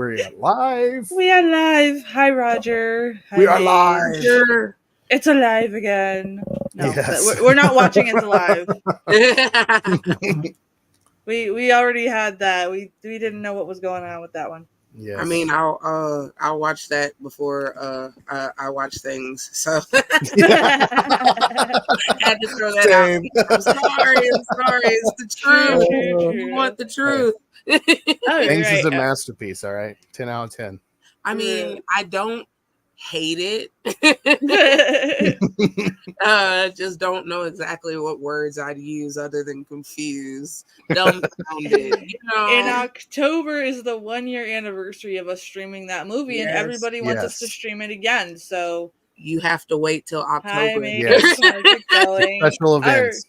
We're live. We are live. Hi, Roger. Hi, We are Paige. live. It's alive again. No, Yes. we're not watching It's Alive. We already had that. We didn't know what was going on with that one. Yes. I mean, I'll watch that before I watch things. So I had to throw that Same. out. I'm sorry. It's the truth. You want the truth. Things is a masterpiece. All right, 10 out of 10. I mean, I don't hate it. Just don't know exactly what words I'd use other than confused, dumbfounded. In October is the 1-year anniversary of us streaming that movie, and everybody wants us to stream it again. So you have to wait till October. Special events.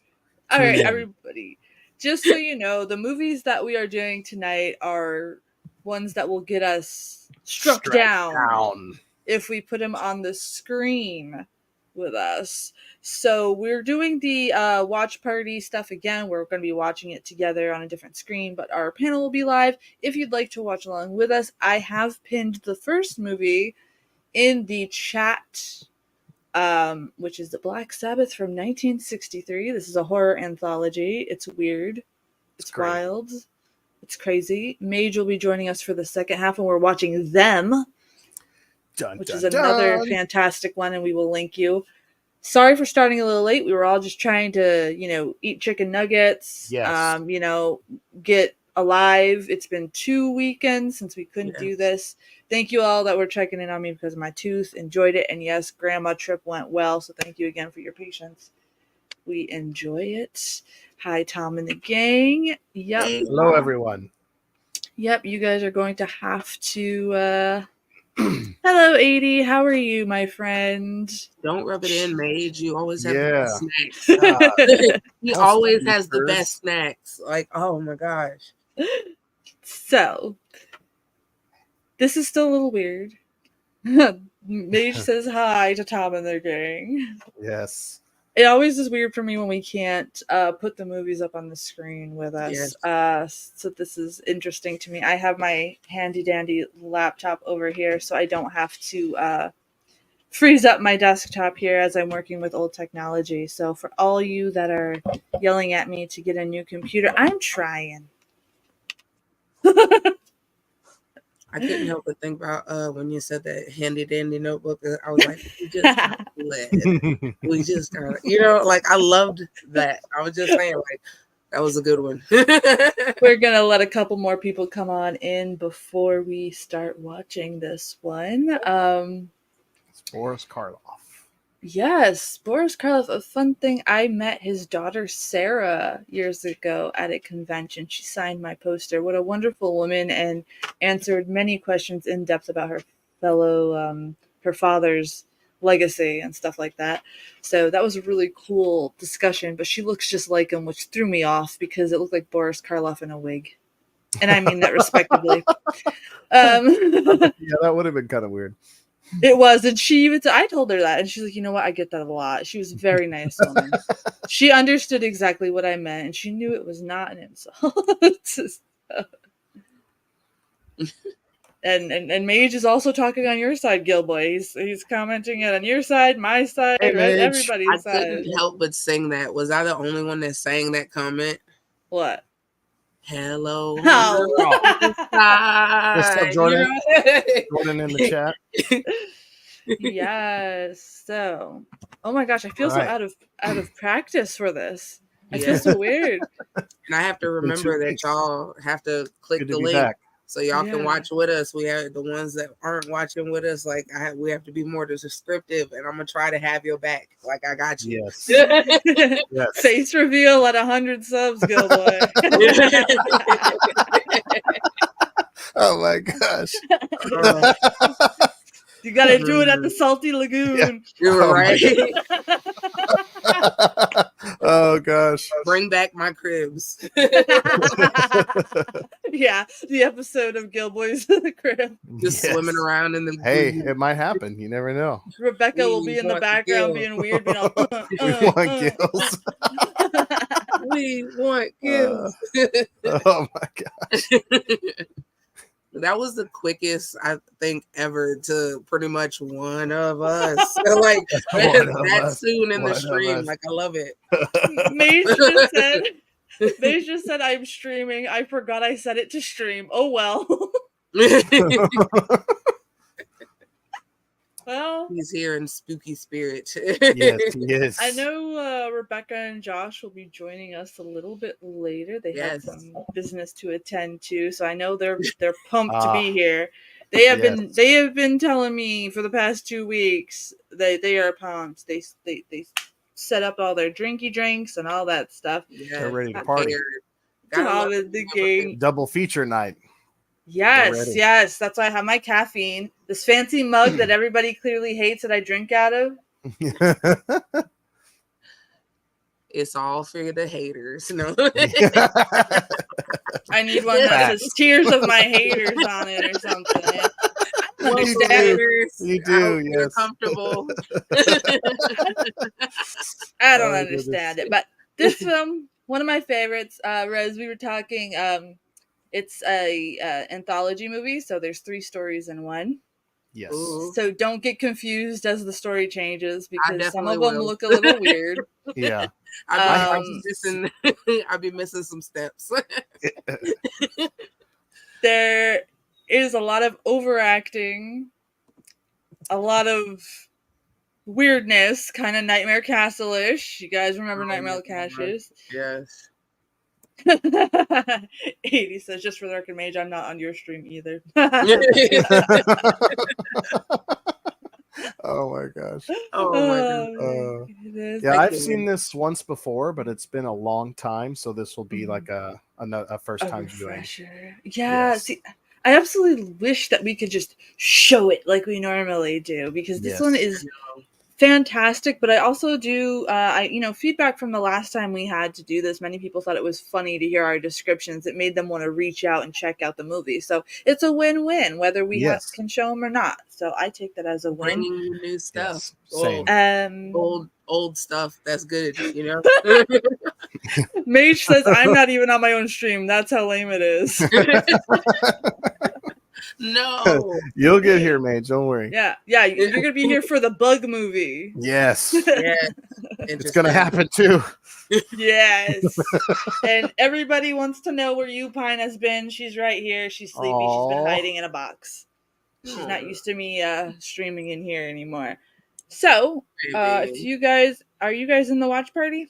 All right, everybody. Just so you know, the movies that we are doing tonight are ones that will get us struck down if we put them on the screen with us. So we're doing the watch party stuff again. We're going to be watching it together on a different screen, but our panel will be live. If you'd like to watch along with us, I have pinned the first movie in the chat, which is the Black Sabbath from 1963. This is a horror anthology. It's weird. It's wild. It's crazy. Mage will be joining us for the second half, and we're watching Them, which is another fantastic one, and we will link you. Sorry for starting a little late. We were all just trying to, eat chicken nuggets, get alive. It's been 2 weekends since we couldn't do this. Thank you all that were checking in on me because of my tooth. Enjoyed it. And yes, grandma trip went well. So thank you again for your patience. We enjoy it. Hi, Tom and the gang. Yep. Hello, everyone. Yep. You guys are going to have to... Hello, 80. How are you, my friend? Don't rub it in, Mage. You always have the best snacks. He always has the best snacks. Like, oh my gosh. So, this is still a little weird. Mage says hi to Tom and their gang. Yes. It always is weird for me when we can't put the movies up on the screen with us. Yes. So this is interesting to me. I have my handy dandy laptop over here, so I don't have to freeze up my desktop here as I'm working with old technology. So for all you that are yelling at me to get a new computer, I'm trying. I couldn't help but think about when you said that handy dandy notebook. I was like, we just I loved that. I was just saying, like, that was a good one. We're gonna let a couple more people come on in before we start watching this one. It's Boris Karloff. Yes, Boris Karloff. A fun thing, I met his daughter Sarah years ago at a convention. She signed my poster. What a wonderful woman, and answered many questions in depth about her her father's legacy and stuff like that. So that was a really cool discussion, but she looks just like him, which threw me off because it looked like Boris Karloff in a wig. And I mean that respectively. Yeah, that would have been kind of weird. It was, and I told her that, and she's like, you know what, I get that a lot. She was a very nice woman. She understood exactly what I meant, and she knew it was not an insult. and Mage is also talking on your side, Gilboy. He's commenting it on your side, my side, everybody's side. I couldn't help but sing that. Was I the only one that sang that comment? What? Hello. What's up, Jordan? Jordan in the chat. Yes. So, oh my gosh, I feel so out of practice for this. I feel so weird. And I have to remember that y'all have to click the link so y'all can watch with us. We have the ones that aren't watching with us. Like we have to be more descriptive, and I'm gonna try to have your back. Like I got you. Yes. Face reveal at 100 subs, Gilboy. Oh my gosh. You gotta do it at the Salty Lagoon. Yeah. You're right. Oh gosh. Bring back my cribs. Yeah, the episode of Gilboy's crib. Just swimming around in the it might happen. You never know. Rebecca will be in the background being weird, being all, we want gills. We want gills. Oh my gosh. That was the quickest, I think, ever to pretty much one of us. So, like, that soon in the stream. Like, I love it. Maze just said, I'm streaming. I forgot I set it to stream. Oh, well. Well, he's here in spooky spirit. Yes, he is. I know Rebecca and Josh will be joining us a little bit later. They have some business to attend to, so I know they're pumped to be here. They have been telling me for the past 2 weeks that they are pumped. They set up all their drinky drinks and all that stuff. They're ready to party. The game. Double feature night. Yes. That's why I have my caffeine. This fancy mug that everybody clearly hates that I drink out of. It's all for the haters. No. I need one that says "Tears of My Haters" on it or something. You do. You're comfortable. I don't understand it, but this film, one of my favorites. Rose, we were talking. It's a anthology movie, so there's 3 stories in one. Yes. Ooh. So don't get confused as the story changes because some of them look a little weird. Yeah. I'll be missing some steps. There is a lot of overacting, a lot of weirdness, kind of Nightmare Castle-ish. You guys remember Nightmare Castle? Yes. 80 says, just for the record, Mage, I'm not on your stream either. Oh my gosh. Oh my goodness. Yeah, I've seen this once before, but it's been a long time, so this will be like a first time viewing. Yeah, see, I absolutely wish that we could just show it like we normally do, because this one is fantastic. But I also do feedback from the last time we had to do this, many people thought it was funny to hear our descriptions. It made them want to reach out and check out the movie, so it's a win-win whether we can show them or not. So I take that as a win. Bringing you new stuff. Old stuff that's good, you know. Mage says I'm not even on my own stream. That's how lame it is. No, you'll get here, Mage. Don't worry. Yeah, you're gonna be here for the Bug movie. Yes, it's gonna happen too. Yes, and everybody wants to know where Pine has been. She's right here. She's sleepy. Aww. She's been hiding in a box. She's not used to me streaming in here anymore. So, if you guys are you guys in the watch party,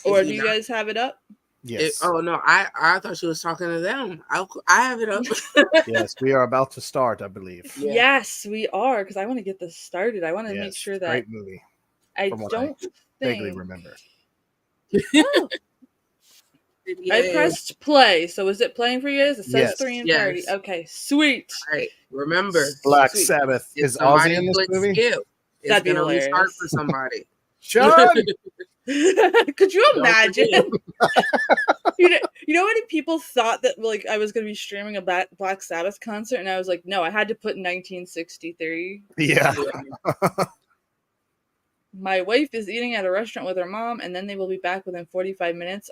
or do you guys have it up? Yes. No, I thought she was talking to them. I have it up. Yes, we are about to start, I believe. Yeah. Yes, we are, because I want to get this started. I want to make sure that great movie. I don't vaguely remember. Oh. I pressed play. So is it playing for you guys? It says 3 and 30. Okay, sweet. All right. Remember, Black Sabbath. Is Ozzy in this movie? That'd be hilarious. Restart for somebody. Sean! Could you imagine? you know how many people thought that like I was going to be streaming a Black Sabbath concert, and I was like, no, I had to put 1963. Yeah. My wife is eating at a restaurant with her mom, and then they will be back within 45 minutes.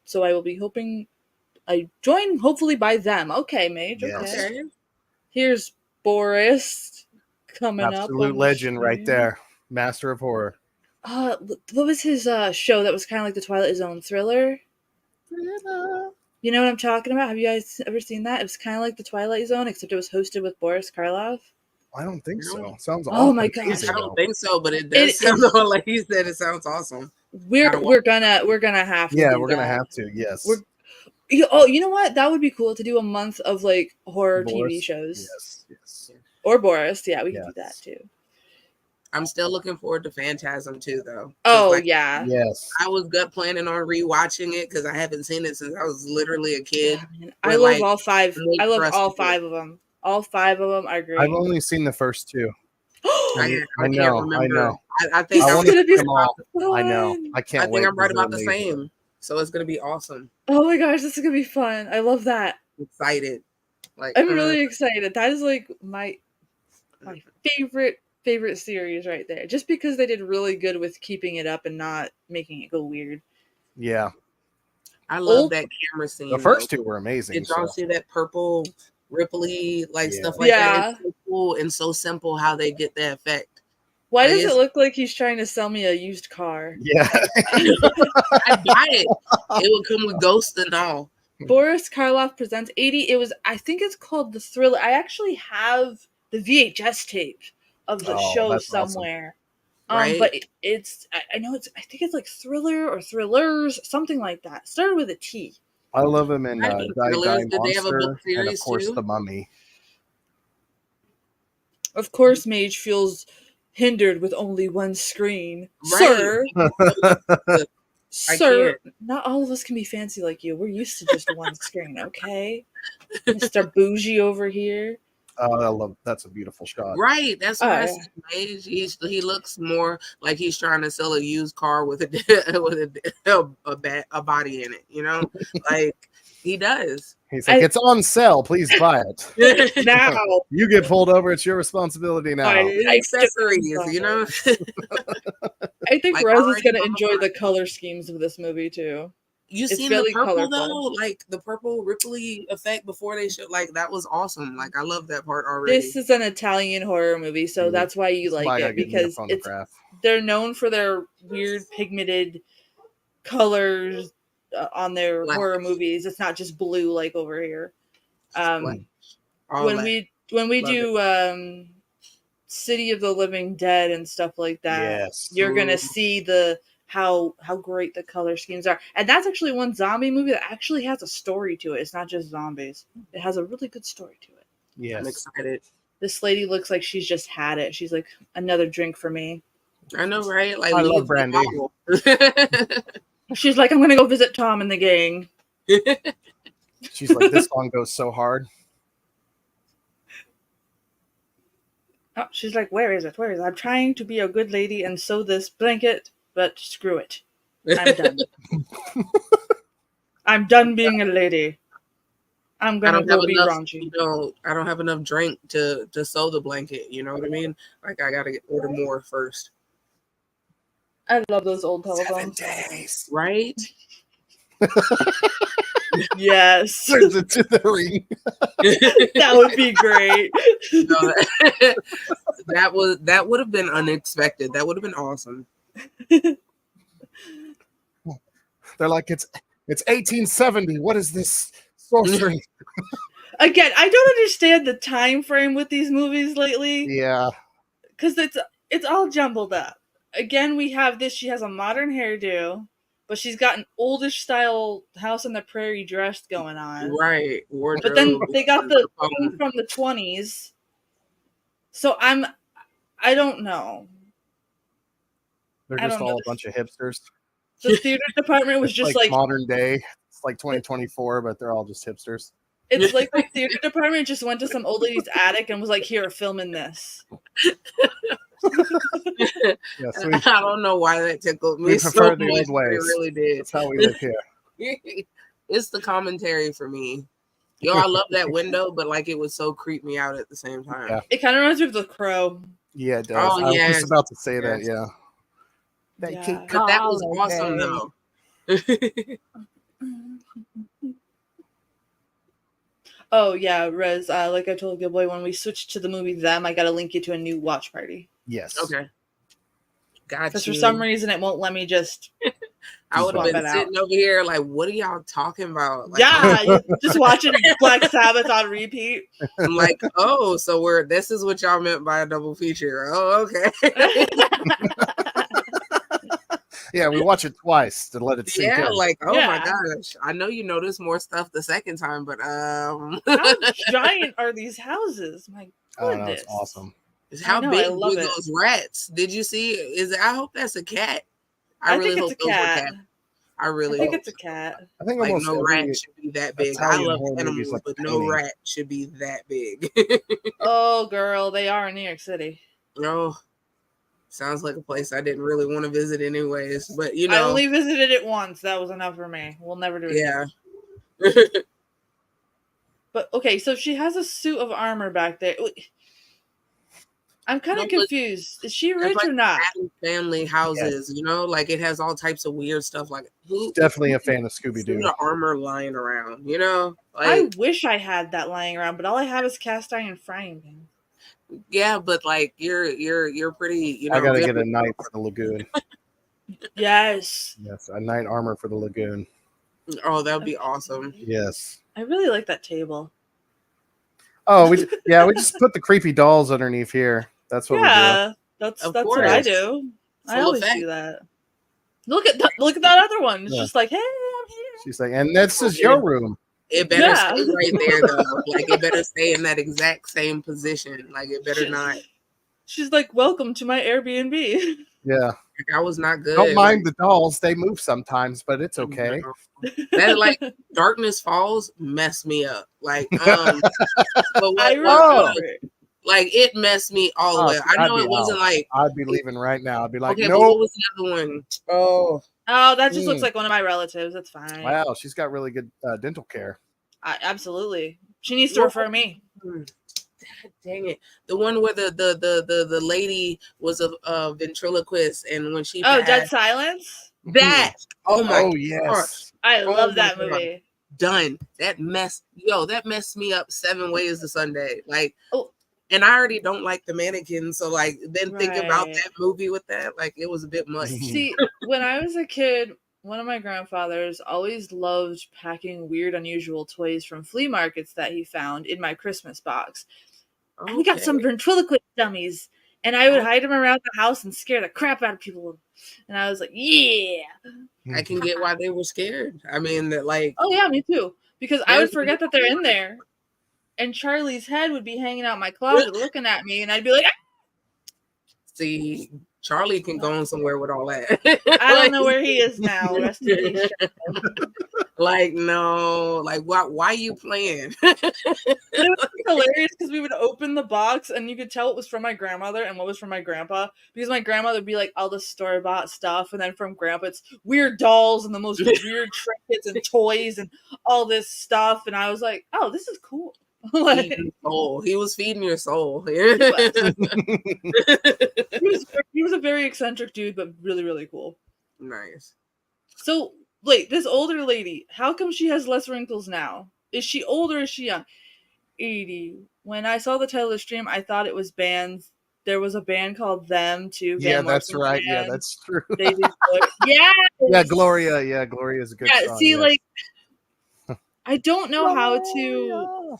So I will be hoping I join hopefully by them. Okay, Mage. Yes. Okay. Here's Boris coming up. Absolute legend right there. Master of horror. What was his show that was kind of like the Twilight Zone Thriller? You know what I'm talking about? Have you guys ever seen that? It was kind of like the Twilight Zone, except it was hosted with Boris Karloff. I don't think so. Sounds awesome. Oh my gosh. I don't think so, but it does sound like he said. It sounds awesome. We're gonna have to. Yeah, we're gonna have to. Yes. You know what? That would be cool to do a month of like horror TV shows. Yes. Or Boris. Yeah, we can do that too. I'm still looking forward to Phantasm too, though. Oh yeah. Yes. I was planning on rewatching it because I haven't seen it since I was literally a kid. Yeah, I love all 5. I love all 5 of them. All 5 of them are great. I've only seen the first 2. I know. I think I want to be I know. I can't. I think I'm right about the same. So it's gonna be awesome. Oh my gosh, this is gonna be fun. I love that. Excited. I'm really excited. That is like my favorite series right there. Just because they did really good with keeping it up and not making it go weird. Yeah. I love that camera scene. The first two were amazing. Did y'all see that purple Ripley stuff like that? It's so cool and so simple how they get that effect. Why does it look like he's trying to sell me a used car? Yeah. I'd buy it. It would come with ghosts and all. Boris Karloff presents 80. I think it's called The Thriller. I actually have the VHS tape of the show somewhere. Awesome. Right. But I think it's like Thriller or Thrillers, something like that. Started with a T. I love him in Die Did they have a book series and of course too? The Mummy. Of course, Mage feels hindered with only one screen. Right. Sir, not all of us can be fancy like you. We're used to just one screen, okay? Mr. Bougie over here. That's a beautiful shot. Right, that's what I said. Mage. He looks more like he's trying to sell a used car with a body in it. You know, like he does. He's like, it's on sale. Please buy it. Now you get pulled over. It's your responsibility now. Accessories, you know. I think Rose is going to enjoy the color schemes of this movie too. You seen the purple though, like the purple Ripley effect before they showed, like that was awesome. Like I love that part already. This is an Italian horror movie, so that's why you like it, because they're known for their weird pigmented colors on their horror movies. It's not just blue like over here. When we do City of the Living Dead and stuff like that, you're gonna see how great the color schemes are. And that's actually one zombie movie that actually has a story to it. It's not just zombies. It has a really good story to it. Yes. I'm excited. This lady looks like she's just had it. She's like, another drink for me. I know, right? Like I love brandy. She's like, I'm gonna go visit Tom and the gang. She's like, this song goes so hard. Oh, she's like, where is it? Where is it? I'm trying to be a good lady and sew this blanket, but screw it. I'm done. I'm done being a lady. I'm gonna go be raunchy. I don't have enough drink to sew the blanket. You know what I mean? Like I gotta order more first. I love those old telephones. 7 days, right? Yes. Turns into the ring. That would be great. That would have been unexpected. That would have been awesome. They're like, it's 1870. What is this sorcery? Again, I don't understand the time frame with these movies lately. Yeah. Because it's all jumbled up. Again, we have this. She has a modern hairdo, but she's got an oldish style House on the Prairie dress going on. Right. Wardrobe. But then they got the thing from the 20s. So I don't know. They're just all a bunch of hipsters. The theater department was just like modern day. It's like 2024, but they're all just hipsters. It's like the theater department just went to some old lady's attic and was like, here, film in this. Yes, I don't know why that tickled me. We prefer the old ways. It really did. That's how we live here. It's the commentary for me. Yo, I love that window, but like it would so creep me out at the same time. Yeah. It kind of reminds me of The Crow. Yeah, it does. I was just about to say that, yeah. But that was awesome, though. Oh, yeah, Rez, like I told Gilboy, when we switched to the movie Them, I got to link you to a new watch party. Yes. Okay. Gotcha. Because for some reason, it won't let me just... I would have been sitting over here like, what are y'all talking about? Like, yeah, just watching Black Sabbath on repeat. I'm like, oh, so this is what y'all meant by a double feature. Oh, okay. Yeah, we watch it twice to let it sink in. Like, oh my gosh. I know you noticed more stuff the second time, but how giant are these houses? My goodness. Oh, that's awesome. How big were those rats? Did you see? I hope that's a cat. I really hope it's a cat. I think it's a cat. I think like no rat should be that big. Italian, I love animals, like but no rat should be that big. Oh, girl, they are in New York City. Oh, sounds like a place I didn't really want to visit anyways. But you know, I only visited it once. That was enough for me. We'll never do it again. Yeah. But okay, so she has a suit of armor back there. I'm kind of confused. Is she rich or not? Family houses, you know, like it has all types of weird stuff. Like definitely a fan of Scooby-Doo. The armor lying around, you know. Like, I wish I had that lying around, but all I have is cast iron frying pan. Yeah, but like you're pretty, you know. I gotta get a knight for the lagoon. Yes. Yes, a knight armor for the lagoon. Oh, that would be awesome. Yes. I really like that table. Oh, we just put the creepy dolls underneath here. That's what we do. That's what I do. I always do that. Look at that other one. It's just like, hey, I'm here. She's like, and this is your room. It better stay right there though. Like it better stay in that exact same position. Like it better not. She's like, welcome to my Airbnb. Yeah. I was not good. Don't mind the dolls. They move sometimes, but it's okay. That like Darkness Falls messed me up. Like like it messed me all the way. I know it wasn't like I'd be leaving right now. I'd be like, okay, no. What was the other one? Oh, that just looks like one of my relatives. That's fine. Wow, she's got really good dental care. Absolutely. She needs to refer me. Dang it! The one where the lady was a ventriloquist, and when she passed, Dead Silence. That yes, I love that movie. Done. That messed me up 7 ways to Sunday. Like, and I already don't like the mannequin, so like then think about that movie with that, like it was a bit much. See, when I was a kid, one of my grandfathers always loved packing weird, unusual toys from flea markets that he found in my Christmas box. Okay. And we got some ventriloquist dummies, and I would hide them around the house and scare the crap out of people. And I was like, yeah. I can get why they were scared. I mean, that like... Oh, yeah, me too. Because I would forget that they're in there, and Charlie's head would be hanging out my closet looking at me, and I'd be like, ah! See, Charlie can go on somewhere with all that. I don't know where he is now. Rest in peace. Like, no, like, why are you playing? It was hilarious because we would open the box and you could tell it was from my grandmother and what was from my grandpa, because my grandmother would be like all the store-bought stuff, and then from grandpa it's weird dolls and the most weird trinkets and toys and all this stuff, and I was like, oh, this is cool. Like, he was feeding your soul. He was a very eccentric dude, but really, really cool. Nice. So, wait, this older lady, how come she has less wrinkles now? Is she old or is she young? 80. When I saw the title of the stream, I thought it was bands. There was a band called Them, too. Yeah, that's right. Yeah, that's true. They did yeah. Yeah, Gloria. Yeah, Gloria is a good song. See, like, I don't know how to...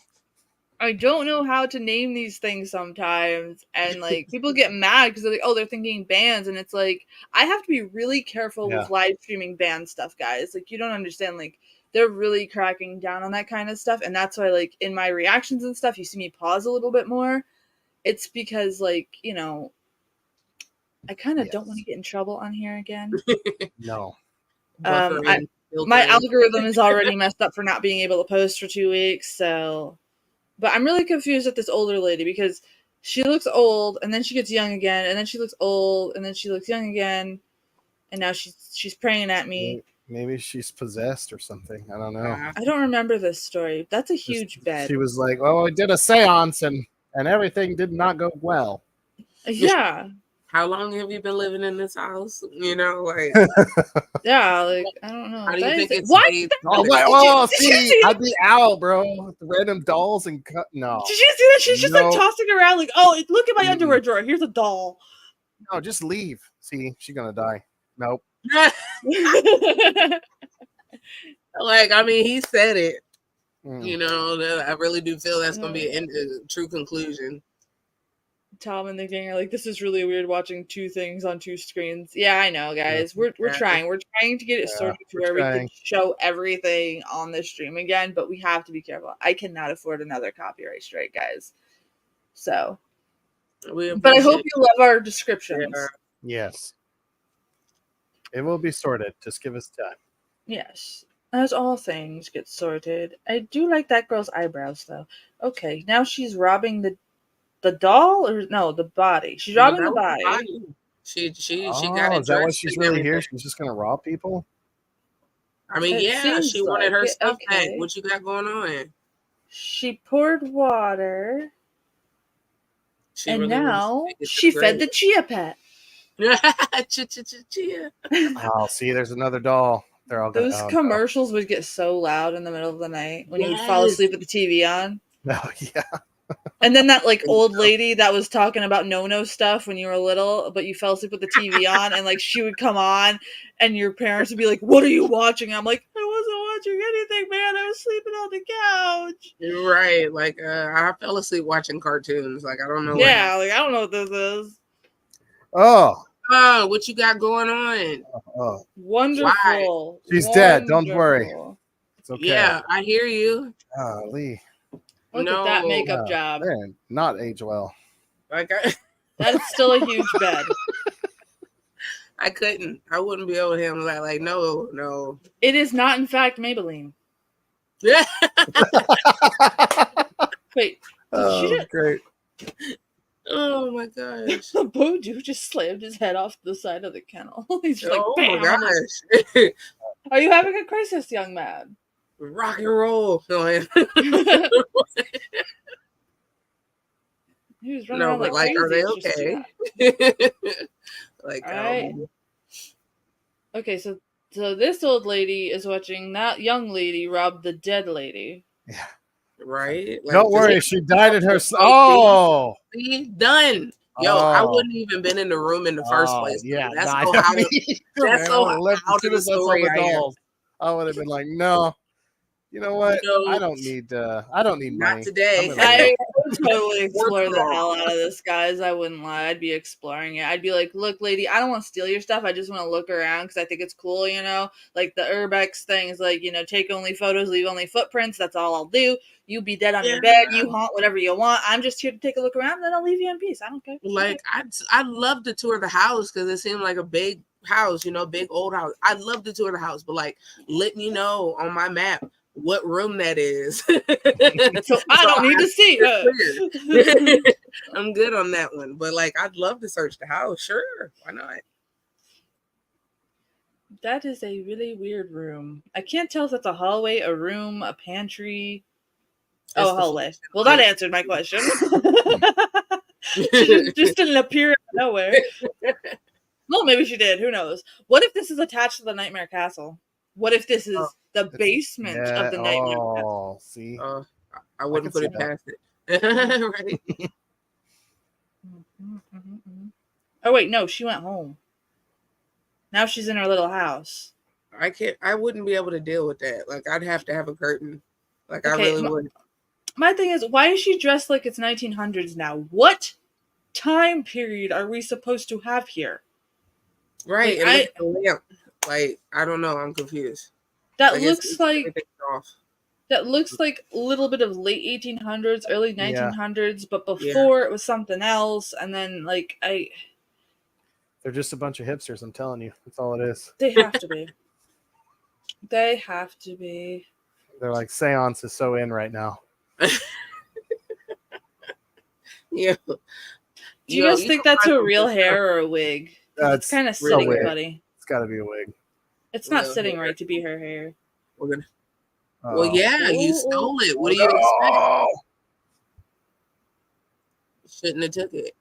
I don't know how to name these things sometimes, and like people get mad because they're like, oh, they're thinking bands, and it's like I have to be really careful with live streaming band stuff, guys. Like, you don't understand, like they're really cracking down on that kind of stuff, and that's why like in my reactions and stuff you see me pause a little bit more. It's because, like, you know, I kind of don't want to get in trouble on here again. No. My algorithm is already messed up for not being able to post for 2 weeks, so... But I'm really confused with this older lady because she looks old, and then she gets young again, and then she looks old, and then she looks young again, and now she's praying at me. Maybe she's possessed or something. I don't know. I don't remember this story. That's a huge bed. She was like, "Oh, I did a seance, and everything did not go well." Yeah. How long have you been living in this house? You know, like... Yeah, like, I don't know. How do you think it's what? See, I'd be out, bro. With the random dolls and no. Did you see that? She's just like tossing around, like, oh, look at my underwear drawer. Here's a doll. No, just leave. See, she's gonna die. Nope. Like, I mean, he said it. You know, I really do feel that's gonna be a true conclusion. Tom and the gang are like, this is really weird watching two things on two screens. Yeah, I know, guys. We're trying. We're trying to get it sorted to where we can show everything on the stream again, but we have to be careful. I cannot afford another copyright strike, guys. So, but I hope you love our descriptions. Yes. It will be sorted. Just give us time. Yes. As all things get sorted. I do like that girl's eyebrows, though. Okay, now she's robbing the doll, or no, the body. She's robbing the body. She got it. Is that why she's really here? She's just gonna rob people? I mean, she wanted her stuff back. What you got going on? She poured water. And now she fed the chia pet. Chia. Oh, see, there's another doll. They're all Those commercials would get so loud in the middle of the night when you would fall asleep with the TV on. Oh, yeah. And then that like old lady that was talking about no stuff when you were little, but you fell asleep with the TV on, and like she would come on, and your parents would be like, "What are you watching?" I'm like, "I wasn't watching anything, man. I was sleeping on the couch." Right, like I fell asleep watching cartoons. Like I don't know. Yeah, like I don't know what this is. Oh, what you got going on? Oh, wonderful. Why? She's dead. Don't worry. It's okay. Yeah, I hear you. Lee. Look at that makeup job. Man, not age well. Like that's still a huge bed. I wouldn't be able to handle that. Like, no. It is not, in fact, Maybelline. Yeah. Wait. Great. Oh my gosh. Boju just slammed his head off the side of the kennel. He's just like, bam. Oh my gosh. Are you having a crisis, young man? Rock and roll. He was running around like are they crazy. okay? Like, right. Okay, so this old lady is watching that young lady rob the dead lady. Yeah. Right? Like, don't worry, she died at her. Oh, see, done. Yo, I wouldn't even been in the room in the first place. Yeah, that's so how out of the story I am. I would have been like, no. You know what? I don't need money. Not today. I would totally explore the hell out of this, guys. I wouldn't lie. I'd be exploring it. I'd be like, look, lady, I don't want to steal your stuff. I just want to look around because I think it's cool, you know? Like the Urbex thing is like, you know, take only photos, leave only footprints. That's all I'll do. You be dead on your bed. You haunt whatever you want. I'm just here to take a look around, and then I'll leave you in peace. I don't care. Like, I'd love to tour the house because it seemed like a big house, you know, big old house. I'd love to tour the house, but like, let me know on my map what room that is. So I don't need to see it. I'm good on that one. But like, I'd love to search the house. Sure. Why not? That is a really weird room. I can't tell if it's a hallway, a room, a pantry. Oh, hallway. Well, that answered my question. She just didn't appear out of nowhere. Well, maybe she did. Who knows? What if this is attached to the Nightmare Castle? What if this is the basement of the Nightmare Castle? See, I wouldn't put it past it. Right. Oh wait, no, she went home. Now she's in her little house. I wouldn't be able to deal with that. Like, I'd have to have a curtain. Like, okay, I really would. My thing is, why is she dressed like it's 1900s now? What time period are we supposed to have here? Right. Like, I don't know. I'm confused. That looks like that looks like a little bit of late 1800s, early 1900s, but before it was something else. And then like they're just a bunch of hipsters. I'm telling you, that's all it is. They have to be. They have to be. They're like, seance is so in right now. Yeah. Do you guys think that's a real hair or a wig? It's kind of sitting funny. It's got to be a wig. It's not sitting right to be her hair. We're gonna. Well, yeah, you stole it. What do you expect? Shouldn't have took it.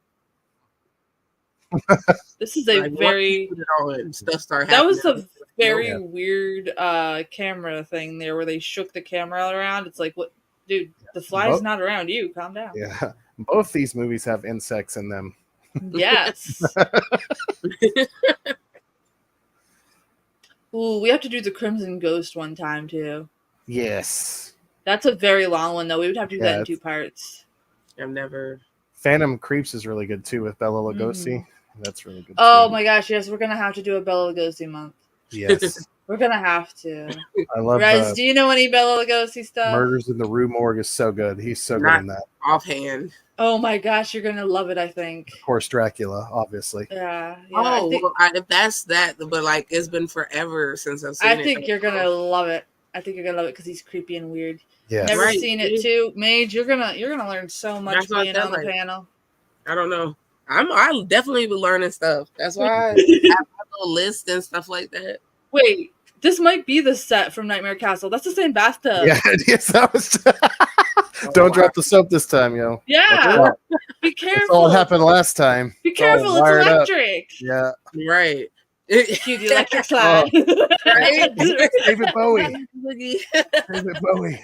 This is a very. That was a very weird camera thing there, where they shook the camera around. It's like, what, dude? The fly's not around you. Calm down. Yeah, both these movies have insects in them. Yes. Ooh, we have to do the Crimson Ghost one time too. Yes. That's a very long one though. We would have to do that in 2 parts. I've never. Phantom Creeps is really good too with Bela Lugosi. Mm-hmm. That's really good. Oh my gosh, yes, we're gonna have to do a Bela Lugosi month. Yes. We're gonna have to. I love Rez, do you know any Bela Lugosi stuff? Murders in the Rue Morgue is so good. He's so good in that. Offhand. Oh my gosh, you're gonna love it, I think. Of course, Dracula, obviously. Yeah. Oh, if that's that, but like it's been forever since I've seen it. I think you're gonna love it. I think you're gonna love it because he's creepy and weird. Yeah. Never seen it too, Mage. You're gonna learn so much being on the panel. I don't know. I'll definitely be learning stuff. That's why I have a little list and stuff like that. Wait, this might be the set from Nightmare Castle. That's the same bathtub. Yeah, yes, that was. Don't drop the soap this time, yo. Yeah. Be careful. That's all happened last time. Be careful. It's electric. Yeah. Right. Cue the electric slide. Right? David Bowie. David Bowie.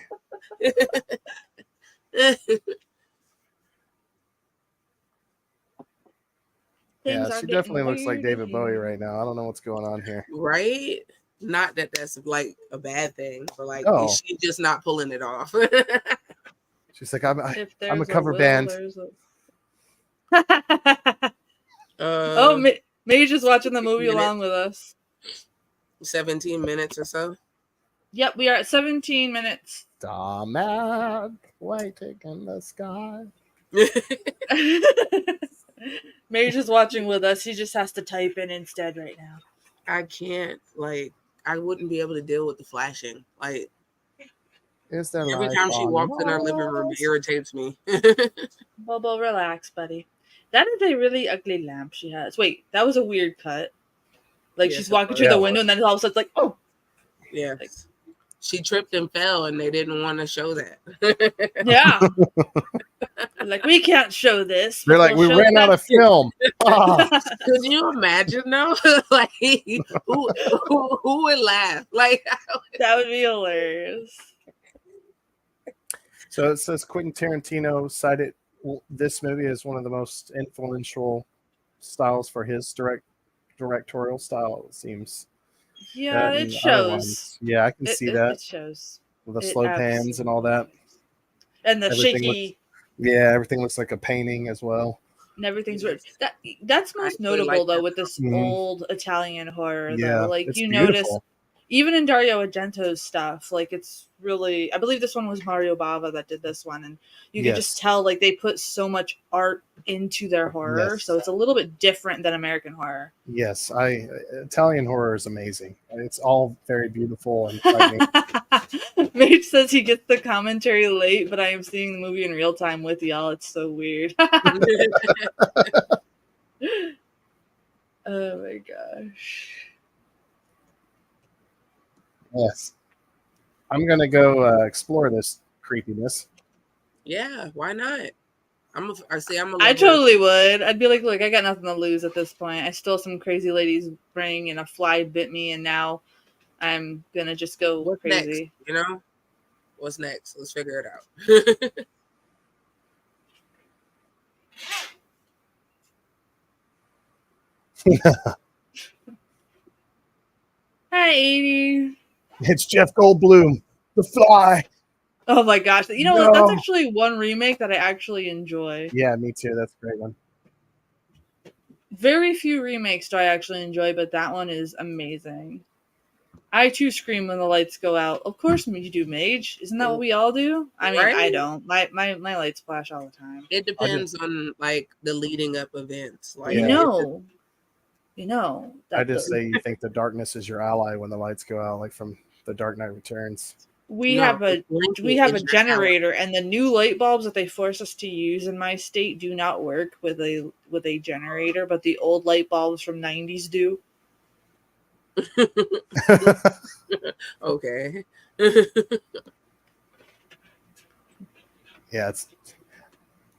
Yeah, she definitely looks like David Bowie right now. I don't know what's going on here. Right? Not that that's like a bad thing, but like she's just not pulling it off. She's like, I'm a cover band. May's just watching the movie along with us. 17 minutes or so. Yep, we are at 17 minutes. Star mad, waiting in the sky. May's just watching with us. He just has to type in instead right now. I can't, like, I wouldn't be able to deal with the flashing. Like, every time she walks in our living room, it irritates me. Bobo, relax, buddy. That is a really ugly lamp she has. Wait, that was a weird cut. Like, she's walking through the window, and then all of a sudden it's like, oh. Yeah. Like, she tripped and fell, and they didn't want to show that. Yeah. Like, we can't show this. They're like, we ran out of film. Could you imagine, though? Like, who would laugh? Like, that would be hilarious. So it says Quentin Tarantino cited this movie as one of the most influential styles for his directorial style, it seems. Yeah, it shows. Yeah, I can see that. It shows. With the slow pans and all that. And the shaky. Everything looks like a painting as well. And everything's weird. That's most notable, though, with this old Italian horror, though. Like, you notice, even in Dario Argento's stuff, like, it's really, I believe this one was Mario Bava that did this one, and you can just tell, like, they put so much art into their horror, so it's a little bit different than American horror. Yes, Italian horror is amazing. It's all very beautiful and frightening. Mage says he gets the commentary late, but I am seeing the movie in real time with y'all. It's so weird. Oh my gosh. Yes. I'm going to go explore this creepiness. Yeah, why not? I totally would. I'd be like, look, I got nothing to lose at this point. I stole some crazy lady's ring and a fly bit me, and now I'm going to just go crazy. Next, you know? What's next? Let's figure it out. Hi, 80. It's Jeff Goldblum, The Fly. Oh my gosh. You know what? That's actually one remake that I actually enjoy. Yeah, me too. That's a great one. Very few remakes do I actually enjoy, but that one is amazing. I too scream when the lights go out. Of course you do, Mage. Isn't that what we all do? I mean, I don't. My lights flash all the time. It depends on, like, the leading up events. Like, you know. I just say you think the darkness is your ally when the lights go out, like from The Dark Knight Returns. We have a generator, and the new light bulbs that they force us to use in my state do not work with a generator, but the old light bulbs from 90s do. Okay. Yeah, it's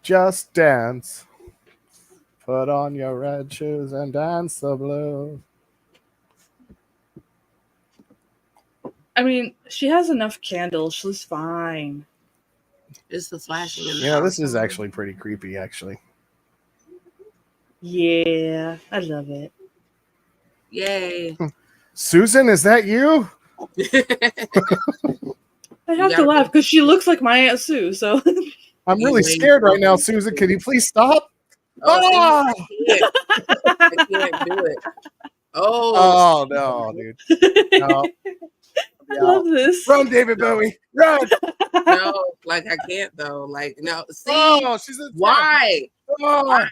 just dance. Put on your red shoes and dance the blues. I mean, she has enough candles. She's fine. It's the flashing. Yeah, this is actually pretty creepy, actually. Yeah, I love it. Yay. Susan, is that you? I have to laugh because she looks like my Aunt Sue, so... I'm really scared right now, Susan. Can you please stop? I can't do it. Oh no, dude. No. I love this. Run, David Bowie. Run. No, like, I can't, though. Like, no. See, she's why? Why?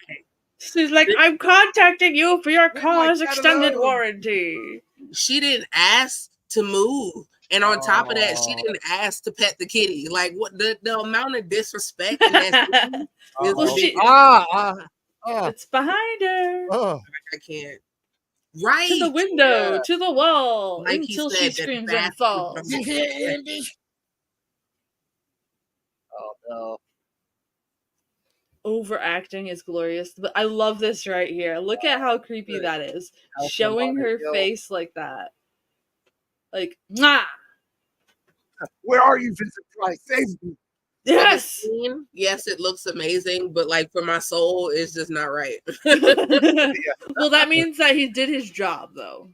She's like, I'm contacting you for your car's extended warranty. She didn't ask to move. And on top of that, she didn't ask to pet the kitty. Like, what the amount of disrespect in that is it's behind her. I can't. Right. To the window, to the wall, like until she screams and falls. Oh Overacting is glorious, but I love this right here. Look at how creepy that is. Showing her face like that. Like, mwah! Where are you, Vincent Price? Save me. Yes! Yes, it looks amazing, but like for my soul, it's just not right. Well, that means that he did his job, though.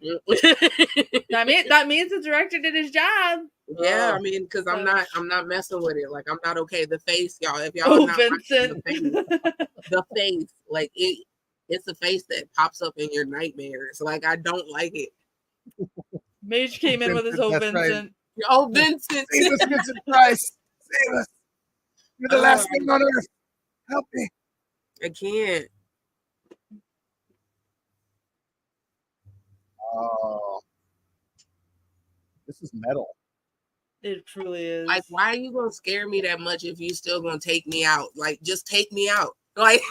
that means the director did his job. Yeah, I mean, because I'm not messing with it. Like, I'm not okay. The face, y'all. If y'all not Vincent, the face, like it's a face that pops up in your nightmares. Like, I don't like it. Mage came in with his old Vincent. Right. Oh, Vincent! Save us, Vincent Price! Save us! You're the last thing on earth. Help me! I can't. Oh, this is metal. It truly is. Like, why are you gonna scare me that much if you still gonna take me out? Like, just take me out. Like,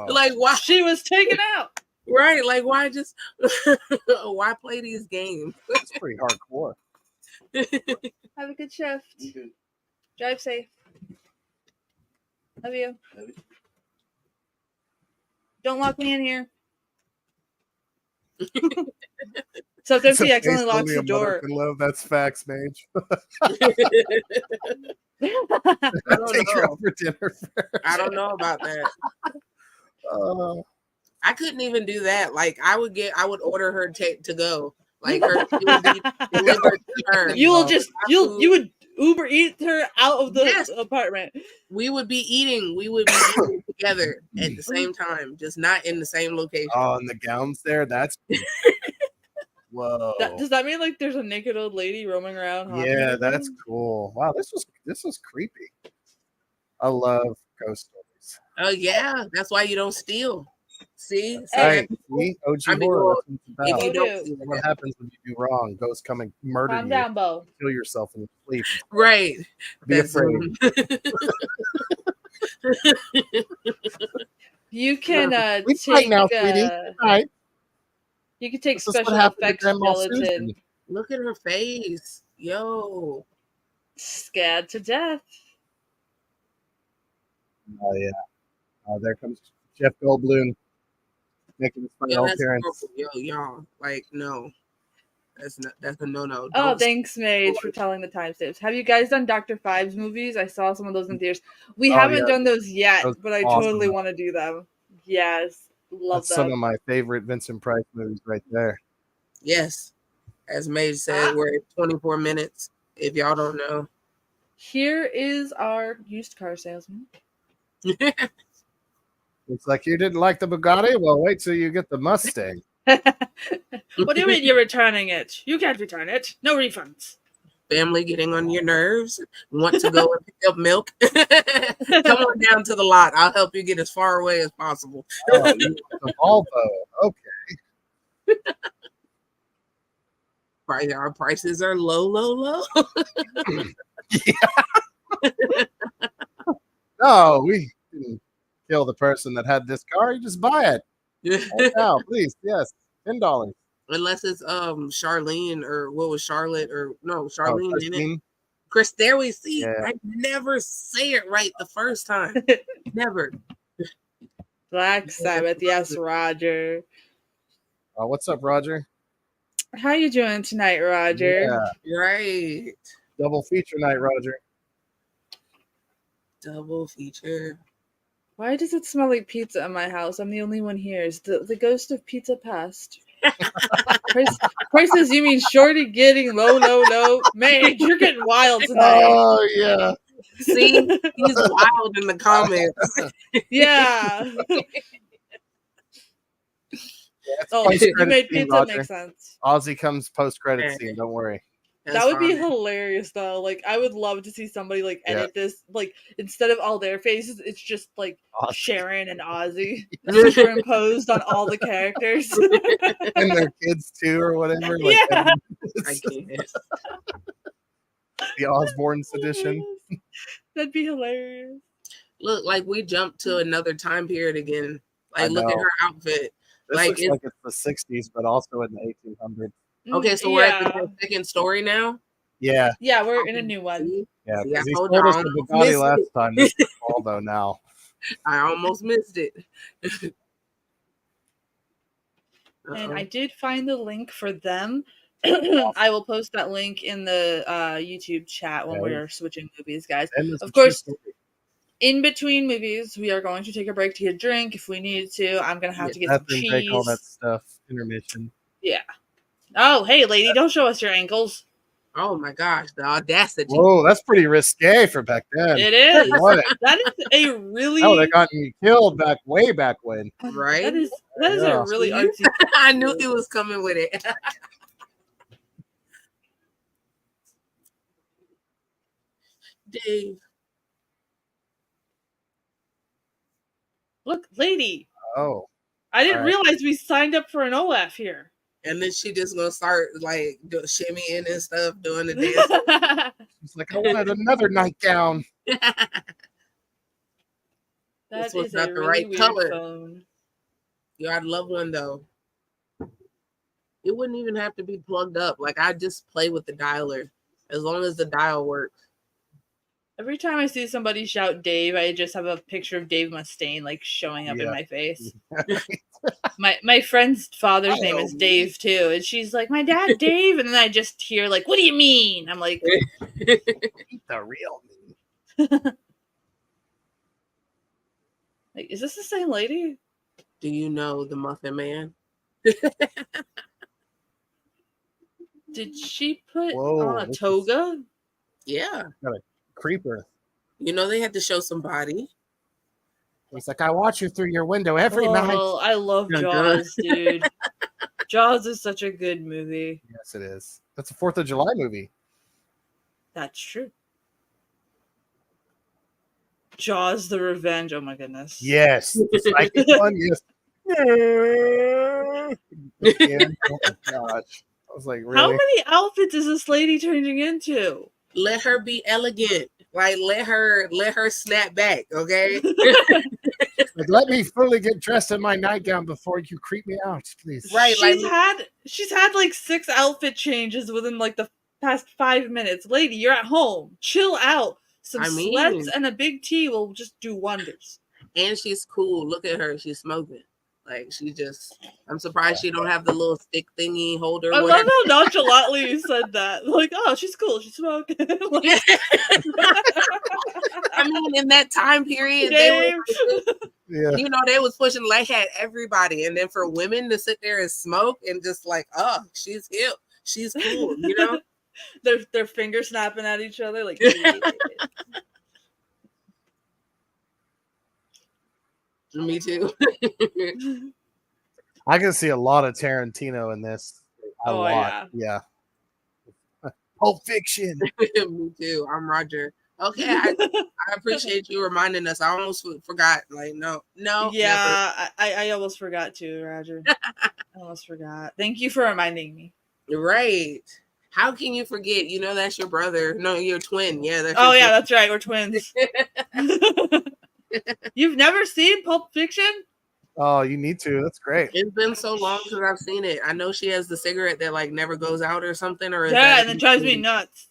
like why she was taken out? Right? Like, why just why play these games? It's pretty hardcore. Have a good shift. Drive safe. Love you. Don't lock me in here. Sometimes he accidentally locks the door. Love, that's facts, Mage. I don't Take her out for dinner. I don't know about that. I couldn't even do that. Like, I would order her to go. Like, her, it would be delivered to her. You would Uber eat her out of the apartment. We would be eating together at the same time, just not in the same location. Oh, and the gowns there, that's whoa. Does that mean like there's a naked old lady roaming around? Yeah, that's cool. Wow, this was creepy. I love ghost stories. Oh yeah, that's why you don't steal. See, hey, OG horror. If you don't, what happens when you do wrong? Ghosts come and murder you. Calm down, Bo. Kill yourself in your sleep. Right. Be afraid. You can take now, sweetie. Right. You can take special effects skeleton. Look at her face. Yo. Scared to death. Oh yeah. There comes Jeff Goldblum making his final appearance. Yo, y'all. Like, no. That's a no-no. Oh, thanks, Mage, for telling the timestamps. Have you guys done Dr. Five's movies? I saw some of those in theaters. We haven't done those yet, but I totally want to do them. Yes. Love them. Some of my favorite Vincent Price movies right there. Yes. As Mage said, we're at 24 minutes, if y'all don't know. Here is our used car salesman. It's like you didn't like the Bugatti? Well, wait till you get the Mustang. What do you mean you're returning it? You can't return it. No refunds. Family getting on your nerves? Want to go and pick up milk? Come on down to the lot. I'll help you get as far away as possible. Oh, you want the Volvo. Okay. Our prices are low. No, we didn't kill the person that had this car. You just buy it. Right now, please. Yes. $10. Unless it's Charlene or what was Charlotte or no Charlene in it. Chris, there we see. Yeah. I never say it right the first time. Never. Black Sabbath, yes, Roger. What's up, Roger? How you doing tonight, Roger? Yeah. Right. Double feature night, Roger. Double feature. Why does it smell like pizza in my house? I'm the only one here. Is the ghost of pizza past? Price says, you mean Shorty getting low? Man, you're getting wild tonight. Oh, yeah. See? He's wild in the comments. Yeah. You made pizza make sense. Ozzy comes post-credit scene, don't worry. That would be hilarious, though. Like, I would love to see somebody like edit this. Like, instead of all their faces, it's just like Sharon and Ozzy superimposed on all the characters and their kids too, or whatever. Like, yeah, I can't. The Osbourne's edition. That'd be hilarious. Look, like we jumped to another time period again. Like, look at her outfit. This looks like it's the 60s, but also in the 1800s. Okay, so we're at the second story now. Yeah. Yeah, we're in a new one. Yeah, See, I because he told sold you, us I the almost Bugatti missed last it. time. This is Volvo now. I almost missed it. And I did find the link for them. I will post that link in the YouTube chat when we are switching movies, guys. Of course, in between movies, we are going to take a break to get a drink if we need to. I'm going to have to get some cheese. Break, all that stuff. Intermission. Yeah. Oh, hey, lady, don't show us your ankles. Oh my gosh, the audacity. Whoa, that's pretty risque for back then. It is. That is a really... Oh, they got me killed way back when. Right? That is a really artsy... I knew he was coming with it. Dave. Look, lady. Oh. I didn't realize we signed up for an OF here. And then she just gonna start like shimmying and stuff, doing the dance. She's like, I wanted another nightgown. That was is not a the really right weird color. phone. Yeah, I'd love one though. It wouldn't even have to be plugged up. Like I just play with the dialer as long as the dial works. Every time I see somebody shout Dave, I just have a picture of Dave Mustaine like showing up in my face. my friend's father's name is Dave too, and she's like, my dad Dave, and then I just hear like, what do you mean? I'm like, the real me. Like, is this the same lady? Do you know the Muffin Man? Did she put on a toga? Yeah. Got a creeper. You know they had to show some body. He's like, I watch you through your window every night. I love Jaws, dude. Jaws is such a good movie. Yes, it is. That's a 4th of July movie. That's true. Jaws the Revenge. Oh my goodness. Yes. The psychic one, yes. Oh my gosh. I was like, really? How many outfits is this lady turning into? Let her be elegant. Like let her snap back, okay? Like, let me fully get dressed in my nightgown before you creep me out, please. Right. She's had like 6 outfit changes within like the past 5 minutes. Lady, you're at home. Chill out. Some sweats and a big tea will just do wonders. And she's cool. Look at her. She's smoking. Like she just, I'm surprised she don't have the little stick thingy holder. I love how nonchalantly you said that. Like, oh, she's cool. She's smoking. Like, I mean, in that time period, you know, they was pushing like at everybody, and then for women to sit there and smoke and just like, oh, she's hip, she's cool, you know. Their fingers snapping at each other, like. Me too. I can see a lot of Tarantino in this. A lot. Yeah. Pulp Fiction. Me too. I'm Roger. Okay, I appreciate you reminding us. I almost forgot. Like, no. Yeah, I almost forgot too, Roger. I almost forgot. Thank you for reminding me. Right. How can you forget? You know that's your brother. No, your twin. Yeah. That's right. We're twins. You've never seen Pulp Fiction? Oh, you need to. That's great. It's been so long since I've seen it. I know she has the cigarette that like never goes out or something. Or and it drives me nuts.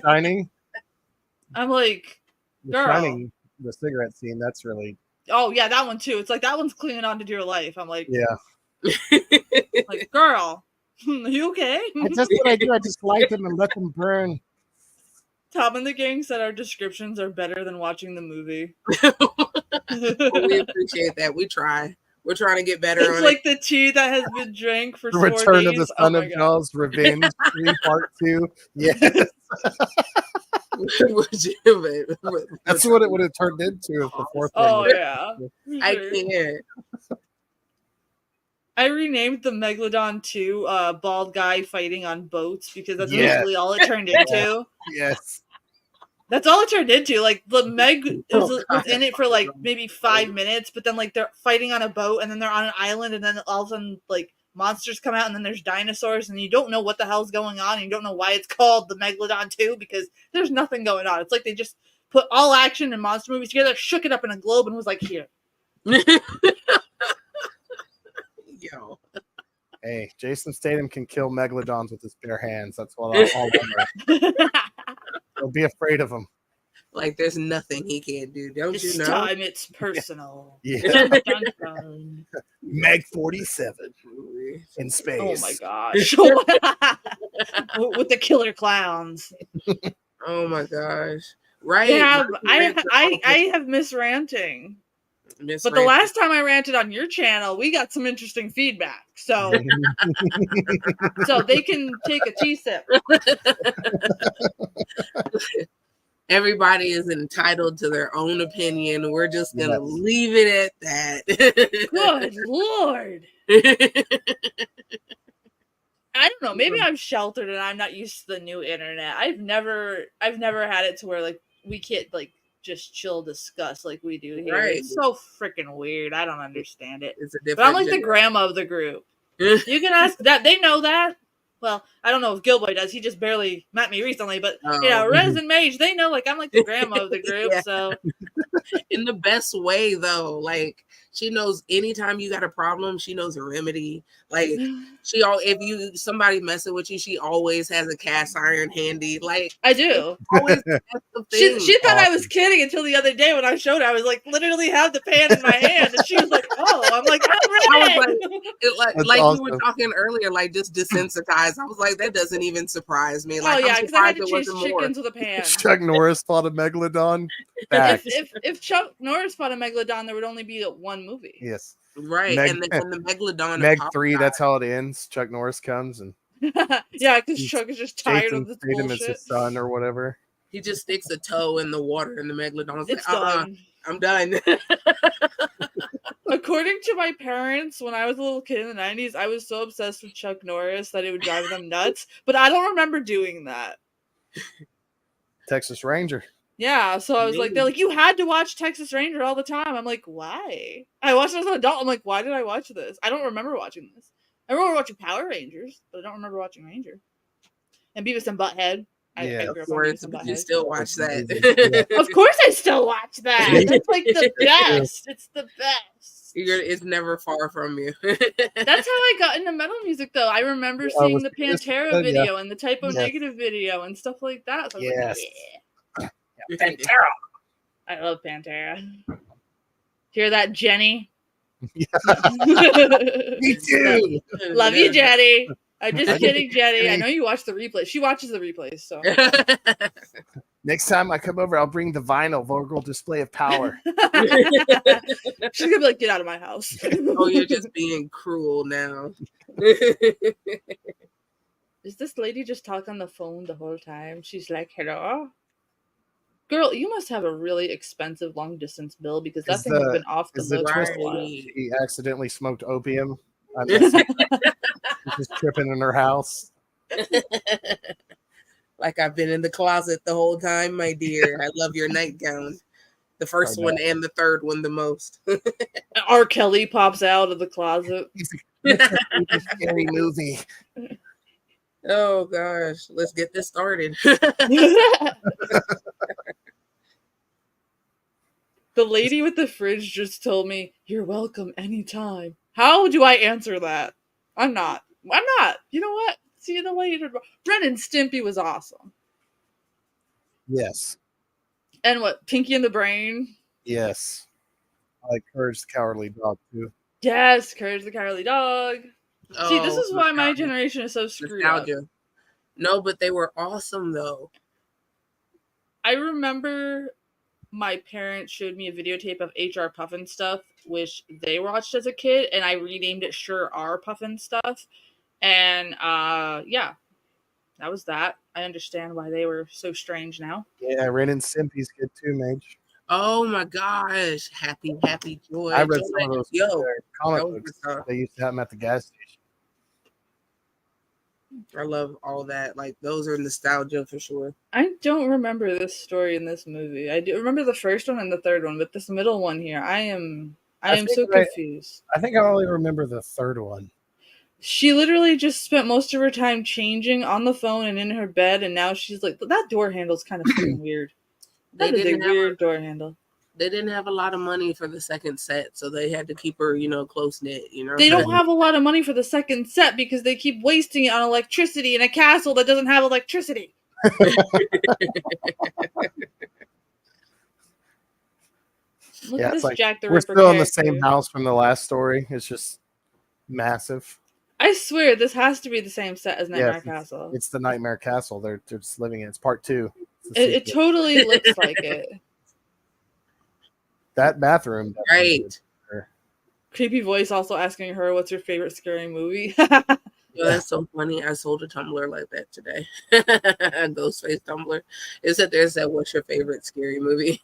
Shining. I'm like, girl. Shining, the cigarette scene. That's really. Oh yeah, that one too. It's like that one's clinging on to your life. I'm like, yeah. Like, girl, are you okay? That's what I do. I just light them and let them burn. Tom and the gang said our descriptions are better than watching the movie. Well, we appreciate that. We try. We're trying to get better. It's like the tea that has been drank for the 4 Return days. of the Son of Jaws, Revenge 3 Part 2. Yes. That's what it would have turned into if the 4th one. Oh yeah. I can't. I renamed the Megalodon 2 bald guy fighting on boats because that's basically all it turned into. Yes. That's all it turned into. Like the Meg was in it for like maybe 5 minutes, but then like they're fighting on a boat and then they're on an island and then all of a sudden like monsters come out and then there's dinosaurs and you don't know what the hell's going on and you don't know why it's called the Megalodon 2 because there's nothing going on. It's like they just put all action and monster movies together, shook it up in a globe and was like, here. Yo. Hey, Jason Statham can kill megalodons with his bare hands. That's what I'll learn. Don't be afraid of him. Like there's nothing he can't do. Don't this you know? Time it's personal. Yeah. Dun, dun. Meg 47 in space. Oh my gosh. With the killer clowns. Oh my gosh. Right. Yeah, I have miss ranting. But the last time I ranted on your channel, we got some interesting feedback. So they can take a tea sip. Everybody is entitled to their own opinion. We're just going to leave it at that. Good Lord. I don't know. Maybe I'm sheltered and I'm not used to the new internet. I've never had it to where like we can't like just chill discuss like we do here. Right. It's so freaking weird. I don't understand it. It's a different. But I'm like the grandma of the group. You can ask that. They know that. Well, I don't know if Gilboy does. He just barely met me recently, but you know, Rez and Mage, they know like I'm like the grandma of the group. Yeah. So in the best way though, like she knows anytime you got a problem, she knows a remedy. Like if somebody messing with you, she always has a cast iron handy. Like I do. Always she thought I was kidding until the other day when I showed her. I was like literally have the pan in my hand, and she was like, "Oh," I'm like, like awesome. We were talking earlier, like just desensitized. I was like, that doesn't even surprise me. Like, oh yeah, because I had to chase chickens with a pan. Chuck Norris fought a megalodon. If Chuck Norris fought a megalodon, there would only be one movie. Yes. Right, and the megalodon. Meg 3, that's how it ends. Chuck Norris comes and yeah, because Chuck is just tired of this bullshit. Is his son or whatever. He just sticks a toe in the water, and the megalodon's it's like, done. I'm done. According to my parents, when I was a little kid in the 90s, I was so obsessed with Chuck Norris that it would drive them nuts. But I don't remember doing that. Texas Ranger. Yeah, so I was like, they're like, you had to watch Texas Ranger all the time. I'm like, why? I watched it as an adult. I'm like, why did I watch this? I don't remember watching this. I remember watching Power Rangers, but I don't remember watching Ranger. And Beavis and Butthead. I grew up on Beavis and Butthead. You still watch that. Of course I still watch that. That's like the best. It's the best. It's never far from you. That's how I got into metal music, though. I remember seeing the Pantera video and the Typo Negative video and stuff like that. So I was like, yeah. Pantera. I love Pantera. Hear that, Jenny? Me too. Love you, Jenny. I'm just kidding, Jenny. I know you watch the replays. She watches the replays, so. Next time I come over, I'll bring the vinyl vulgar display of power. She's gonna be like, get out of my house. Oh, you're just being cruel now. Is this lady just talk on the phone the whole time? She's like, hello? Girl, you must have a really expensive long distance bill because that thing has been off the hook for a while. She accidentally smoked opium. She's just tripping in her house. Like I've been in the closet the whole time, my dear. I love your nightgown. The first one and the third one the most. R. Kelly pops out of the closet. It's a scary movie. Oh gosh, let's get this started. The lady with the fridge just told me, "You're welcome anytime." How do I answer that? I'm not. You know what? See you later. Ren and Stimpy was awesome. Yes. And what? Pinky and the Brain? Yes. I like Courage the Cowardly Dog too. Yes, Courage the Cowardly Dog. Oh, see, this is why my generation is so screwed up. No, but they were awesome though. I remember my parents showed me a videotape of HR Puffin Stuff, which they watched as a kid, and I renamed it Sure R Puffin Stuff. And yeah, that was that. I understand why they were so strange now. Yeah, Ren and Stimpy's good too, Mage. Oh my gosh. Happy Joy. I read some of those comic books. They used to have them at the gas station. I love all that. Like, those are nostalgia for sure. I don't remember this story in this movie. I do remember the first one and the third one, but this middle one here, I am so confused. I think I only remember the third one. She literally just spent most of her time changing on the phone and in her bed, and now she's like, that door handle's kind of fucking weird. That is a weird door handle. They didn't have a lot of money for the second set, so they had to keep her, close knit. They don't have a lot of money for the second set because they keep wasting it on electricity in a castle that doesn't have electricity. Look at this like, Jack the we're Ripper still in the character. same house from the last story. It's just massive. I swear this has to be the same set as Nightmare Castle. It's the Nightmare Castle. They're just living in. It's part 2. It totally looks like it. That bathroom. Right. Creepy voice also asking her, what's your favorite scary movie? That's so funny. I sold a tumbler like that today. A Ghostface tumbler. It said there's that, what's your favorite scary movie?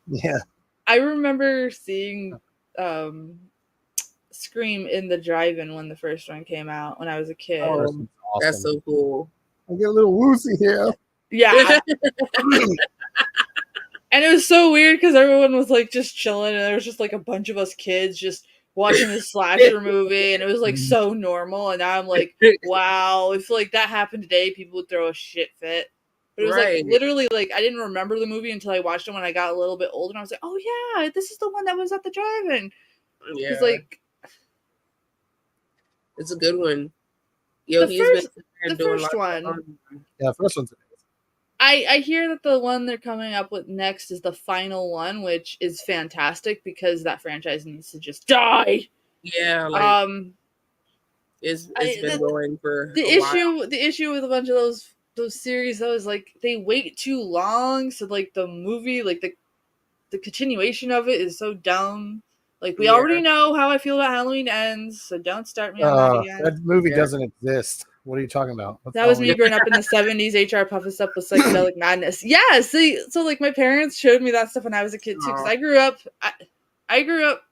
Yeah. I remember seeing Scream in the drive-in when the first one came out when I was a kid. Oh, awesome. That's so cool. I get a little woozy here. Yeah. And it was so weird because everyone was like just chilling and there was just like a bunch of us kids just watching this slasher movie and it was like so normal, and now I'm like, wow, if like that happened today, people would throw a shit fit. But it was like literally like I didn't remember the movie until I watched it when I got a little bit older, and I was like, oh yeah, this is the one that was at the drive-in. Yeah, it's like it's a good one. Yo, the first one. Yeah, the first one's amazing. I hear that the one they're coming up with next is the final one, which is fantastic because that franchise needs to just die. Yeah, like, it's been going for a while. The issue with a bunch of those series though is like they wait too long, so like the movie, like the continuation of it is so dumb. Like we already know how I feel about Halloween Ends, so don't start me on that again. That movie doesn't exist. What are you talking about? That was me growing up in the 70s. HR Puffs Up with psychedelic madness. Yeah, see, so like my parents showed me that stuff when I was a kid too, because I grew up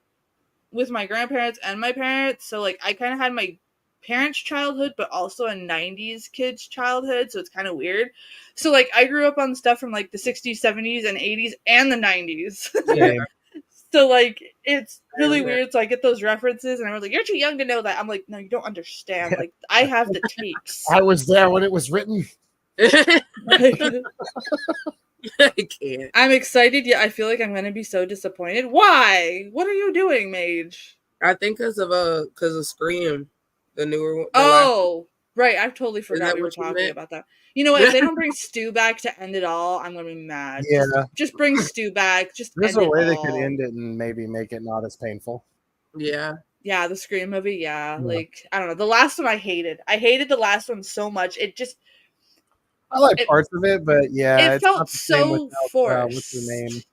with my grandparents and my parents, so like I kind of had my parents' childhood, but also a 90s kid's childhood, so it's kind of weird. So like I grew up on stuff from like the 60s, 70s, and 80s, and the 90s. Yeah. So like it's really weird. So I get those references, and I was like, "You're too young to know that." I'm like, "No, you don't understand. Like I have the tapes. I was there when it was written." I can't. I'm excited, yet I feel like I'm gonna be so disappointed. Why? What are you doing, Mage? I think because of Scream, the newer one. Oh, right. I totally forgot we were talking about that. You know what? If they don't bring Stu back to end it all, I'm gonna be mad. Yeah. Just bring Stu back. There's a way they could end it and maybe make it not as painful. Yeah. Yeah, the Scream movie. Yeah, like I don't know. The last one I hated. I hated the last one so much. I like parts of it, but yeah, it felt so forced. What's her name?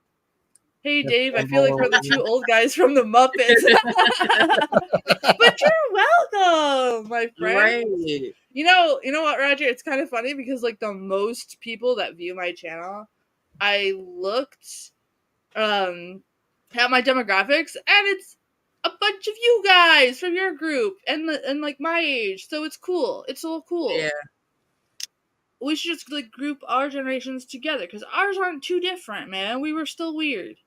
Hey Dave, I feel like we're the two old guys from the Muppets. But you're welcome, my friend. Right. You know what, Roger? It's kind of funny because like the most people that view my channel, I looked at my demographics, and it's a bunch of you guys from your group and like my age, so it's cool. It's all cool. Yeah. We should just like group our generations together because ours aren't too different, man. We were still weird.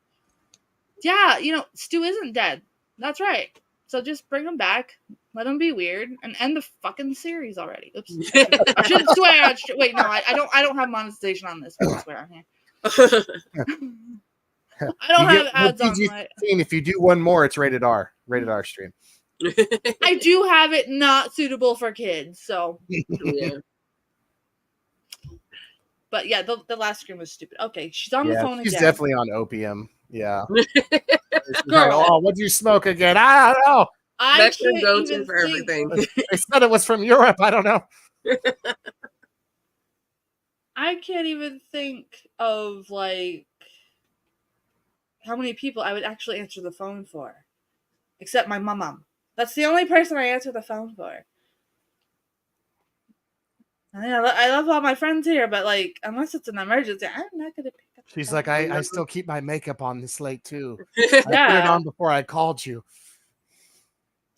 Yeah, Stu isn't dead. That's right. So just bring him back, let him be weird, and end the fucking series already. Oops. I shouldn't swear. Wait, no, I don't have monetization on this. I don't swear on here. I don't have ads on my. If you do one more, it's rated R. Rated R stream. I do have it not suitable for kids, so. Yeah. But yeah, the last scream was stupid. Okay, she's on the phone again. She's definitely on opium. Yeah. Girl, like, what'd you smoke again? I don't know. That's your go-to for everything. They said it was from Europe. I don't know. I can't even think of like how many people I would actually answer the phone for, except my mom. That's the only person I answer the phone for. I love all my friends here, but like, unless it's an emergency, I'm not gonna pick up. She's like, I still keep my makeup on this late too. I put it on before I called you.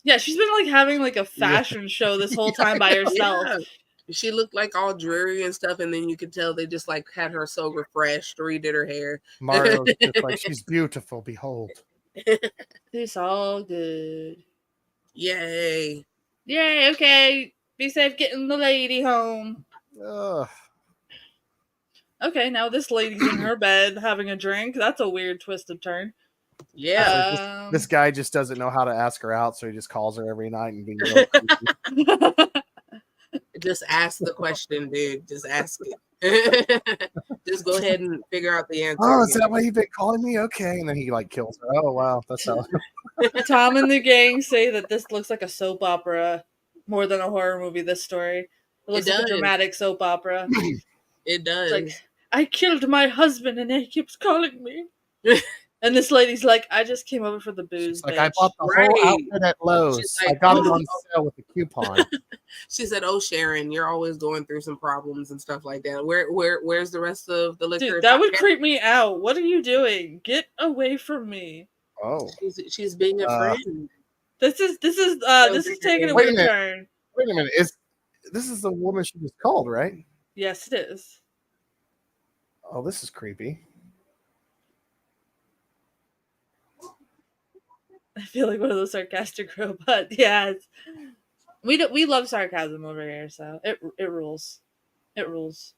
Yeah, she's been like having like a fashion show this whole time by herself. Yeah. She looked like all dreary and stuff, and then you could tell they just like had her so refreshed, redid her hair. Mario's just like, she's beautiful. Behold. It's all good. Yay. Yay, okay. Be safe getting the lady home. Okay, now this lady's in her bed having a drink. That's a weird twisted turn. Yeah. This guy just doesn't know how to ask her out, so he just calls her every night and being Just ask the question, dude. Just ask it. Just go ahead and figure out the answer. Oh, is that why you've been calling me? Okay, and then he like kills her. Oh wow, that's how. Tom and the gang say that this looks like a soap opera more than a horror movie. This story, it looks like a dramatic soap opera. It does. It's like, I killed my husband and he keeps calling me. And this lady's like, I just came over for the booze. She's like, bitch. I bought the whole outfit at Lowe's. Like, I got it on sale with a coupon. She said, "Oh, Sharon, you're always going through some problems and stuff like that. Where's the rest of the liquor?" Dude, that would creep me out. What are you doing? Get away from me. Oh, she's being a friend. This is taking a weird turn. Wait a minute. This is the woman she just called, right? Yes, it is. Oh, this is creepy. I feel like one of those sarcastic robots. Yeah, we love sarcasm over here, so it rules. It rules.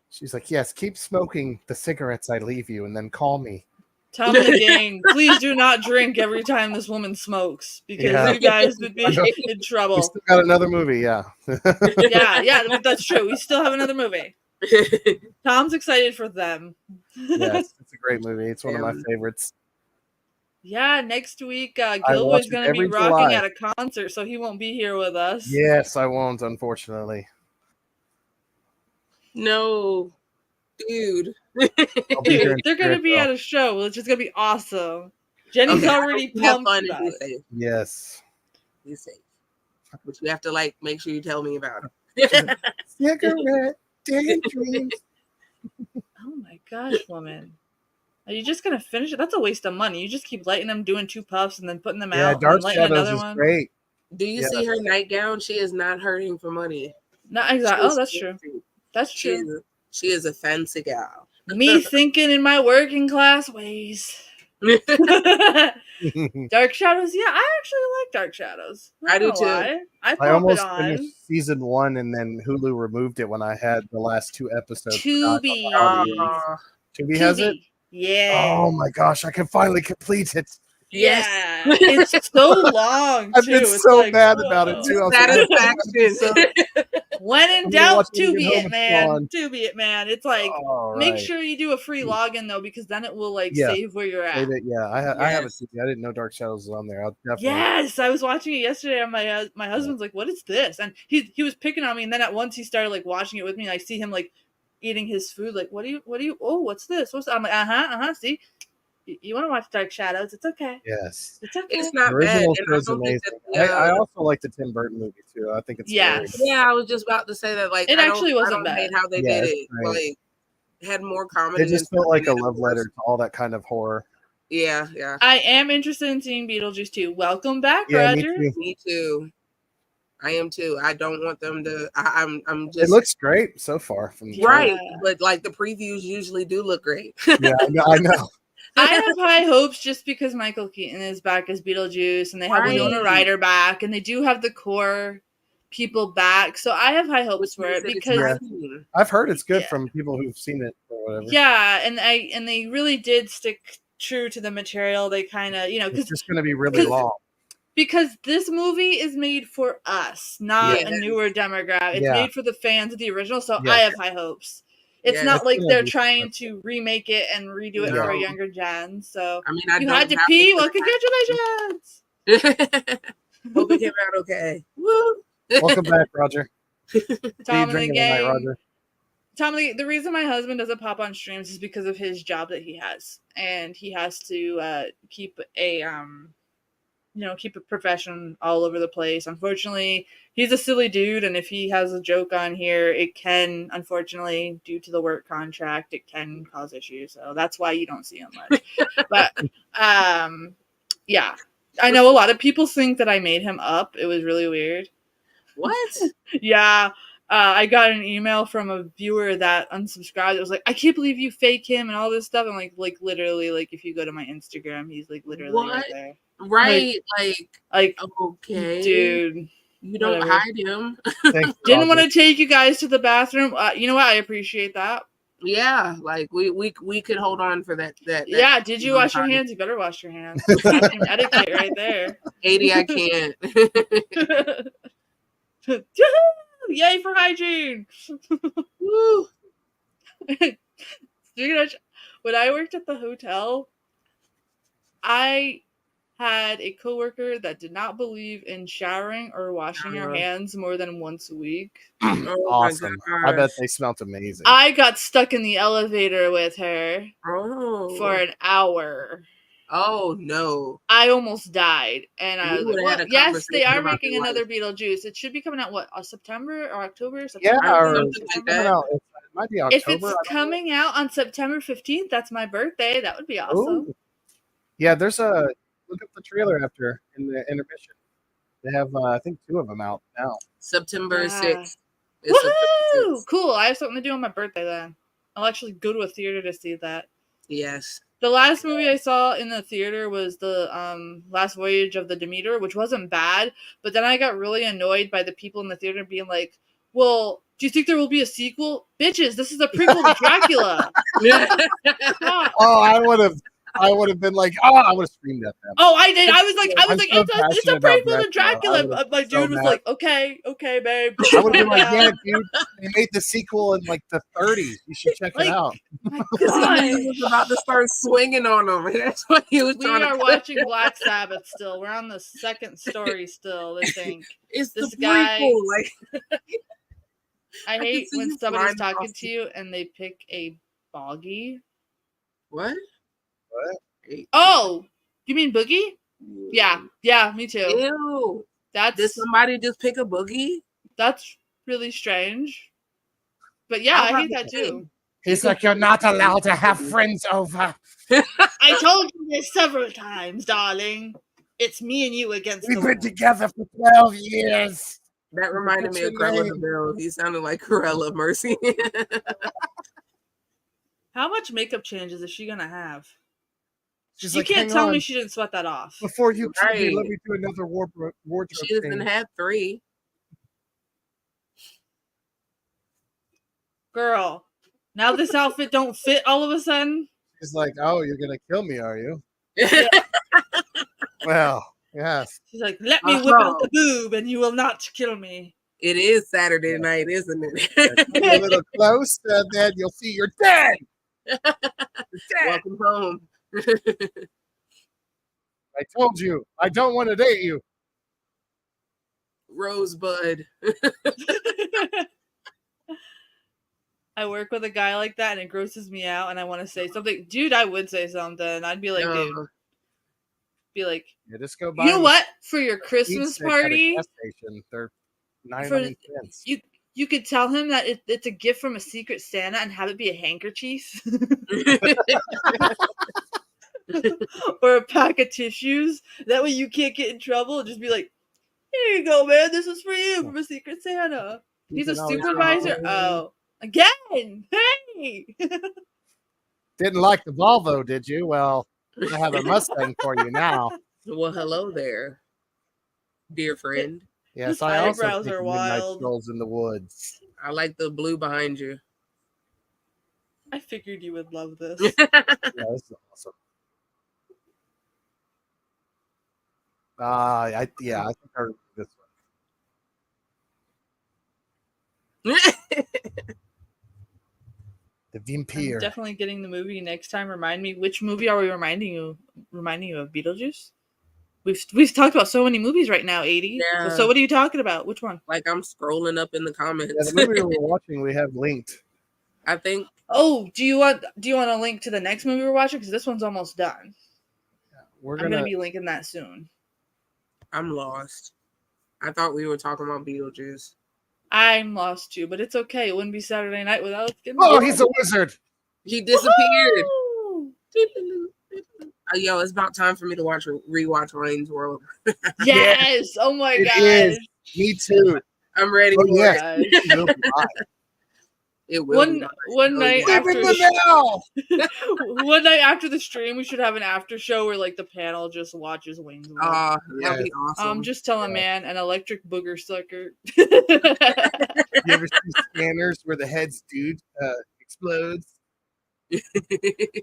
She's like, yes, keep smoking the cigarettes I leave you, and then call me. Tom and the gang, please do not drink every time this woman smokes, because you guys would be in trouble. We still got another movie, yeah. yeah, that's true. We still have another movie. Tom's excited for them. Yes, it's a great movie. It's one of my favorites. Yeah, next week, Gilboy's going to be rocking at a concert, so he won't be here with us. Yes, I won't, unfortunately. No, dude. They're going to be at a show, which is going to be awesome. Jenny's already pumped about it. Yes. Be safe. But you have to, make sure you tell me about it. Cigarette daydreams. Oh, my gosh, woman. Are you just gonna finish it? That's a waste of money. You just keep lighting them, doing 2 puffs, and then putting them out. Dark and lighting Shadows another is one. great. Do you see her nightgown? She is not hurting for money. Not exactly. Oh, that's true. That's true. She is a fancy gal. Me thinking in my working class ways. Dark Shadows. Yeah, I actually like Dark Shadows. I do too. I almost finished season 1, and then Hulu removed it when I had the last 2 episodes. Tubi. Tubi has it? Yeah. Oh my gosh, I can finally complete it. Yeah. It's so long, too. I've been so mad about it, too. Satisfaction. When in doubt, Tubi it, man. Tubi it, man. It's like, make sure you do a free login, though, because then it will, save where you're at. Yeah, I have a Tubi. I didn't know Dark Shadows was on there. I'll definitely... Yes, I was watching it yesterday, and my husband's like, what is this? And he was picking on me, and then at once he started, watching it with me, and I see him, eating his food, what do you, oh, what's this? I'm like, see? You want to watch Dark Shadows? It's okay. Yes. It's okay. It's not bad. Is amazing. I also like the Tim Burton movie, too. I think it's yes. Yeah, I was just about to say that, it actually wasn't bad. I hate how they did it. Right. It had more comedy. It just felt like a love letter to all that kind of horror. Yeah. I am interested in seeing Beetlejuice too. Welcome back, Roger. Me too. I am too. I don't want them to. I'm just. It looks great so far from the trailer. But the previews usually do look great. Yeah, I know. I have high hopes just because Michael Keaton is back as Beetlejuice, and they have Winona Ryder back, and they do have the core people back. So I have high hopes for it because I've heard it's good from people who've seen it or whatever. Yeah, and they really did stick true to the material. They kind of it's just going to be really long. Because this movie is made for us, not a newer demographic. It's made for the fans of the original, so I have high hopes. It's not like they're trying to remake it and redo it for a younger gen. So you had to pee. Well, congratulations. Hope it came out okay. Woo. Welcome back, Roger. Tom and the gang. Roger? Tom, the reason my husband doesn't pop on streams is because of his job that he has, and he has to keep a keep a profession all over the place. Unfortunately, he's a silly dude, and if he has a joke on here, it can, unfortunately, due to the work contract, it can cause issues. So that's why you don't see him much. But yeah, I know a lot of people think that I made him up. It was really weird. What? Yeah. I got an email from a viewer that unsubscribed. It was like, I can't believe you fake him and all this stuff. And like literally, if you go to my Instagram, he's literally right there. Right, like okay, dude, you don't hide him. Didn't want to take you guys to the bathroom. You know what? I appreciate that. Yeah, like we could hold on for that. Yeah, did you wash your hands? You better wash your hands. That's some etiquette right there. 80, I can't. Yay for hygiene! Woo. When I worked at the hotel, I had a coworker that did not believe in showering or washing your hands more than once a week. Awesome. I bet they smelled amazing. I got stuck in the elevator with her for an hour. Oh no! I almost died, and I was like, well, "Yes, they are making another Beetlejuice. It should be coming out September or October? September? Yeah, or something like that. It might be October. If it's coming out on September 15th, that's my birthday. That would be awesome. Ooh. Yeah, there's a look up the trailer after in the intermission. They have I think 2 of them out now. September 6th. Woohoo! Cool. I have something to do on my birthday then. I'll actually go to a theater to see that. Yes. The last movie I saw in the theater was the Last Voyage of the Demeter, which wasn't bad, but then I got really annoyed by the people in the theater being like, well, do you think there will be a sequel? Bitches, this is a prequel to Dracula. Oh, I would have been like, oh, I would have screamed at them. Oh, I did. I was like, it's a prequel to Dracula. My dude was like, okay, babe. I would have been like, yeah, dude, they made the sequel in like the 30s. You should check it out. My God. He was about to start swinging on them. That's what he was trying to do. We are watching Black Sabbath still. We're on the second story still, I think. It's this the guy. Like, I hate when somebody's talking to you and they pick a boggy. What? Oh, you mean Boogie? Yeah, me too. Ew. Did somebody just pick a Boogie? That's really strange. But yeah, I hate that too. He's like, you're not allowed to have friends over. I told you this several times, darling. It's me and you against We've been together for 12 years. That reminded me of Cruella de Vil. He sounded like Cruella Mercy. How much makeup changes is she gonna have? She's you like, can't tell me she didn't sweat that off. Before you kill me, let me do another wardrobe. She doesn't have 3. Girl, now this outfit don't fit all of a sudden. She's like, oh, you're gonna kill me, are you? Yeah. Well, yes. She's like, let me whip out the boob and you will not kill me. It is Saturday night, isn't it? A little close, and then you'll see you're dead. You're dead. Welcome home. I told you, I don't want to date you. Rosebud. I work with a guy like that and it grosses me out and I want to say something. Dude, I would say something. I'd be like, dude. Be like, yeah, just go buy. You know what? For your Christmas party, they're 99 cents. You could tell him that it's a gift from a Secret Santa and have it be a handkerchief. Or a pack of tissues. That way you can't get in trouble. And just be like, here you go, man. This is for you from a Secret Santa. He's a supervisor. Oh, again. Hey. Didn't like the Volvo, did you? Well, I have a Mustang for you now. Well, hello there, dear friend. Yes, I also take midnight strolls in the woods. I like the blue behind you. I figured you would love this. Yeah, this is awesome. I think I heard this one. The Vampire. I'm definitely getting the movie next time. Remind me, which movie are we reminding you of? Beetlejuice? We've talked about so many movies right now, 80. Yeah. So what are you talking about? Which one? Like I'm scrolling up in the comments. Yeah, the movie we're watching, we have linked. I think. Oh, do you want a link to the next movie we're watching? Because this one's almost done. Yeah, I'm gonna be linking that soon. I'm lost. I thought we were talking about Beetlejuice. I'm lost too, but it's okay. It wouldn't be Saturday night without getting. Oh, he's a wizard. He disappeared. Yo, it's about time for me to rewatch Wayne's World. Yes. Oh my gosh. Is. Me too. I'm ready for it. It will. One night after one night after the stream, we should have an after show where like the panel just watches Wayne's World. That'd be awesome. Just tell a man an electric booger sucker. You ever see Scanners where the head's dude explodes?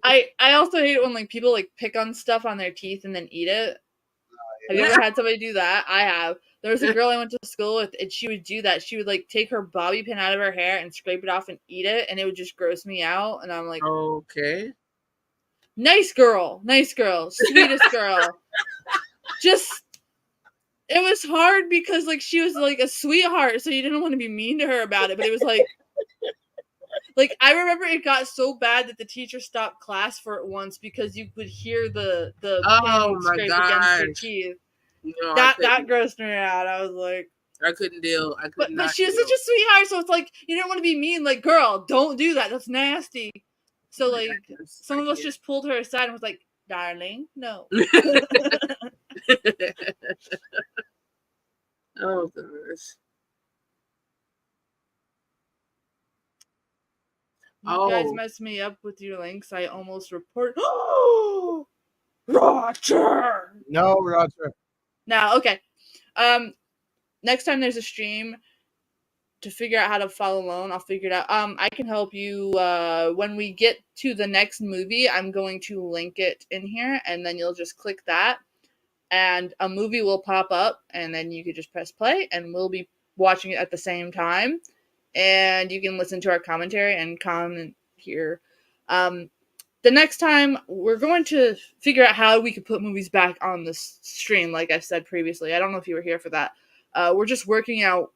I also hate it when like people like pick on stuff on their teeth and then eat it. Have you ever had somebody do that? I have. There was a girl I went to school with, and she would do that. She would like take her bobby pin out of her hair and scrape it off and eat it, and it would just gross me out. And I'm like, okay, nice girl, sweetest girl. Just, it was hard because like she was like a sweetheart, so you didn't want to be mean to her about it. But it was like I remember it got so bad that the teacher stopped class for it once because you could hear the pin scrape against her teeth. No, that grossed me out. I was like, I couldn't deal. But she was such a sweetheart, so it's like you didn't want to be mean. Like, girl, don't do that. That's nasty. So like, some of us just pulled her aside and was like, darling, no. Oh goodness. You guys messed me up with your links. I almost report. Oh, Roger. No, Roger. Now, okay. Next time there's a stream to figure out how to follow along, I'll figure it out. I can help you when we get to the next movie. I'm going to link it in here, and then you'll just click that, and a movie will pop up, and then you can just press play, and we'll be watching it at the same time, and you can listen to our commentary and comment here. The next time, we're going to figure out how we could put movies back on the stream, like I said previously. I don't know if you were here for that. We're just working out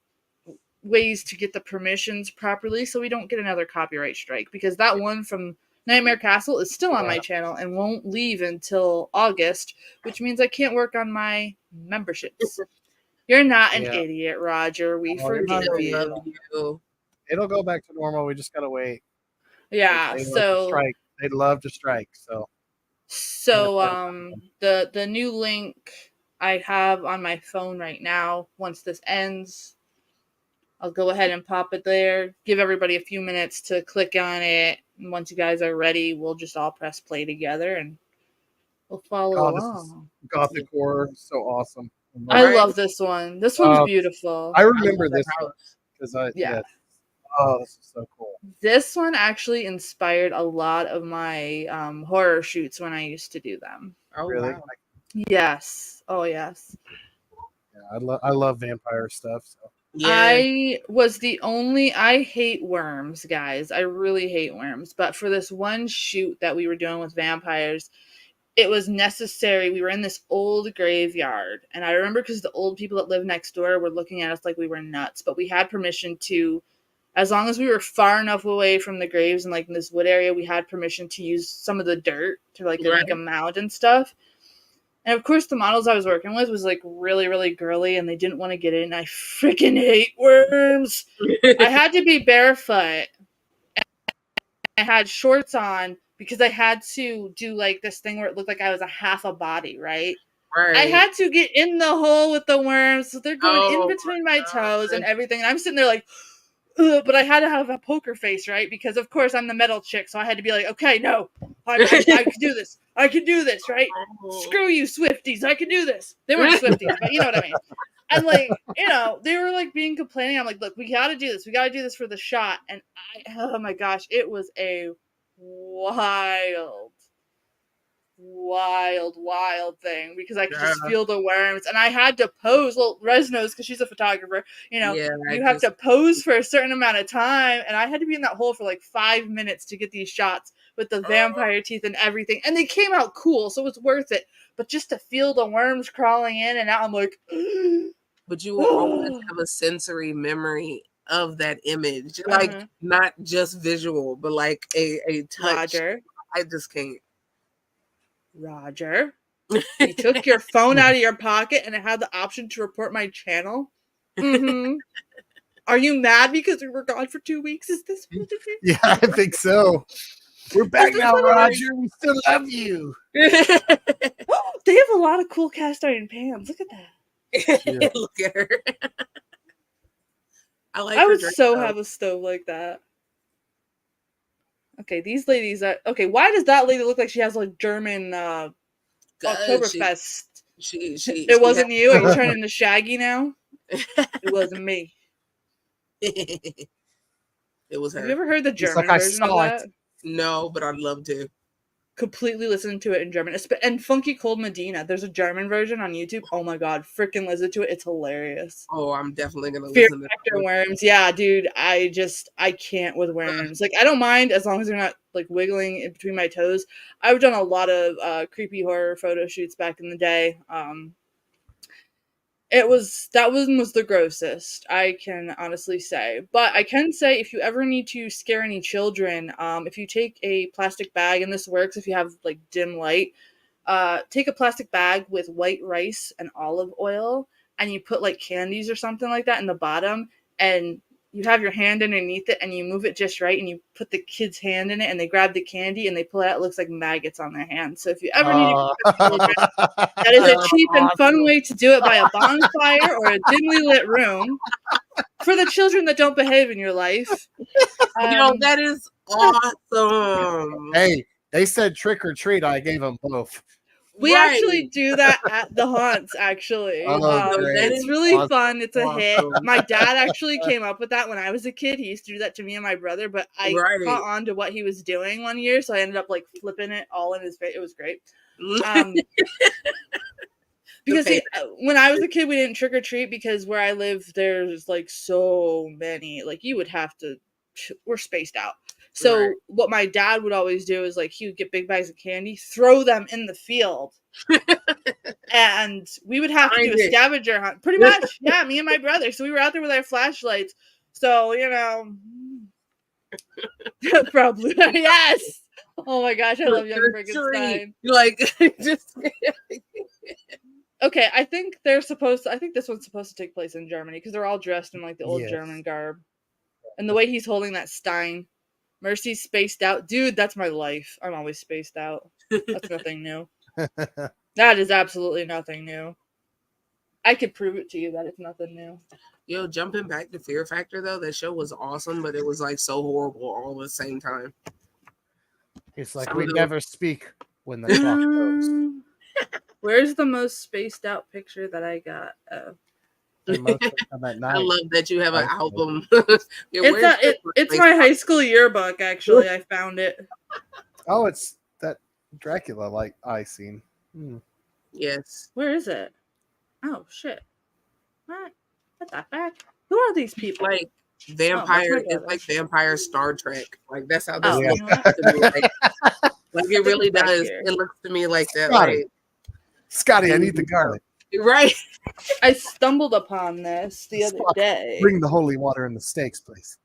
ways to get the permissions properly so we don't get another copyright strike, because that one from Nightmare Castle is still on my channel and won't leave until August, which means I can't work on my memberships. You're not an idiot, Roger. We forgive you. It'll go back to normal. We just gotta wait. Yeah, They'd love to strike. The new link I have on my phone right now, once this ends, I'll go ahead and pop it there. Give everybody a few minutes to click on it. And once you guys are ready, we'll just all press play together and we'll follow along. Gothic horror, so awesome. I love this one. This one's beautiful. I remember this one because oh, this is so cool. This one actually inspired a lot of my horror shoots when I used to do them. Oh, really? Wow. Yes. Oh, yes. Yeah, I love vampire stuff. So. Yeah. I hate worms, guys. I really hate worms. But for this one shoot that we were doing with vampires, it was necessary. We were in this old graveyard. And I remember because the old people that lived next door were looking at us like we were nuts. But we had permission to, as long as we were far enough away from the graves and like in this wood area, we had permission to use some of the dirt to like make a mound and stuff. And of course, the models I was working with was like really, really girly, and they didn't want to get in. I freaking hate worms. I had to be barefoot. And I had shorts on because I had to do like this thing where it looked like I was a half a body, right? I had to get in the hole with the worms, so they're going in between my toes and everything. And I'm sitting there like, ugh, but I had to have a poker face, right? Because of course I'm the metal chick, so I had to be like, okay, no, I can do this. I can do this, right? Screw you, Swifties. I can do this. They weren't Swifties, but you know what I mean. And like, they were like being complaining. I'm like, look, we got to do this. We got to do this for the shot. And oh my gosh, it was a wild thing because I could just feel the worms, and I had to pose. Well, Rez knows because she's a photographer. You have to pose for a certain amount of time, and I had to be in that hole for like 5 minutes to get these shots with the vampire teeth and everything, and they came out cool, so it was worth it. But just to feel the worms crawling in and out, I'm like, but you will always have a sensory memory of that image, like not just visual, but like a touch. Roger. I just can't. Roger, you took your phone out of your pocket and it had the option to report my channel. Mm-hmm. Are you mad because we were gone for 2 weeks? Is this what it is? Yeah, I think so. We're back now, Roger. We still love you. They have a lot of cool cast iron pans. Look at that. Yeah. Look at her. I would so have a stove like that. Okay, these ladies are okay. Why does that lady look like she has like German Oktoberfest? It wasn't you. Are you turning into Shaggy now? It wasn't me. It was her. Have you ever heard the German version of that? No, but I'd love to. Completely listen to it in German. And Funky Cold Medina. There's a German version on YouTube. Oh my god, freaking listen to it. It's hilarious. Oh, I'm definitely gonna Fear listen to Factor worms. Yeah, dude. I can't with worms. Like, I don't mind as long as they're not like wiggling in between my toes. I've done a lot of creepy horror photo shoots back in the day. That one was the grossest, I can honestly say. But I can say, if you ever need to scare any children, if you take a plastic bag, and this works if you have like dim light, take a plastic bag with white rice and olive oil, and you put like candies or something like that in the bottom, and you have your hand underneath it, and you move it just right, and you put the kid's hand in it, and they grab the candy, and they pull it out. It looks like maggots on their hands. So if you ever need to children, that is a cheap and fun way to do it, by a bonfire or a dimly lit room for the children that don't behave in your life. That is awesome. Hey, they said trick or treat. I gave them both. We actually do that at the haunts, actually. It's really fun. It's a hit. My dad actually came up with that when I was a kid. He used to do that to me and my brother, but I caught on to what he was doing one year, so I ended up like flipping it all in his face. It was great. Because when I was a kid, we didn't trick or treat because where I live, there's like so many. Like, you would have to. We're spaced out. So what my dad would always do is, like, he would get big bags of candy, throw them in the field, and we would have to do a scavenger hunt. Pretty much, yeah. Me and my brother. So we were out there with our flashlights. So probably yes. Oh my gosh, I love Young Frankenstein. Like just. Okay, I think this one's supposed to take place in Germany because they're all dressed in like the old German garb. And the way he's holding that stein. Mercy's spaced out. Dude, that's my life. I'm always spaced out. That's nothing new. That is absolutely nothing new. I could prove it to you that it's nothing new. Yo, jumping back to Fear Factor, though, that show was awesome, but it was like so horrible all at the same time. It's like we never speak when the clock goes. Where's the most spaced out picture that I got? I love that you have an album. It's my high school yearbook, actually. I found it. Oh, it's that Dracula like eye scene. Yes. Where is it? Oh shit. What the heck? Who are these people? Like vampire. It's like vampire Star Trek. Like that's how this looks to me. Like it really does. It looks to me like that. Scotty, I need the garlic. Right. I stumbled upon this the other day. Bring the holy water and the steaks, please.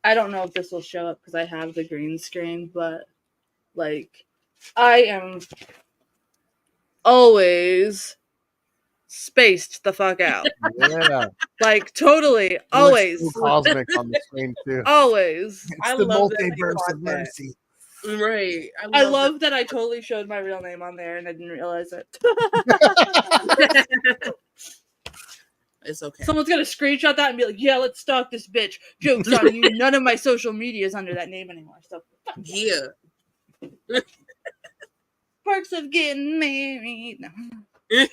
I don't know if this will show up because I have the green screen, but like I am always spaced the fuck out. Yeah. Like totally, always. Cosmic on the screen too. Always. It's the multiverse of mercy. Right. I love that I totally showed my real name on there and I didn't realize it. It's okay. Someone's gonna screenshot that and be like, yeah, let's stalk this bitch. Joke's on you. None of my social media is under that name anymore. So yeah. Perks of getting married. No. I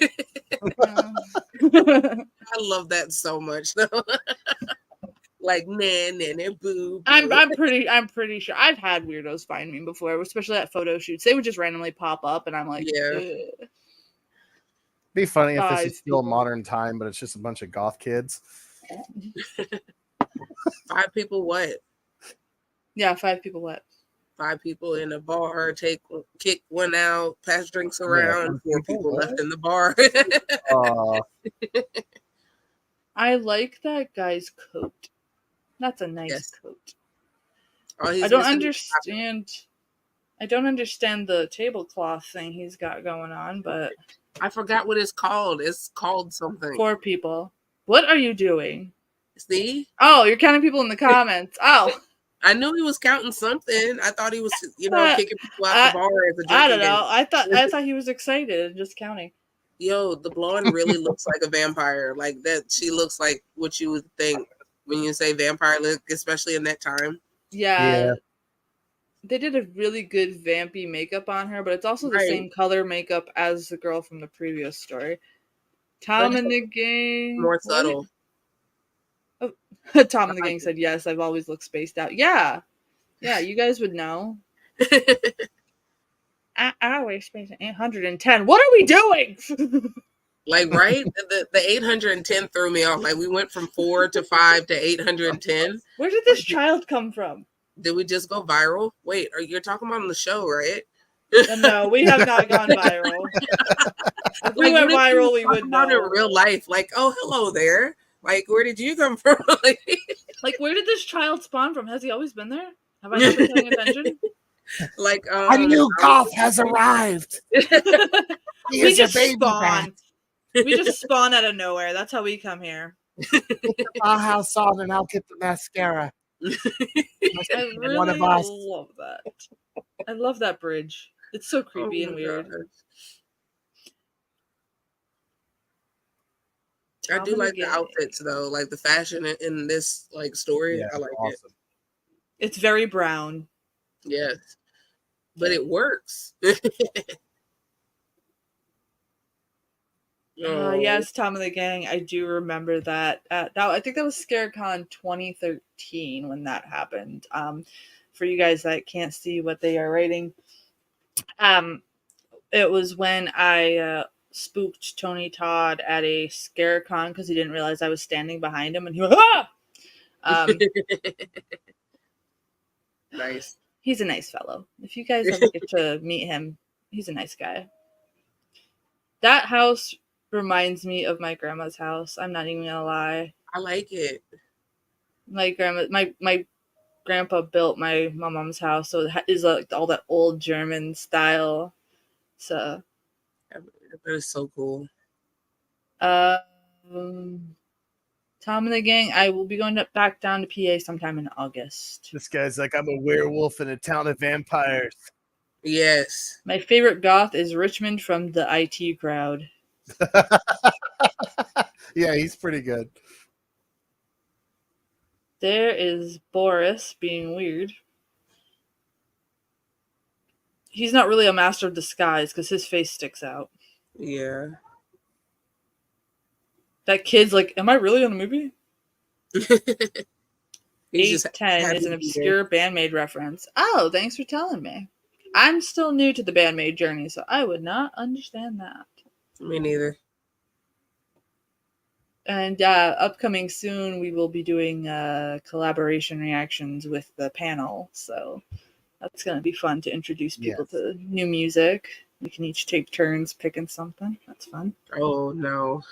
love that so much though. Like boo. I'm pretty sure I've had weirdos find me before, especially at photo shoots. They would just randomly pop up, and I'm like, ugh. Be funny if this is still modern time, but it's just a bunch of goth kids. 5 people what? Yeah, 5 people what? 5 people in a bar, kick one out, pass drinks around, 4 people left in the bar. I like that guy's coat. That's a nice coat. Oh, I don't understand the tablecloth thing he's got going on, but I forgot what it's called. It's called something. 4 people. What are you doing? See? Oh, you're counting people in the comments. Oh. I knew he was counting something. I thought he was, kicking people out the bar as a joke. I don't know. I thought he was excited and just counting. Yo, the blonde really looks like a vampire. Like that, she looks like what you would think when you say vampire look, especially in that time. Yeah. They did a really good vampy makeup on her, but it's also the same color makeup as the girl from the previous story. Tom and the gang. More subtle. Tom and the gang said, yes, I've always looked spaced out. Yeah. Yeah, you guys would know. I weigh space 810. What are we doing? Like, right? The 810 threw me off. Like, we went from 4 to 5 to 810. Where did this child come from? Did we just go viral? Wait, you're talking about on the show, right? No, we have not gone viral. If we went viral, we would know. In real life, like, oh, hello there. Like, where did you come from? Like, where did this child spawn from? Has he always been there? Have I not been paying attention? Like, a new goth has arrived. We just spawn. We just spawn out of nowhere. That's how we come here. Get the Bauhaus on and I'll get the mascara. I really love that. I love that bridge. It's so creepy and weird. I do like the outfits though, like the fashion in this like story. Yeah, I like it. It's very brown. Yes, but it works. Yes, Tom of the Gang. I do remember that. I think that was ScareCon 2013 when that happened. For you guys that can't see what they are writing, it was when I spooked Tony Todd at a ScareCon because he didn't realize I was standing behind him, and he went, "Ah!" Nice. He's a nice fellow. If you guys ever get to meet him, he's a nice guy. That house reminds me of my grandma's house. I'm not even gonna lie. I like it. My grandpa built my mom's house, so it is like all that old German style. So that is so cool. Tom and the Gang, I will be going back down to PA sometime in August. This guy's like, I'm a werewolf in a town of vampires. Yes. My favorite goth is Richmond from the IT crowd. Yeah, he's pretty good. There is Boris being weird. He's not really a master of disguise because his face sticks out. Yeah. That kid's like, am I really in a movie? 810 is an obscure Bandmaid reference. Oh, thanks for telling me. I'm still new to the Bandmaid journey, so I would not understand that. Me neither. And upcoming soon, we will be doing collaboration reactions with the panel. So that's going to be fun to introduce people to new music. We can each take turns picking something. That's fun. Oh no.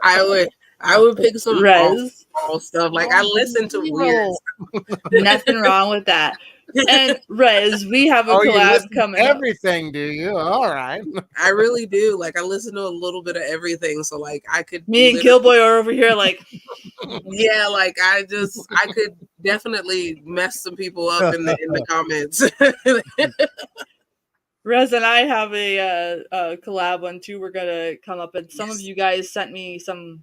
I would pick some Rez stuff. Like I listen to weird stuff. Nothing wrong with that. And Rez, we have a collab coming everything, up. Do you? All right. I really do. Like I listen to a little bit of everything. So like I could Me and Killboy are over here like yeah, like I could definitely mess some people up in the comments. Rez and I have a collab one too. We're gonna come up, and some of you guys sent me some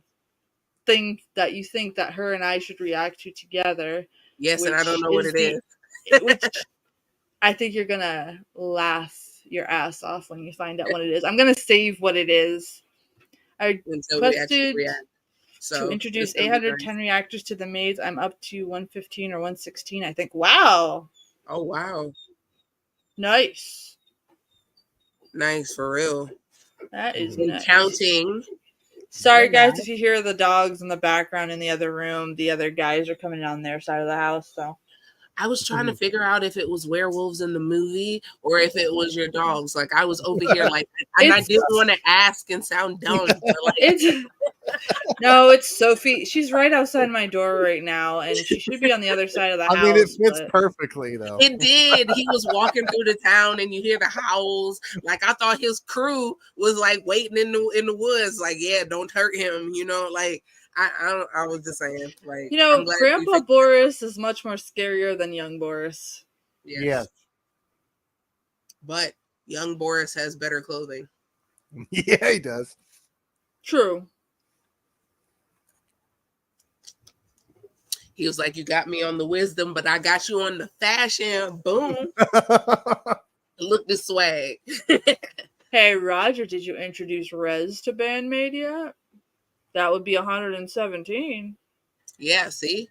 thing that you think that her and I should react to together. Yes, and I don't know what it is. Which I think you're gonna laugh your ass off when you find out what it is. I'm gonna save what it is. I requested to introduce 810 reactors to the maids. I'm up to 115 or 116, I think. Wow. Oh wow. Nice. Nice for real. That is nice. Counting. Sorry guys if you hear the dogs in the background in the other room. The other guys are coming on their side of the house, so I was trying to figure out if it was werewolves in the movie or if it was your dogs. Like I was over here like and I didn't want to ask and sound dumb. No, it's Sophie. She's right outside my door right now, and she should be on the other side of the house. I mean, it fits perfectly, though. It did. He was walking through the town, and you hear the howls. Like I thought his crew was like waiting in the woods. Like, yeah, don't hurt him. You know, like I was just saying, like, you know, Grandpa Boris is much more scarier than young Boris. Yes. But young Boris has better clothing. Yeah, he does. True. He was like, you got me on the wisdom, but I got you on the fashion. Boom. Look the swag. Hey, Roger, did you introduce Rez to Bandmaid yet? That would be 117. Yeah, see?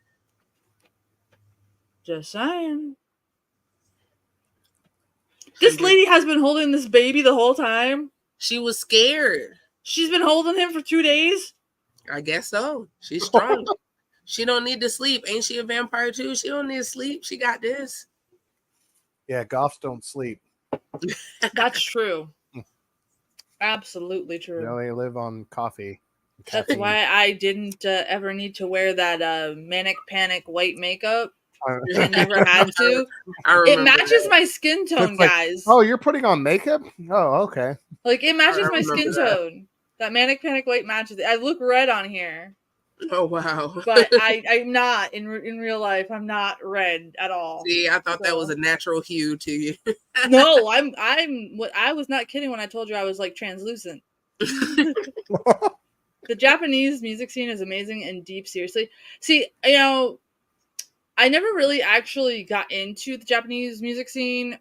Just saying. This lady has been holding this baby the whole time. She was scared. She's been holding him for 2 days? I guess so. She's strong. She don't need to sleep. Ain't she a vampire too? She don't need to sleep. She got this. Yeah, goths don't sleep. That's true. Absolutely true. They only live on coffee. That's why I didn't ever need to wear that manic panic white makeup. I never had to. It matches my skin tone, guys. Oh, you're putting on makeup? Oh, okay. Like, it matches my skin tone. That manic panic white matches. I look red on here. Oh, wow. But I'm not in real life. I'm not red at all. See, I thought that was a natural hue to you. No, I was not kidding when I told you I was like translucent. The Japanese music scene is amazing and deep, seriously. See, you know, I never really actually got into the Japanese music scene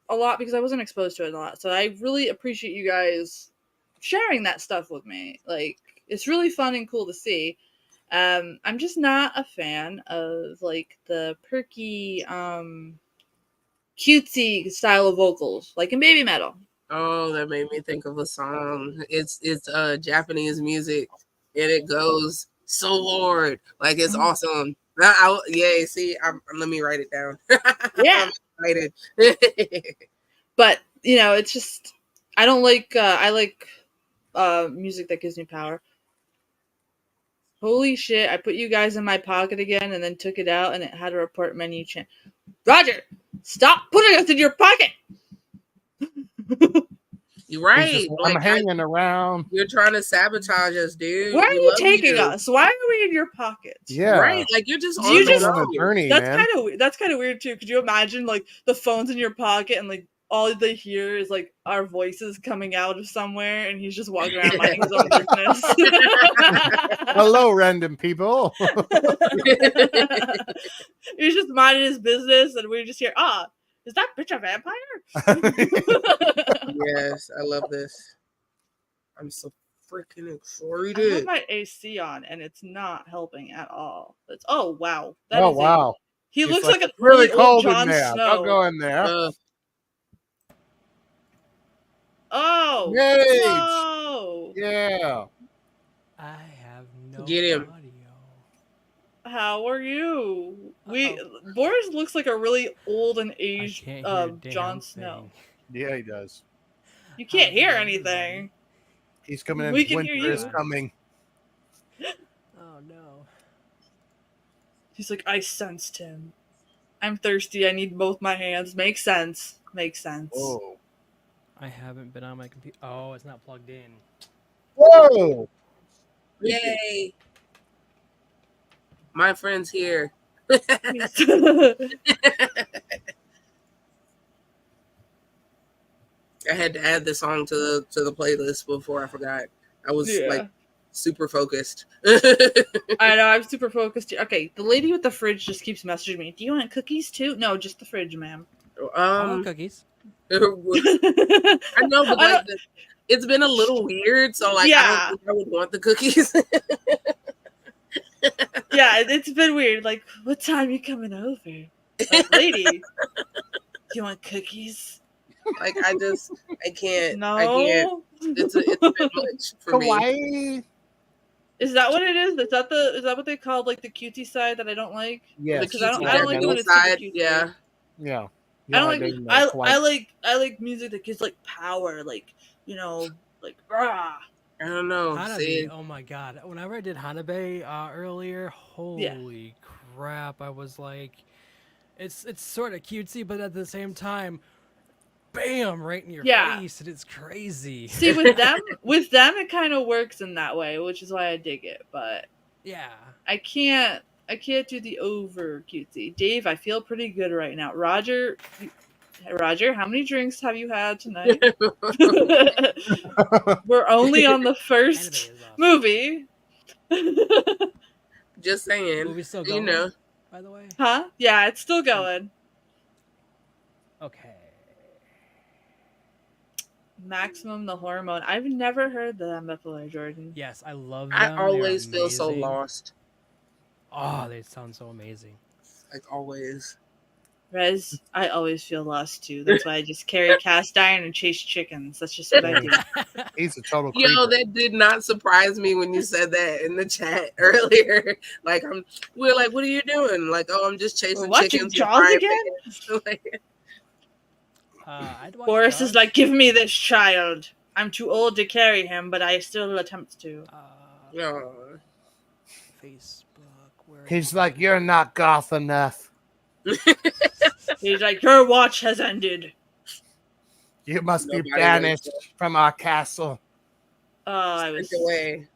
a lot because I wasn't exposed to it a lot. So I really appreciate you guys sharing that stuff with me. Like, it's really fun and cool to see. I'm just not a fan of like the perky, cutesy style of vocals, like in baby metal. Oh, that made me think of a song. It's Japanese music, and it goes so Lord, like it's awesome. Yeah, see, let me write it down. Yeah, I'm excited. But you know, it's just I don't like. I like music that gives me power. Holy shit! I put you guys in my pocket again, and then took it out, and it had a report menu change. Roger, stop putting us in your pocket. You're right. I'm hanging around. You're trying to sabotage us, dude. Where are you taking us? Why are we in your pockets? Yeah, right. Like you're just on a journey. That's kind of weird too. Could you imagine like the phone's in your pocket and like all they hear is like our voices coming out of somewhere, and he's just walking around minding his own business. Hello, random people. He's just minding his business, and we just hear, is that bitch a vampire? Yes, I love this. I'm so freaking excited. I have my AC on, and it's not helping at all. Wow. Wow. He looks like a really cold cold Jon in there. Snow. Don't go in there. Oh! Yay! No! Yeah. I have no Get him. audio. How are you? Boris looks like a really old and aged Jon Snow. Yeah, he does. You can't hear anything. He's coming in. We can hear Winter is you. coming. Oh no. He's like, I sensed him. I'm thirsty. I need both my hands. Makes sense. Whoa. I haven't been on my computer. Oh, it's not plugged in. Whoa. Yay. My friend's here. I had to add the song to the playlist before I forgot. I was like super focused. I know, I'm super focused. Okay, the lady with the fridge just keeps messaging me. Do you want cookies too? No, just the fridge, ma'am. I want cookies. I know, but like it's been a little weird, so like I don't think I would want the cookies. Yeah, it's been weird. Like, what time you coming over? Like, lady, do you want cookies? Like I can't. No, I can't. It's a bit much for me. Is that what it is? Is that what they call like the cutesy side that I don't like? Yeah, because I don't like when it's super cutesy. Yeah. I don't like. I like music that gives like power, like like rah. I don't know. Hanabi, oh my god! Whenever I did Hanabi earlier, holy crap! I was like, it's sort of cutesy, but at the same time, bam, right in your face, and it's crazy. See, with them, it kind of works in that way, which is why I dig it. But yeah, I can't do the over cutesy. Dave, I feel pretty good right now. Roger, how many drinks have you had tonight? We're only on the first movie. Just saying. Movie's still going, by the way. Huh? Yeah, it's still going. Okay. Maximum the Hormone. I've never heard them before, Jordan. Yes, I love them. I always feel so lost. Oh, they sound so amazing. like always. Rez, I always feel lost too. That's why I just carry cast iron and chase chickens. That's just what I do. He's a total creeper. Yo, that did not surprise me when you said that in the chat earlier. Like, we're like, what are you doing? Like, oh, I'm just chasing chickens. Jaws again? Boris is like, give me this child. I'm too old to carry him, but I still attempt to. Facebook. He's like, you're not goth enough. He's like, your watch has ended. You must be banished from our castle. Oh, I was away.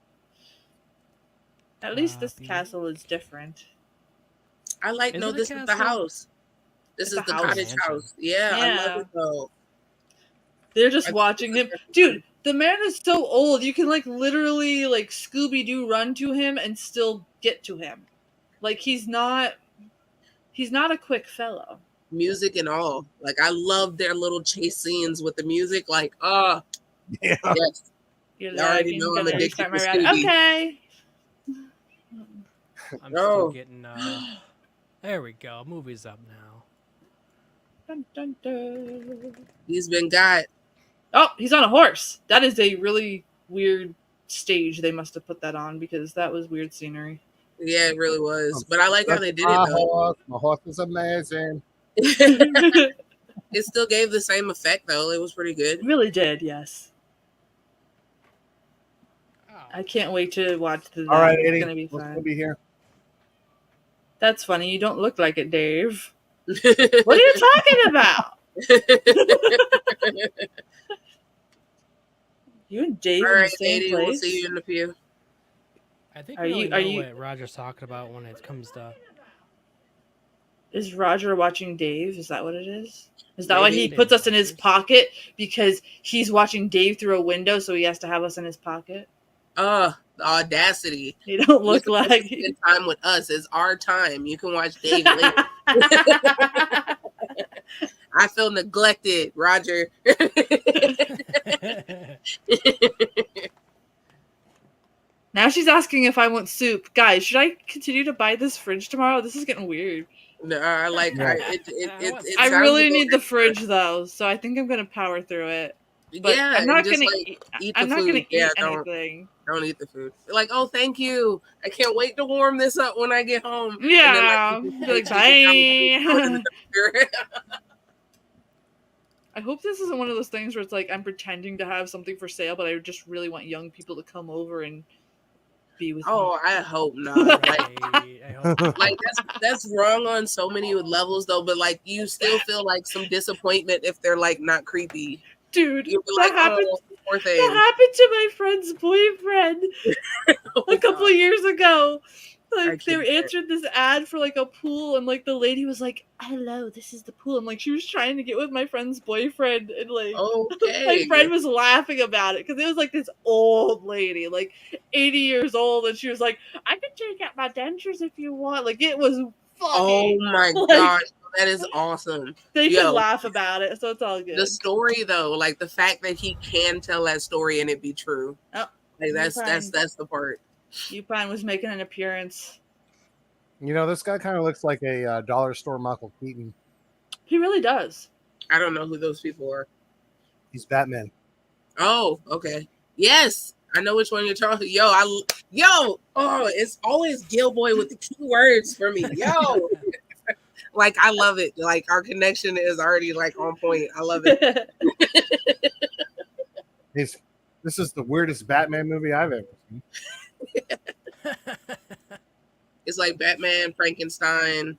At least this castle is different. I like. No, this is the house. This is the cottage house. Yeah, I love it though. They're just watching him, dude. The man is so old. You can like literally like Scooby-Doo run to him and still get to him. Like he's not a quick fellow. Music and all. Like I love their little chase scenes with the music. Like, yeah. Yes. You're already know I'm addicted to Scooby. Okay. I'm still getting. There we go. Movie's up now. Dun, dun, dun. He's been got. Oh, he's on a horse. That is a really weird stage they must have put that on because that was weird scenery. Yeah, it really was. But I like how they did it though. My horse is amazing. It still gave the same effect though. It was pretty good. It really did, yes. I can't wait to watch the. All right, it's Eddie, gonna be fun. We'll be here. That's funny. You don't look like it, Dave. What are you talking about? You and Dave in the same place. We'll see you in the pew. I think are you what Roger's talking about when it comes to. Is Roger watching Dave? Is that what it is? Is that why he puts us in his pocket? Because he's watching Dave through a window, so he has to have us in his pocket? The audacity. You don't look like spend time with us. It's our time. You can watch Dave later. I feel neglected, Roger. Now she's asking if I want soup. Guys, should I continue to buy this fridge tomorrow? This is getting weird. No, I like I really need the fridge though, so I think I'm gonna power through it. But yeah, I'm not gonna eat anything. Don't eat the food. Like, oh, thank you. I can't wait to warm this up when I get home. Yeah. Like, bye. I hope this isn't one of those things where it's like I'm pretending to have something for sale, but I just really want young people to come over and be with me. Oh, I hope not. Like that's wrong on so many levels though, but like you still feel like some disappointment if they're like not creepy. Dude, that happened to my friend's boyfriend a couple of years ago. Like they answered this ad for like a pool, and like the lady was like, "Hello, this is the pool." And like she was trying to get with my friend's boyfriend, and like my friend was laughing about it because it was like this old lady, like 80 years old, and she was like, "I can take out my dentures if you want." Like it was funny. Oh my gosh. That is awesome. They can laugh about it, so it's all good. The story, though, like the fact that he can tell that story and it be true. Oh, like that's the part. Upine was making an appearance. You know, this guy kind of looks like a dollar store Michael Keaton. He really does. I don't know who those people are. He's Batman. Oh, okay. Yes, I know which one you're talking. Oh, it's always Gilboy with the key words for me. Yo. Like, I love it. Like, our connection is already, like, on point. I love it. This is the weirdest Batman movie I've ever seen. It's like Batman, Frankenstein,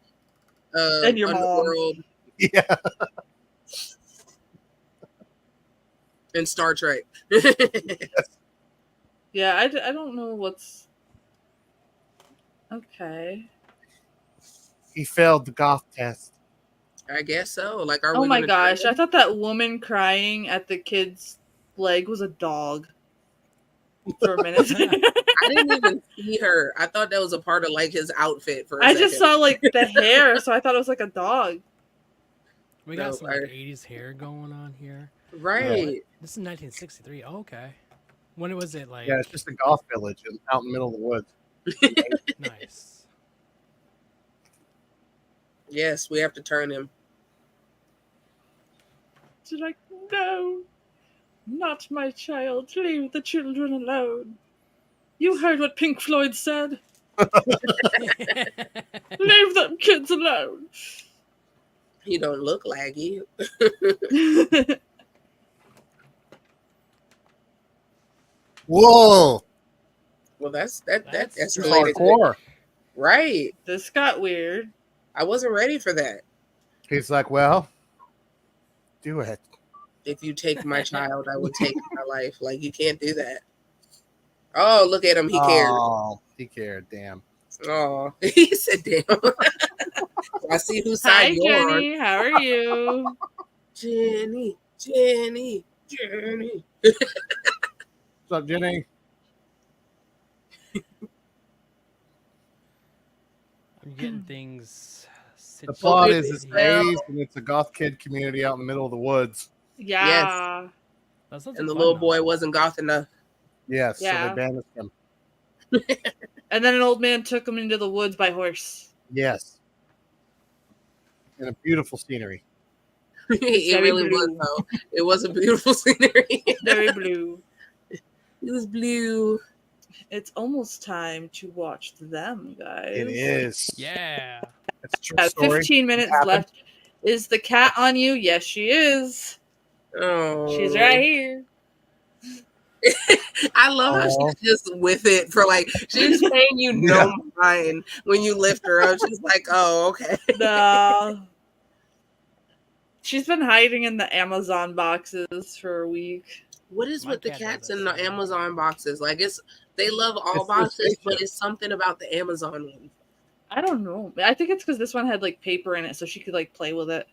and your Underworld. Mom. Yeah. And Star Trek. Yeah, I don't know what's... Okay. He failed the goth test. I guess so. Like, oh my gosh, I thought that woman crying at the kid's leg was a dog for a minute. I didn't even see her. I thought that was a part of like his outfit for a second. Just saw like the hair, so I thought it was like a dog. We got some like 80s hair going on here. Right. This is 1963. Oh, okay. When was it like? Yeah, it's just a goth village out in the middle of the woods. Nice. Yes, we have to turn him. She's like, no, not my child. Leave the children alone. You heard what Pink Floyd said. Leave them kids alone. He don't look laggy. Whoa. Well, that's That's related to hardcore. right. This got weird. I wasn't ready for that. He's like, well, do it. If you take my child, I will take my life. Like, you can't do that. Oh, look at him. He cared. Oh, he cared. Damn. Oh, he said, damn. I see whose side Hi, you're on. Jenny. How are you? Jenny. What's up, Jenny? I'm getting things. The plot is it's it's well. Maze and it's a goth kid community out in the middle of the woods. Yeah. That sounds And like the fun, little though. boy wasn't goth enough. Yes, so Yeah. they banished him. And then an old man took him into the woods by horse. Yes. And a beautiful scenery. It very really was, blue. though. It was a beautiful scenery. Very blue. It was blue. It's almost time to watch them, guys. It is. Yeah. It's a true story. 15 minutes Happened. left. Is the cat on you? Yes, she is. Oh, She's right here. I love how Aw. she's just with it for like she's paying you no mind when you lift her up. She's like, oh, okay. No. She's been hiding in the Amazon boxes for a week. What is My with the cat does cats that in the too. Amazon boxes? Like they love all It's the boxes, but spaceship. it's something about the Amazon one. I don't know. I think it's because this one had like paper in it, so she could like play with it.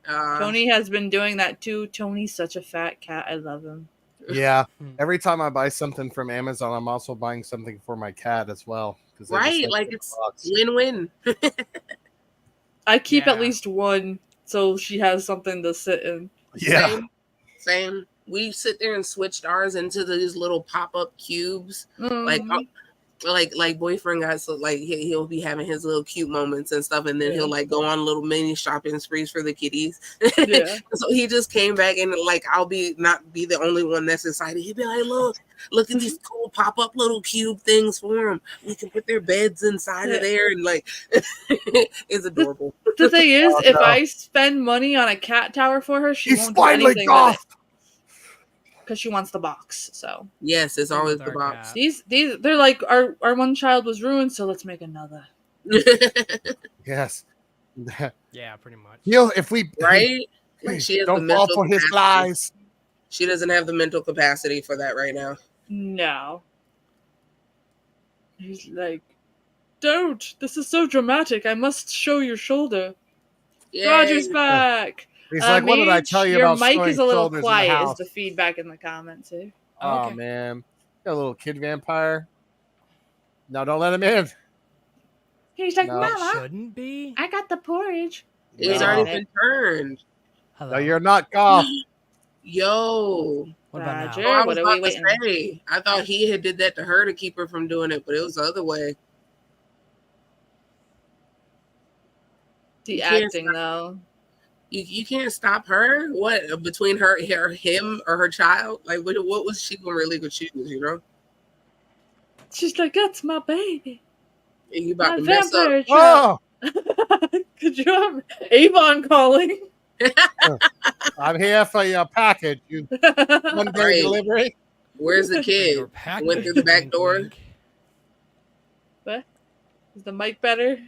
Uh, Tony has been doing that too. Tony's such a fat cat. I love him. Yeah. Every time I buy something from Amazon, I'm also buying something for my cat as well. right, like it's win-win. I keep at Yeah. least one so she has something to sit in. Yeah. Same. We sit there and switched ours into these little pop-up cubes. Like boyfriend got so like he'll be having his little cute moments and stuff, and then he'll like go on little mini shopping sprees for the kitties. Yeah. So he just came back and like I'll not be the only one that's excited. He'd be like, look at these cool pop-up little cube things for them. We can put their beds inside of there, and like it's adorable. The thing is, Oh, if no. I spend money on a cat tower for her, she He's won't do finally anything goth. with it because she wants the box. So Yes, it's always With the our box. these they're like our one child was ruined, so let's make another. Yes. Yeah, pretty much. If we Right? Like she has the don't fall mental for his capacity. lies. She doesn't have the mental capacity for that right now. No. He's like, don't. This is so dramatic. I must show your shoulder. Yay. Roger's back. He's like, what did I Mage, tell you your about mic showing is a little shoulders in the quiet. Is house? the feedback in the comments here? Oh, Okay. man. Got a little kid vampire. No, don't let him in. He's like, No. Mama, Shouldn't be. I got the porridge. It's No. already been turned. Hello. No, you're not goth. Yo. What about Roger. now? Oh, I What was are about we to waiting? say. I thought he had did that to her to keep her from doing it, but it was the other way. The You can't acting, though. You can't stop her. What between him, or her child? Like what was she gonna really go choose? You know? She's like, that's my baby. And you My about to mess up. vampire child. Oh, Could you have Avon calling? I'm here for your package. You one day Right. delivery. Where's the Your kid? package, Went through the back wink, door. wink. Is the mic better?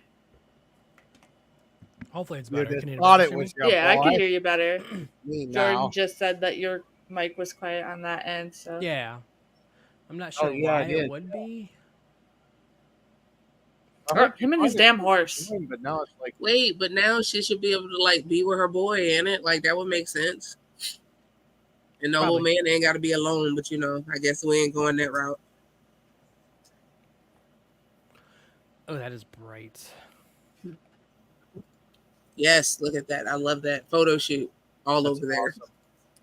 Hopefully it's You better. just Can you thought hear it me? was your Yeah, I boy. can hear you better. Me Jordan now. just said that your mic was quiet on that end, so Yeah. I'm not sure yeah, I why did. it would be. I Or heard him and you his find it damn horse. fine, But now it's like, Wait, but now she should be able to like be with her boy in it. Like that would make sense. And the old Probably. man ain't got to be alone. But I guess we ain't going that route. Oh, that is bright. Yes, look at that. I love that photo shoot all that's over there. awesome.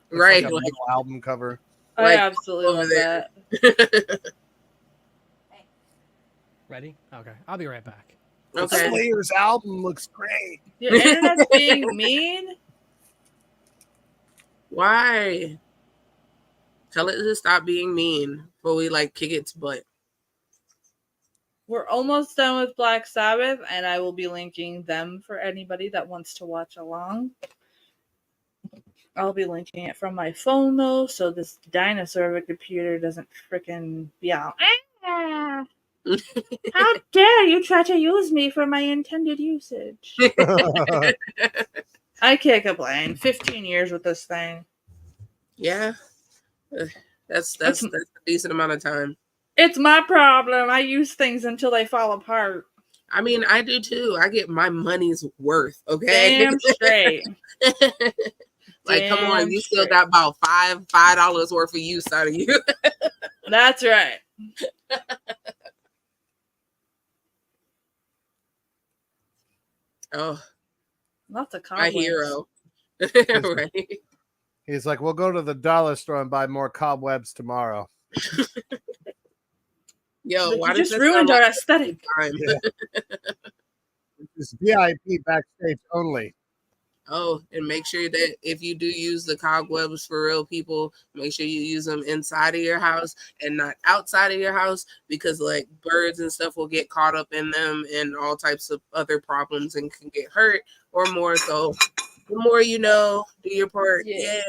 Looks Right, like a like- metal album cover. I Right, absolutely over love there. that. Ready? Okay. I'll be right back. Okay. Slayer's album looks great. Your internet's being mean? Why? Tell it to stop being mean before we like kick its butt. We're almost done with Black Sabbath, and I will be linking them for anybody that wants to watch along. I'll be linking it from my phone, though, so this dinosaur of a computer doesn't frickin' be out. Ah! How dare you try to use me for my intended usage? I can't complain. 15 years with this thing. Yeah. That's a decent amount of time. It's my problem. I use things until they fall apart. I mean, I do too. I get my money's worth, okay? Damn straight. Like, come on, you still got about $5 worth of use out of you. That's right. Oh, Lots of my cobwebs. hero. Right. He's like, we'll go to the dollar store and buy more cobwebs tomorrow. Yo, But why you does just this ruined sound our like aesthetic. time? Yeah. It's VIP backstage only. Oh, and make sure that if you do use the cobwebs for real, people, make sure you use them inside of your house and not outside of your house, because like birds and stuff will get caught up in them and all types of other problems and can get hurt or more. So the more you know, do your part. Yeah.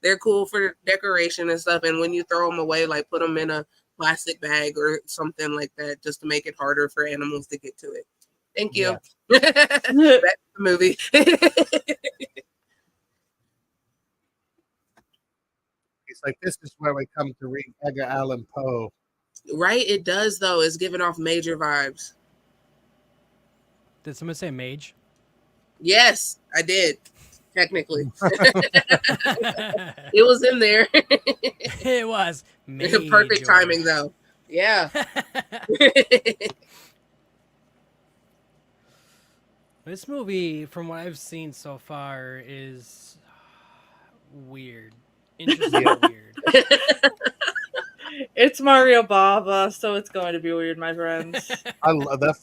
They're cool for decoration and stuff. And when you throw them away, like put them in a plastic bag or something like that, just to make it harder for animals to get to it. Thank you. Yeah. Back to the movie. He's like, this is where we come to read Edgar Allan Poe. Right? It does, though. It's giving off major vibes. Did someone say mage? Yes, I did. Technically. It was in there. It was. Major. Perfect timing, though. Yeah. This movie, from what I've seen so far, is weird. Interesting weird. It's Mario Baba, so it's going to be weird, my friends. I love that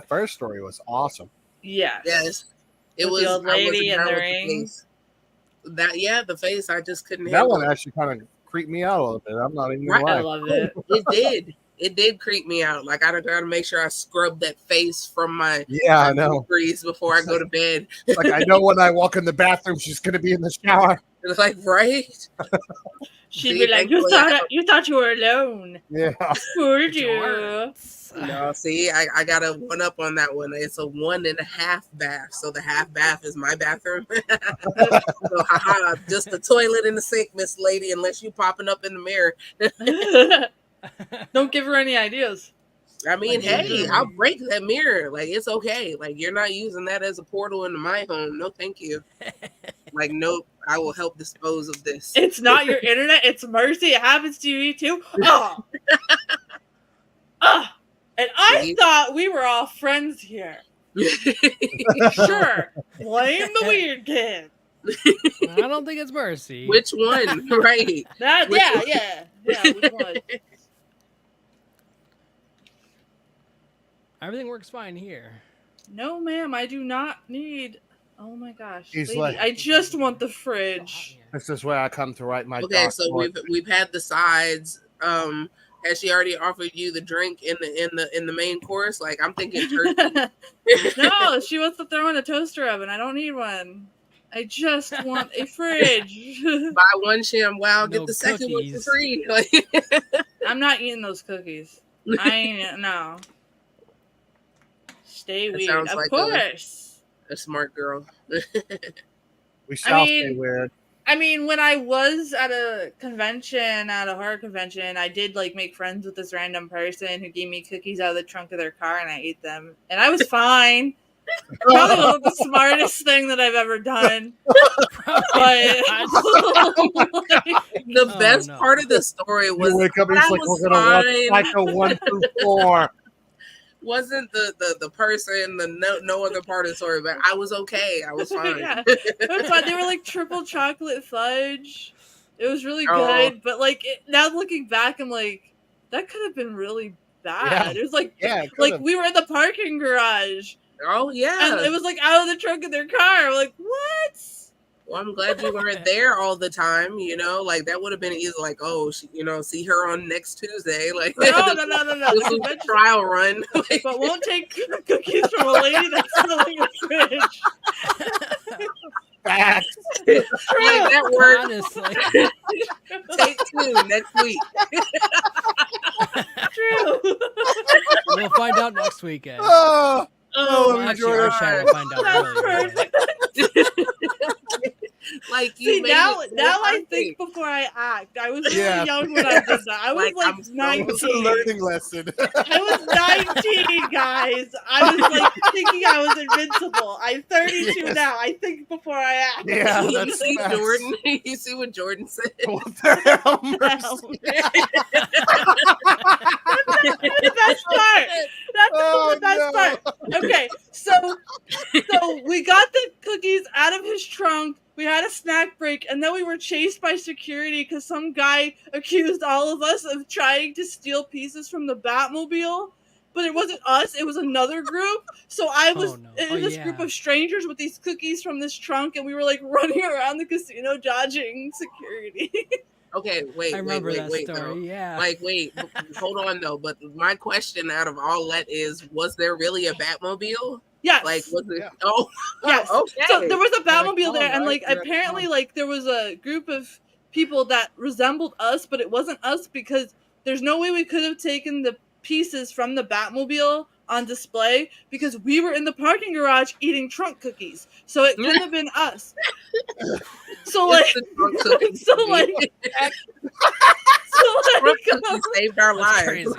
first story was awesome. Yes. Yes. It With was the old lady and the rings. The face, I just couldn't That handle one it. actually kind of creeped me out a little bit. I'm not even Right. gonna I lie. love it. It did. It did creep me out. Like I gotta make sure I scrub that face from my I know. breeze before I go to bed. Like, I know when I walk in the bathroom, she's gonna be in the shower. It's like, right? She'd See, be like, "You thankfully, you thought you were alone. Yeah. Fooled you." No, see, I got a 1 up on that one. It's a 1.5 bath. So the half bath is my bathroom. So haha, just the toilet and the sink, Miss Lady, unless you popping up in the mirror. Don't give her any ideas. I mean, Like, hey, literally. I'll break that mirror. Like, it's okay. Like, you're not using that as a portal into my home. No, thank you. Like, nope, I will help dispose of this. It's not your internet. It's mercy. It happens to you too. Oh. And I See? thought we were all friends here. Sure. Blame the weird kid. I don't think it's Mercy. Which one? Right. That, Which yeah. Which one? Everything works fine here. No, ma'am. I do not need. Oh my gosh. He's lady, like- I just want the fridge. This is where I come to write my Okay, dark so thoughts. we've had the sides. Has she already offered you the drink in the main course? Like, I'm thinking turkey. No, she wants to throw in a toaster oven. I don't need one. I just want a fridge. Buy one ShamWow, get No the second one for cookies. free. Like, I'm not eating those cookies. I ain't. No. Stay That weird. sounds Of like course. a smart girl. We shall mean- stay weird. I mean, when I was at a convention, at a horror convention, I did like make friends with this random person who gave me cookies out of the trunk of their car, and I ate them, and I was fine. Probably wasn't the smartest thing that I've ever done, but The Oh, best no. part of the story You was wake up and that it's like, was we're gonna watch fine. Psycho 1 through 4. Wasn't the person no other part of the story, but I was okay. I was fine. yeah, it was fun. They were like triple chocolate fudge. It was really Oh. good, but like now looking back, I'm like, that could have been really bad. It was like we were in the parking garage. Oh yeah. And it was like out of the trunk of their car. We're like, what? Well, I'm glad you weren't there all the time, like that would have been easy, like, oh, see her on next Tuesday. Like no. This is a trial run. But won't take cookies from a lady that's selling a fridge. Facts. Like, that works. Honestly. Take 2 next week. True. We'll find out next weekend. Oh Actually, our chat will find out. Like you see, now I think before I act. I was really young when I did that. I was like 19. It's a learning lesson. I was 19, guys. I was like thinking I was invincible. I'm 32 now. I think before I act. Yeah, you see Jordan. You see what Jordan said. What the hell, That's the best part. That's the best part. Okay, so we got the cookies out of his trunk. We had a snack break, and then we were chased by security because some guy accused all of us of trying to steal pieces from the Batmobile. But it wasn't us; it was another group. So I was in this group of strangers with these cookies from this trunk, and we were like running around the casino dodging security. Okay, wait. I remember that story. Though. Yeah. Like, wait, hold on though. But my question out of all that is, was there really a Batmobile? Yes. Like, was it? Yeah. Oh, yes. Okay. So there was a Batmobile there, and right? like apparently, like there was a group of people that resembled us, but it wasn't us because there's no way we could have taken the pieces from the Batmobile on display because we were in the parking garage eating trunk cookies, so it couldn't have been us. So like, trunk cookies saved our lives.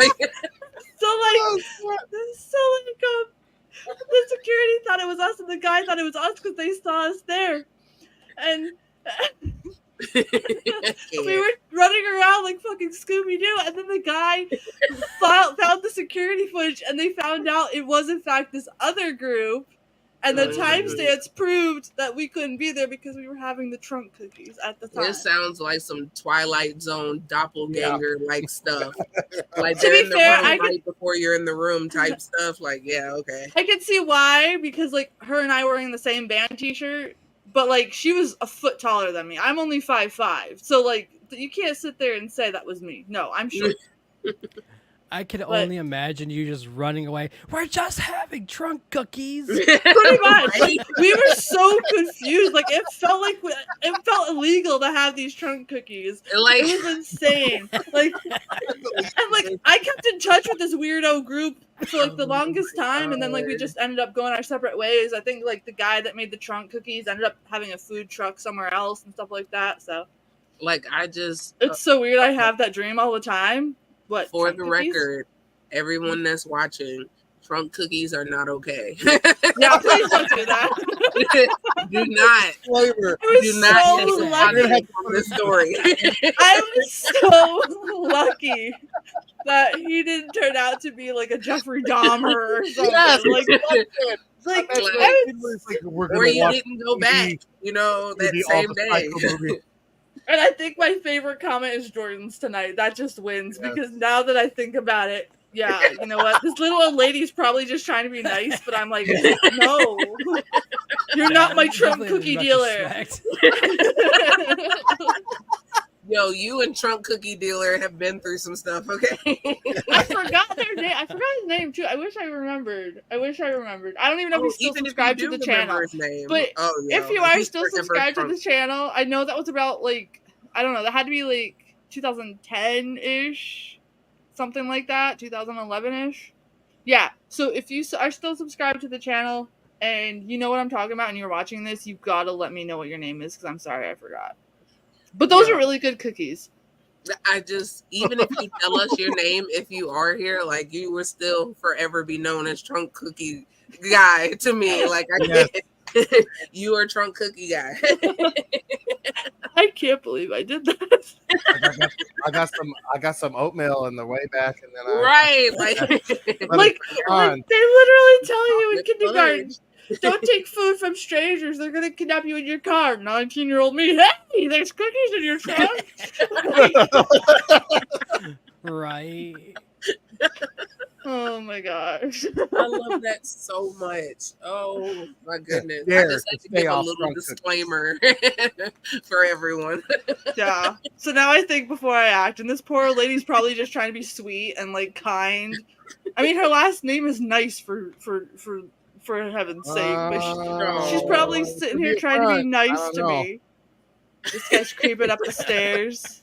The security thought it was us, and the guy thought it was us because they saw us there, and we were running around like fucking Scooby-Doo, and then the guy found the security footage, and they found out it was in fact this other group, and the timestamps proved that we couldn't be there because we were having the trunk cookies at the time. This sounds like some Twilight Zone doppelganger like stuff. Like to be fair, right before you're in the room type stuff. Like, yeah, okay. I could see why, because like her and I were wearing the same band t-shirt, but like she was a foot taller than me. I'm only 5'5", so like you can't sit there and say that was me. No, I'm short. I could only imagine you just running away. We're just having trunk cookies. Pretty much. We were so confused. Like it felt illegal to have these trunk cookies. Like, it was insane. Like, and like I kept in touch with this weirdo group for like the longest time, and then like we just ended up going our separate ways. I think like the guy that made the trunk cookies ended up having a food truck somewhere else and stuff like that. So, like, it's so weird. I have that dream all the time. What, for the record, everyone that's watching, trunk cookies are not okay. Yeah, please don't do that. Do not. Flavor. Do not lucky on this story. I'm so lucky that he didn't turn out to be like a Jeffrey Dahmer or something. Yes. Or you didn't go back, that same day. And I think my favorite comment is Jordan's tonight. That just wins because now that I think about it, yeah, you know what? This little old lady's probably just trying to be nice, but I'm like, no, you're not my trunk cookie dealer. Yo, you and trunk cookie dealer have been through some stuff, okay? I forgot their name. I forgot his name too. I wish I remembered. I don't even know if he's still subscribed to the channel. But if you are still subscribed to the channel, I know that was about like, I don't know, that had to be like 2010-ish, something like that, 2011-ish. Yeah. So if you are still subscribed to the channel and you know what I'm talking about and you're watching this, you've got to let me know what your name is because I'm sorry I forgot. But those are really good cookies. Even if you tell us your name, if you are here, like, you will still forever be known as Trunk Cookie Guy to me. Like, you are Trunk Cookie Guy. I can't believe I did that. I got some oatmeal in the way back, and then like they literally tell you in kindergarten, don't take food from strangers. They're gonna kidnap you in your car. 19-year-old me, hey, there's cookies in your trunk. Right. my gosh. I love that so much. Oh my goodness. Dare I just to had to stay give a off little trunk cookies. disclaimer for everyone. Yeah. So now I think before I act, and this poor lady's probably just trying to be sweet and like kind. I mean, her last name is nice for heaven's sake, but she's probably sitting here trying to be nice to me. This guy's creeping up the stairs.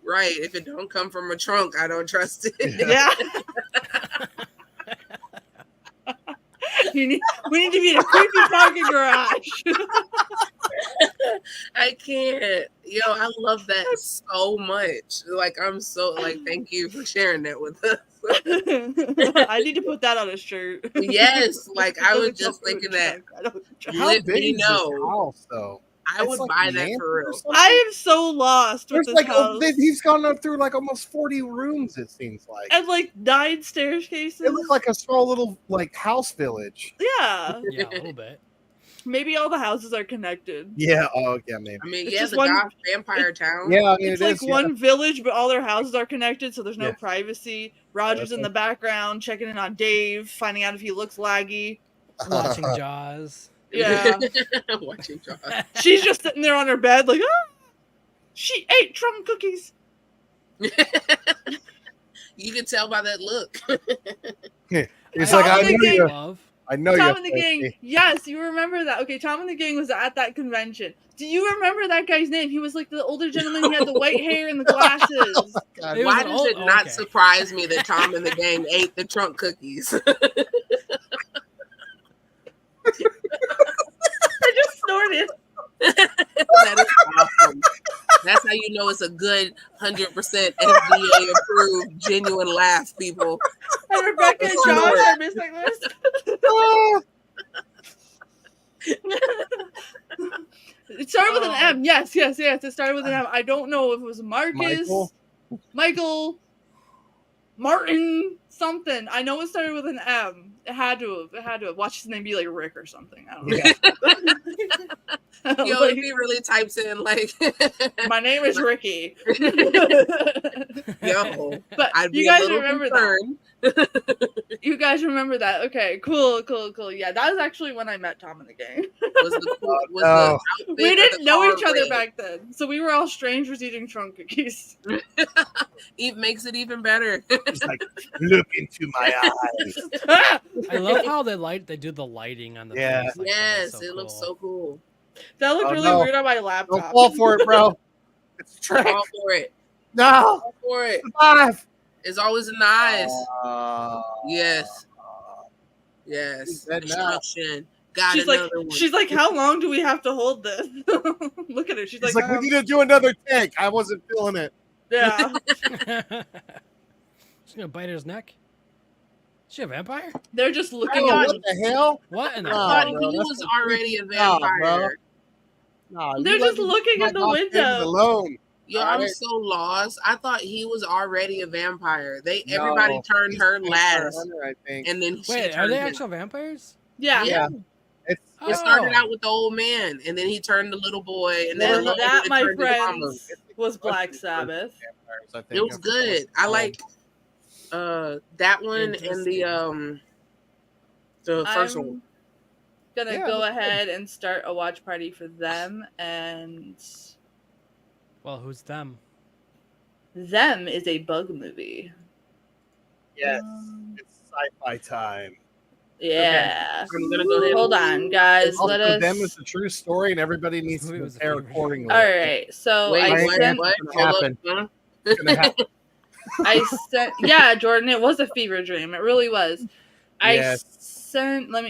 Right. If it don't come from a trunk, I don't trust it. Yeah. We need to be in a creepy parking garage. I can't. Yo, I love that so much. Like, I'm so, like, thank you for sharing that with us. I need to put that on a shirt. Yes. Like, I was just thinking that. How big is this house, though? I would buy that for real. I am so lost with this house. He's gone up through like almost 40 rooms, it seems like. And like 9 staircases. It looks like a small little like house village. Yeah. Yeah, a little bit. Maybe all the houses are connected. Yeah, oh yeah, maybe. I mean, It's yeah, just the one- Goth vampire town. Yeah, I mean, It's it like is, one village, but all their houses are connected, so there's no Yeah. privacy. Roger's in the background, checking in on Dave, finding out if he looks laggy. Watching Jaws. Yeah. Watching Jaws. She's just sitting there on her bed, like, ah! She ate trunk cookies. You can tell by that look. He's like, I know you. Love. I know Tom you're and the Gang. Yes, you remember that. Okay, Tom and the Gang was at that convention. Do you remember that guy's name? He was like the older gentleman. He had the white hair and the glasses. It Why was does it not surprise me that Tom and the gang ate the trunk cookies? I just snorted. That is awesome. That's how you know it's a good 100% FDA approved genuine laugh, people. And Rebecca and Josh are missing this. It started with an M. Yes. It started with an M. I don't know if it was Marcus, Michael, Martin, something. I know it started with an M. It had to have. Watch his name be like Rick or something. I don't know. Yo, if he really types in like, my name is Ricky. Yo, but I'd you be guys a little remember concerned. that? You guys remember that? Okay, cool. Yeah, that was actually when I met Tom and the Gang. We didn't know each other back then, so we were all strangers eating trunk cookies. It makes it even better. He's like, look into my eyes. I love how they do the lighting on the place. Like yes, so it looks so cool. That looked really weird on my laptop. Don't fall for it, bro. It's a trick. Fall for it. No. Fall for it. Survive. It's always in the eyes. Yes. Destruction. Got another one. She's like, how long do we have to hold this? Look at her. She's like, we need to do another take. I wasn't feeling it. Yeah. She's gonna bite his neck. Is she a vampire? They're just looking at what the hell? What in the I thought he was already a vampire. No, they're just looking at the window. Alone. Yo, I'm so lost. I thought he was already a vampire. Everybody turned her last, I think. and then wait, are they actual vampires? Yeah. It started out with the old man, and then he turned the little boy, and then that, my friends, was Black Sabbath. It was good. I like that one and the first one. Gonna go ahead and start a watch party for them, and well, who's them? Them is a bug movie. Yes, it's sci-fi time. Yeah. Okay. I'm gonna go ahead. Hold on, guys. Also, Let us. Them is a true story, and everybody needs to prepare accordingly. All right. So wait, I sent. What? Happen. It's gonna happen. I sent. Yeah, Jordan. It was a fever dream. It really was. I sent. Let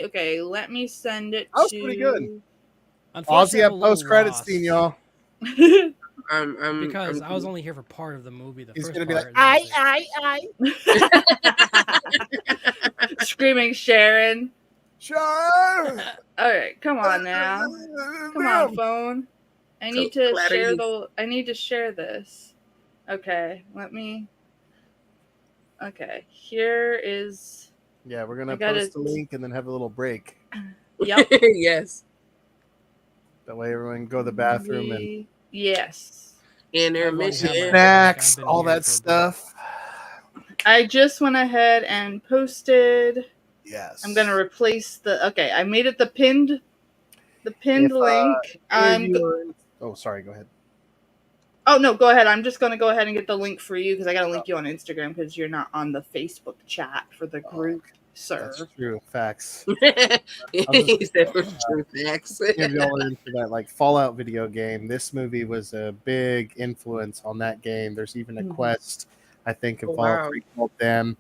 me send it. That was pretty good. Unfortunately, Ozzy at post-credits scene, y'all. Because I was only here for part of the movie. He's first gonna be part, like, I. Screaming Sharon. Sharon. All right, come on now. Come on, phone. I need to share I need to share this. Okay, let me. Okay, here is. Yeah, we're gonna post a link and then have a little break. Yep. Yes. That way everyone can go to the bathroom and yes. Intermission. Snacks, all that stuff. I just went ahead and posted. Yes. I'm gonna replace the. Okay, I made it the pinned link. Oh, sorry. Go ahead. Oh no, go ahead. I'm just gonna go ahead and get the link for you because I gotta link you on Instagram because you're not on the Facebook chat for the group, sir. That's true. Facts. He said for true facts. If y'all are into that like Fallout video game, this movie was a big influence on that game. There's even a quest, I think, in Fallout 3 called Them.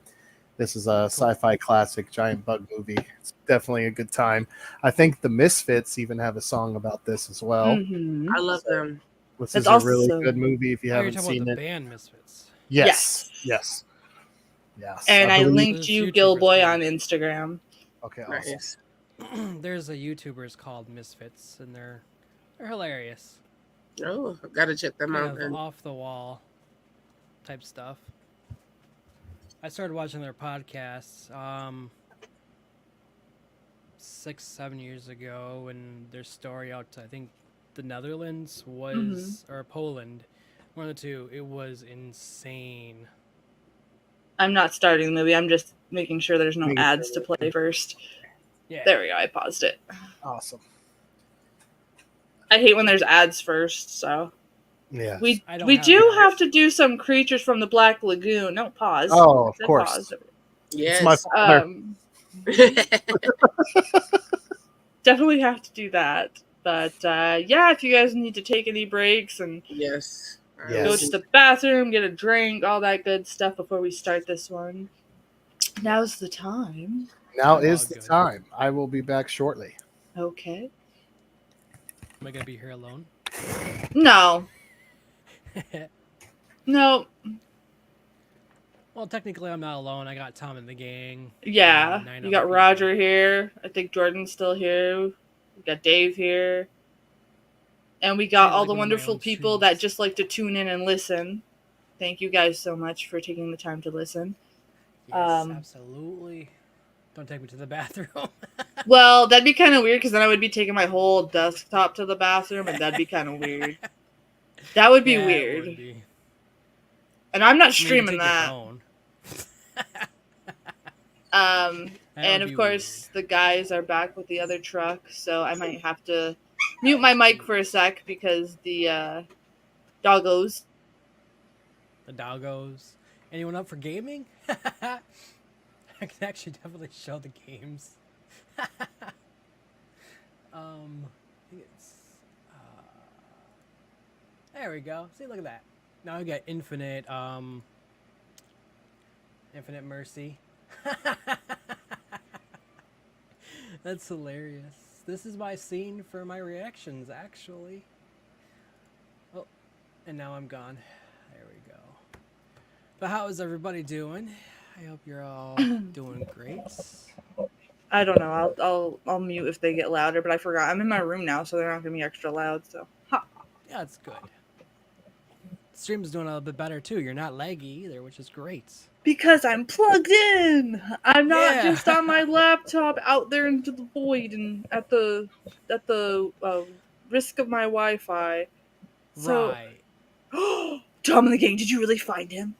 This is a sci-fi classic, giant bug movie. It's definitely a good time. I think the Misfits even have a song about this as well. I love them. This is a really good movie if you haven't seen about it. The band Misfits. Yes. And I linked you, Gilboy, on Instagram. Okay, awesome. Nice. There's a YouTubers called Misfits, and they're hilarious. Oh, I gotta check them out. Off the wall type stuff. I started watching their podcasts 6-7 years ago, and their story out to, I think, the Netherlands was or Poland, one of the two. It was insane. I'm not starting the movie. I'm just making sure there's no ads to play first. Yeah. There we go. I paused it. Awesome. I hate when there's ads first, so. Yeah. We do have to do some Creatures from the Black Lagoon. No, pause. Oh, of course. Pause. Yes. It's my definitely have to do that. But yeah, if you guys need to take any breaks and go to the bathroom, get a drink, all that good stuff before we start this one, now's the time. Now is the time. I will be back shortly. Okay. Am I going to be here alone? No. No. Well, technically, I'm not alone. I got Tom and the gang. Yeah. You got Roger here. I think Jordan's still here. We got Dave here. And we got all the wonderful people that just like to tune in and listen. Thank you guys so much for taking the time to listen. Yes, absolutely. Don't take me to the bathroom. Well, that'd be kind of weird because then I would be taking my whole desktop to the bathroom, and that'd be kind of weird. That would be weird. Would be. And I'm not streaming that. And of course, the guys are back with the other truck, so I might have to mute my mic for a sec because the doggos. The doggos. Anyone up for gaming? I can actually definitely show the games. I think it's there we go. See, look at that. Now we got Infinite Mercy. That's hilarious. This is my scene for my reactions, actually. Oh, and now I'm gone. There we go. But how is everybody doing? I hope you're all doing great. I don't know. I'll mute if they get louder, but I forgot. I'm in my room now, so they're not gonna be extra loud. So, ha. Yeah, that's good. The stream's doing a little bit better too. You're not laggy either, which is great. Because I'm plugged in. I'm not just on my laptop out there into the void and at the risk of my Wi-Fi. So, right. Tom and the gang, did you really find him?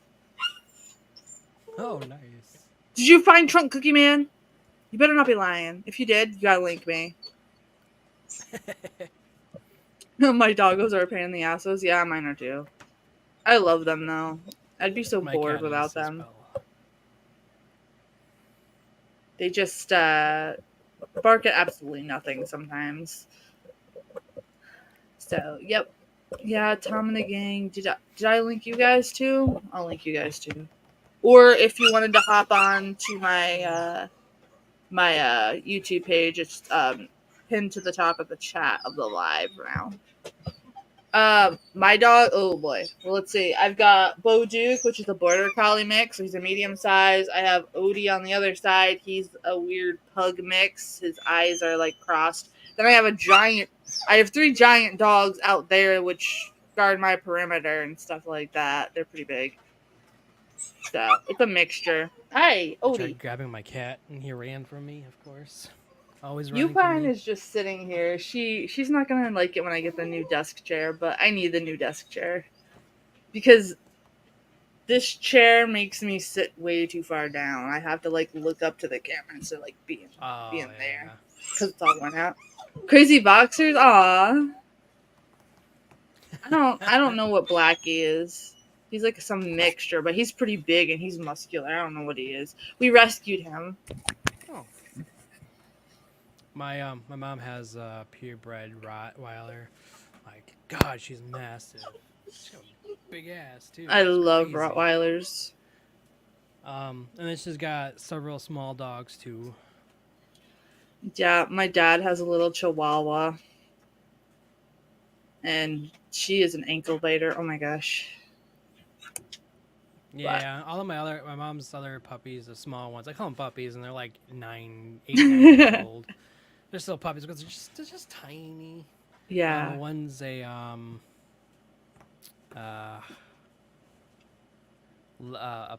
Oh, nice. Did you find Trunk Cookie Man? You better not be lying. If you did, you gotta link me. My doggos are a pain in the asses. Yeah, mine are too. I love them though. I'd be so bored without them. Well. They just bark at absolutely nothing sometimes. So, yep. Yeah, Tom and the gang. Did I link you guys too? I'll link you guys too. Or if you wanted to hop on to my YouTube page, it's pinned to the top of the chat of the live now. My dog, oh boy. Well, let's see. I've got Bo Duke, which is a border collie mix. So he's a medium size. I have Odie on the other side. He's a weird pug mix. His eyes are like crossed. Then I have 3 giant dogs out there which guard my perimeter and stuff like that. They're pretty big. So it's a mixture. Hey, Odie. I tried grabbing my cat and he ran from me, of course. Always Yukon is just sitting here. She's not gonna like it when I get the new desk chair, but I need the new desk chair because This chair makes me sit way too far down. I have to like look up to the camera instead of like being there because it's all worn out. Crazy boxers, aw. I don't know what Blackie is. He's like some mixture, but he's pretty big and he's muscular. I don't know what he is. We rescued him. Oh. My mom has a purebred Rottweiler. Like, God, she's massive. She's got a big ass too. I love Rottweilers. And then she's got several small dogs too. Yeah, my dad has a little Chihuahua, and she is an ankle biter. Oh my gosh. Yeah, all of my mom's other puppies, the small ones, I call them puppies, and they're like 8, 9 years old. They're still puppies because they're just tiny. Yeah. One's a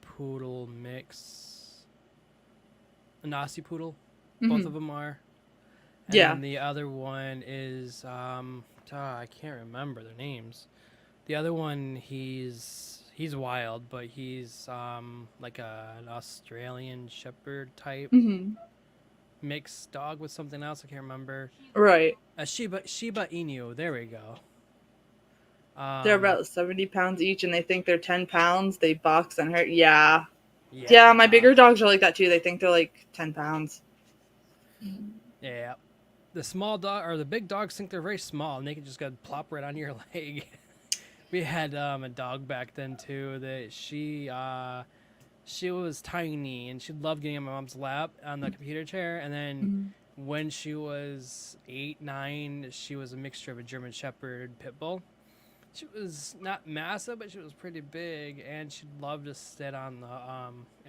poodle mix, a Nasi poodle. Both of them are. And then the other one is I can't remember their names. The other one he's wild, but he's like an Australian Shepherd type mixed dog with something else I can't remember. Right. A Shiba Inu. There we go. They're about 70 pounds each, and they think they're 10 pounds. They box and hurt. Yeah. My bigger dogs are like that too. They think they're like 10 pounds. Yeah. The small dog or the big dogs think they're very small, and they can just go plop right on your leg. We had a dog back then too that she was tiny and she loved getting on my mom's lap on the computer chair. And then when she was 8, 9, she was a mixture of a German Shepherd Pit Bull. She was not massive, but she was pretty big, and she loved to sit on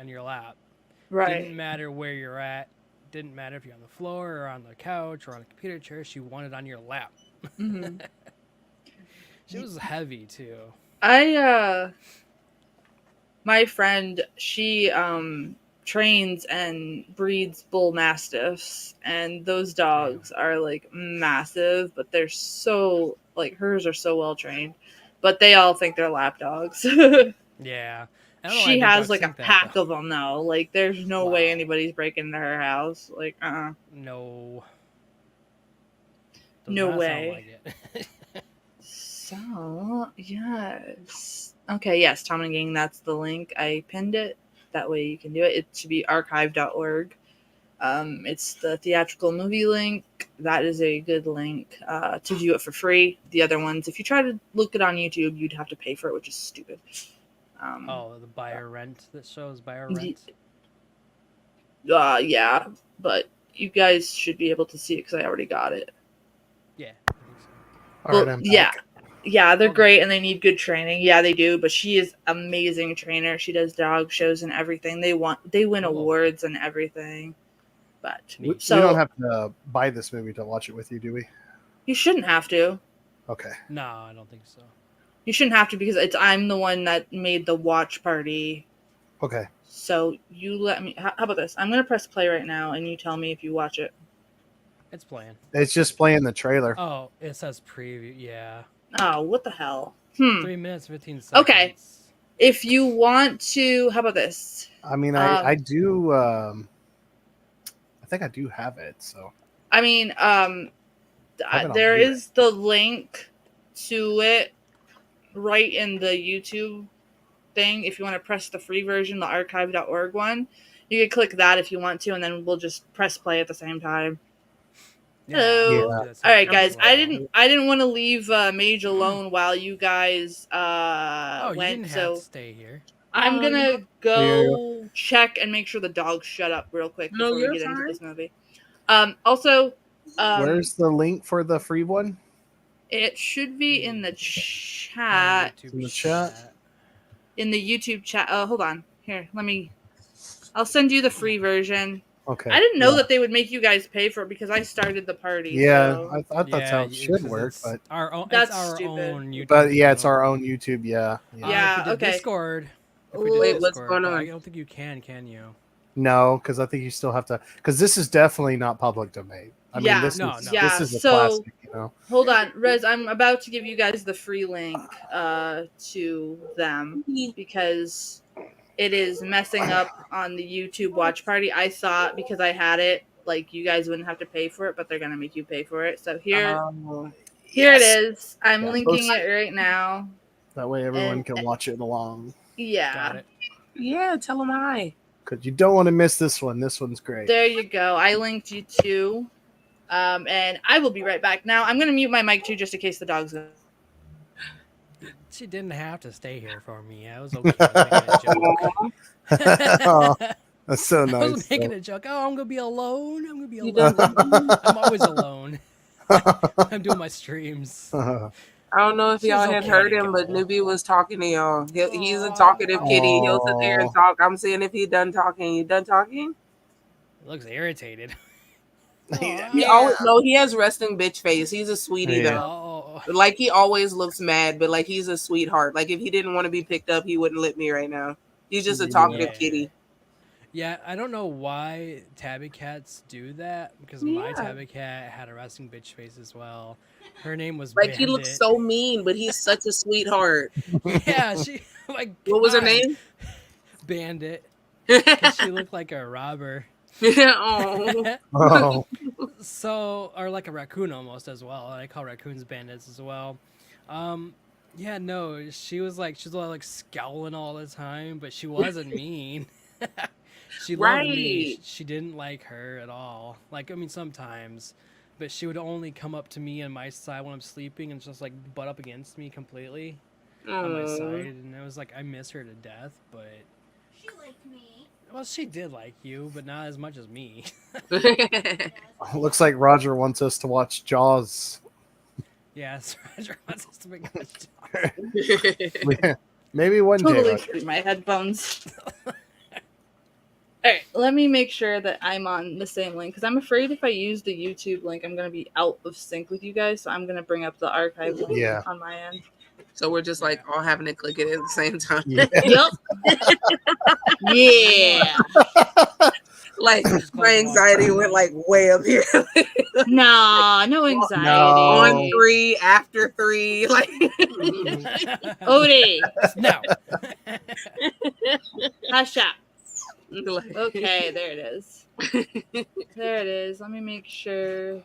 your lap. Right. Didn't matter where you're at. Didn't matter if you're on the floor or on the couch or on a computer chair. She wanted on your lap. She was heavy too. My friend, she trains and breeds bull mastiffs, and those dogs are like massive, but they're so like hers are so well trained, but they all think they're lap dogs. Yeah. She has like a pack of them though. Like there's no way anybody's breaking into her house. Like no. No way. Like So yes. Okay, yes, Tom and Gang, that's the link. I pinned it. That way you can do it. It should be archive.org. It's the theatrical movie link. That is a good link to view it for free. The other ones, if you try to look it on YouTube, you'd have to pay for it, which is stupid. The buyer rent that shows buyer rent? Yeah, but you guys should be able to see it because I already got it. Yeah. Well, yeah, they're great and they need good training. Yeah, they do. But she is amazing trainer. She does dog shows and everything. They win awards and everything. But we don't have to buy this movie to watch it with you, do we? You shouldn't have to. Okay. No, I don't think so. You shouldn't have to because I'm the one that made the watch party. Okay. So you let me. How about this? I'm gonna press play right now, and you tell me if you watch it. It's playing. It's just playing the trailer. Oh, it says preview. Yeah. Oh, what the hell? 3 minutes, 15 seconds. Okay. If you want to, how about this? I mean, I do. I think I do have it. So. I mean, there is the link to it right in the YouTube thing. If you want to press the free version, the archive.org one, you can click that if you want to, and then we'll just press play at the same time. Hello. Yeah. All right, guys. I didn't want to leave Mage alone while you guys you went. Didn't have to stay here. I'm gonna go check and make sure the dogs shut up real quick before we get into this movie. Also, where's the link for the free one? It should be in the chat. In the chat. In the YouTube chat. Oh, hold on. Here, I'll send you the free version. Okay. I didn't know that they would make you guys pay for it because I started the party. Yeah, so. I thought that's how it should work, but that's stupid. Own YouTube. But yeah, it's our own YouTube. Yeah. Okay. Discord. Wait, what's going on? I don't think you can you? No, because I think you still have to. Because this is definitely not public domain. I mean, this is a classic, you know. Hold on, Rez, I'm about to give you guys the free link to them because it is messing up on the YouTube watch party. I thought because I had it, like you guys wouldn't have to pay for it, but they're gonna make you pay for it. So here it is. I'm linking it right now. That way everyone can watch it along. Yeah. Got it. Yeah, tell them hi. Because you don't want to miss this one. This one's great. There you go. I linked you too. And I will be right back. Now I'm gonna mute my mic too, just in case the dog's gonna. She didn't have to stay here for me. I was okay. I was making a joke. Oh, that's so nice. I was making a joke. Oh, I'm gonna be alone. I'm gonna be alone. I'm always alone. I'm doing my streams. I don't know if y'all had heard him, but Newbie was talking to y'all. He's a talkative kitty. He'll sit there and talk. I'm seeing if he's done talking. You done talking? He looks irritated. He has resting bitch face. He's a sweetie though. Like he always looks mad, but like he's a sweetheart. Like if he didn't want to be picked up, he wouldn't let me right now. He's just a talkative kitty. Yeah, I don't know why tabby cats do that because my tabby cat had a resting bitch face as well. Her name was like Bandit. He looks so mean, but he's such a sweetheart. Yeah, she like what was her name? Bandit. She looked like a robber. Oh. So, or like a raccoon almost as well. I call raccoons bandits as well. Yeah, no, she was like scowling all the time, but she wasn't mean. She loved me. She didn't like her at all. Like, I mean, sometimes, but she would only come up to me on my side when I'm sleeping and just like butt up against me completely on my side. And I was like, I miss her to death, but she liked me. Well, she did like you, but not as much as me. Looks like Roger wants us to watch Jaws. Yes, Roger wants us to make Jaws. Maybe one day. Totally my headphones. All right, let me make sure that I'm on the same link because I'm afraid if I use the YouTube link, I'm going to be out of sync with you guys. So I'm going to bring up the archive link on my end. So we're just like all having to click it at the same time. Yep. Yeah. Like my anxiety went like way up here. Nah, no anxiety. No. On 3, after 3, like Odie. No. Hush up. Okay, there it is. There it is. Let me make sure.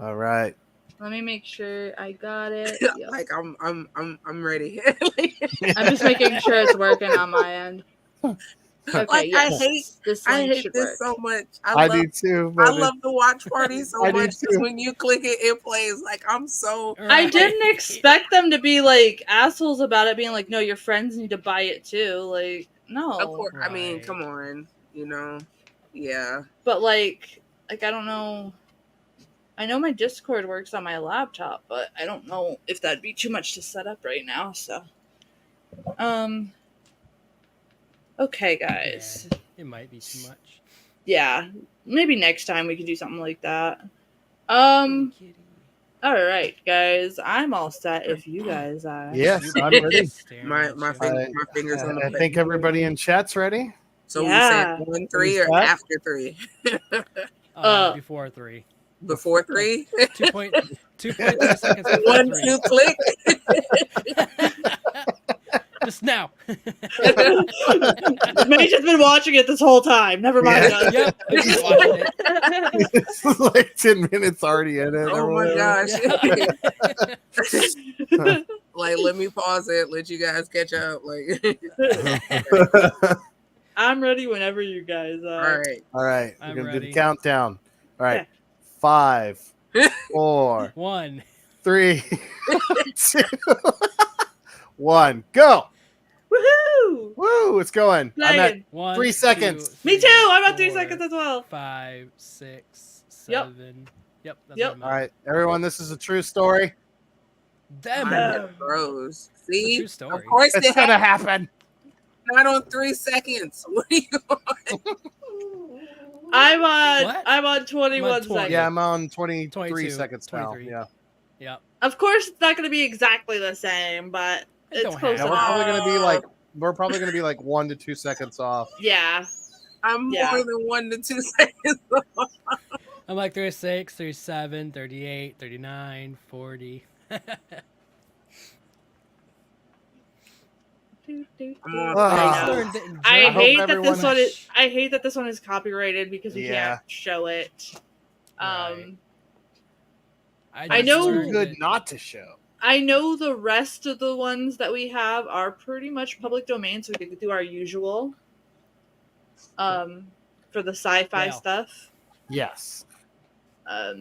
All right. Let me make sure I got it. Yep. Like I'm ready. I'm just making sure it's working on my end. Okay, like yes. I hate this so much. I do too. I love the watch party so much because when you click it, it plays. Like I'm so. I didn't expect them to be like assholes about it, being like, "No, your friends need to buy it too." Like, no. Of course, I mean, come on, yeah. But like I don't know. I know my Discord works on my laptop, but I don't know if that'd be too much to set up right now. So, okay, guys. Yeah, it might be too much. Yeah, maybe next time we could do something like that. All right, guys, I'm all set. If you guys are, yes, I'm ready. my fingers on the. I think everybody in chat's ready. So we said 1, 3 or after 3? Before 3. Before 3? 2.2 seconds. 1, 2, click. Just now. May's just been watching it this whole time. Never mind. Yeah. It's like 10 minutes already in it. Oh my gosh. Like, let me pause it. Let you guys catch up. Like, I'm ready whenever you guys are. All right. I'm We're gonna ready. do the countdown. All right. 5, 4, 1, 3, 2, 1, go! Woohoo! Woo! It's going. I'm at 1, 3 seconds. 2, Me too. I'm at 3 4, seconds as well. 5, 6, 7. Yep. Yep. All right, everyone. This is a true story. Bros. See, True story. of course It's gonna happen. Not on 3 seconds. What are you on? I'm on 21 20. seconds. Yeah, I'm on 23 22, seconds 23. now. Yeah. Yep. Of course, it's not going to be exactly the same, but it's don't close Yeah, have we're enough. probably gonna be like 1 to 2 seconds off. Yeah. I'm Yeah. more than 1 to 2 seconds. I'm like 36, 37, 38, 39, 40. I hate that this one is. I hate that this one is copyrighted because we can't show it. Right. I know good not to show. I know the rest of the ones that we have are pretty much public domain, so we could do our usual. For the sci-fi stuff. Yes.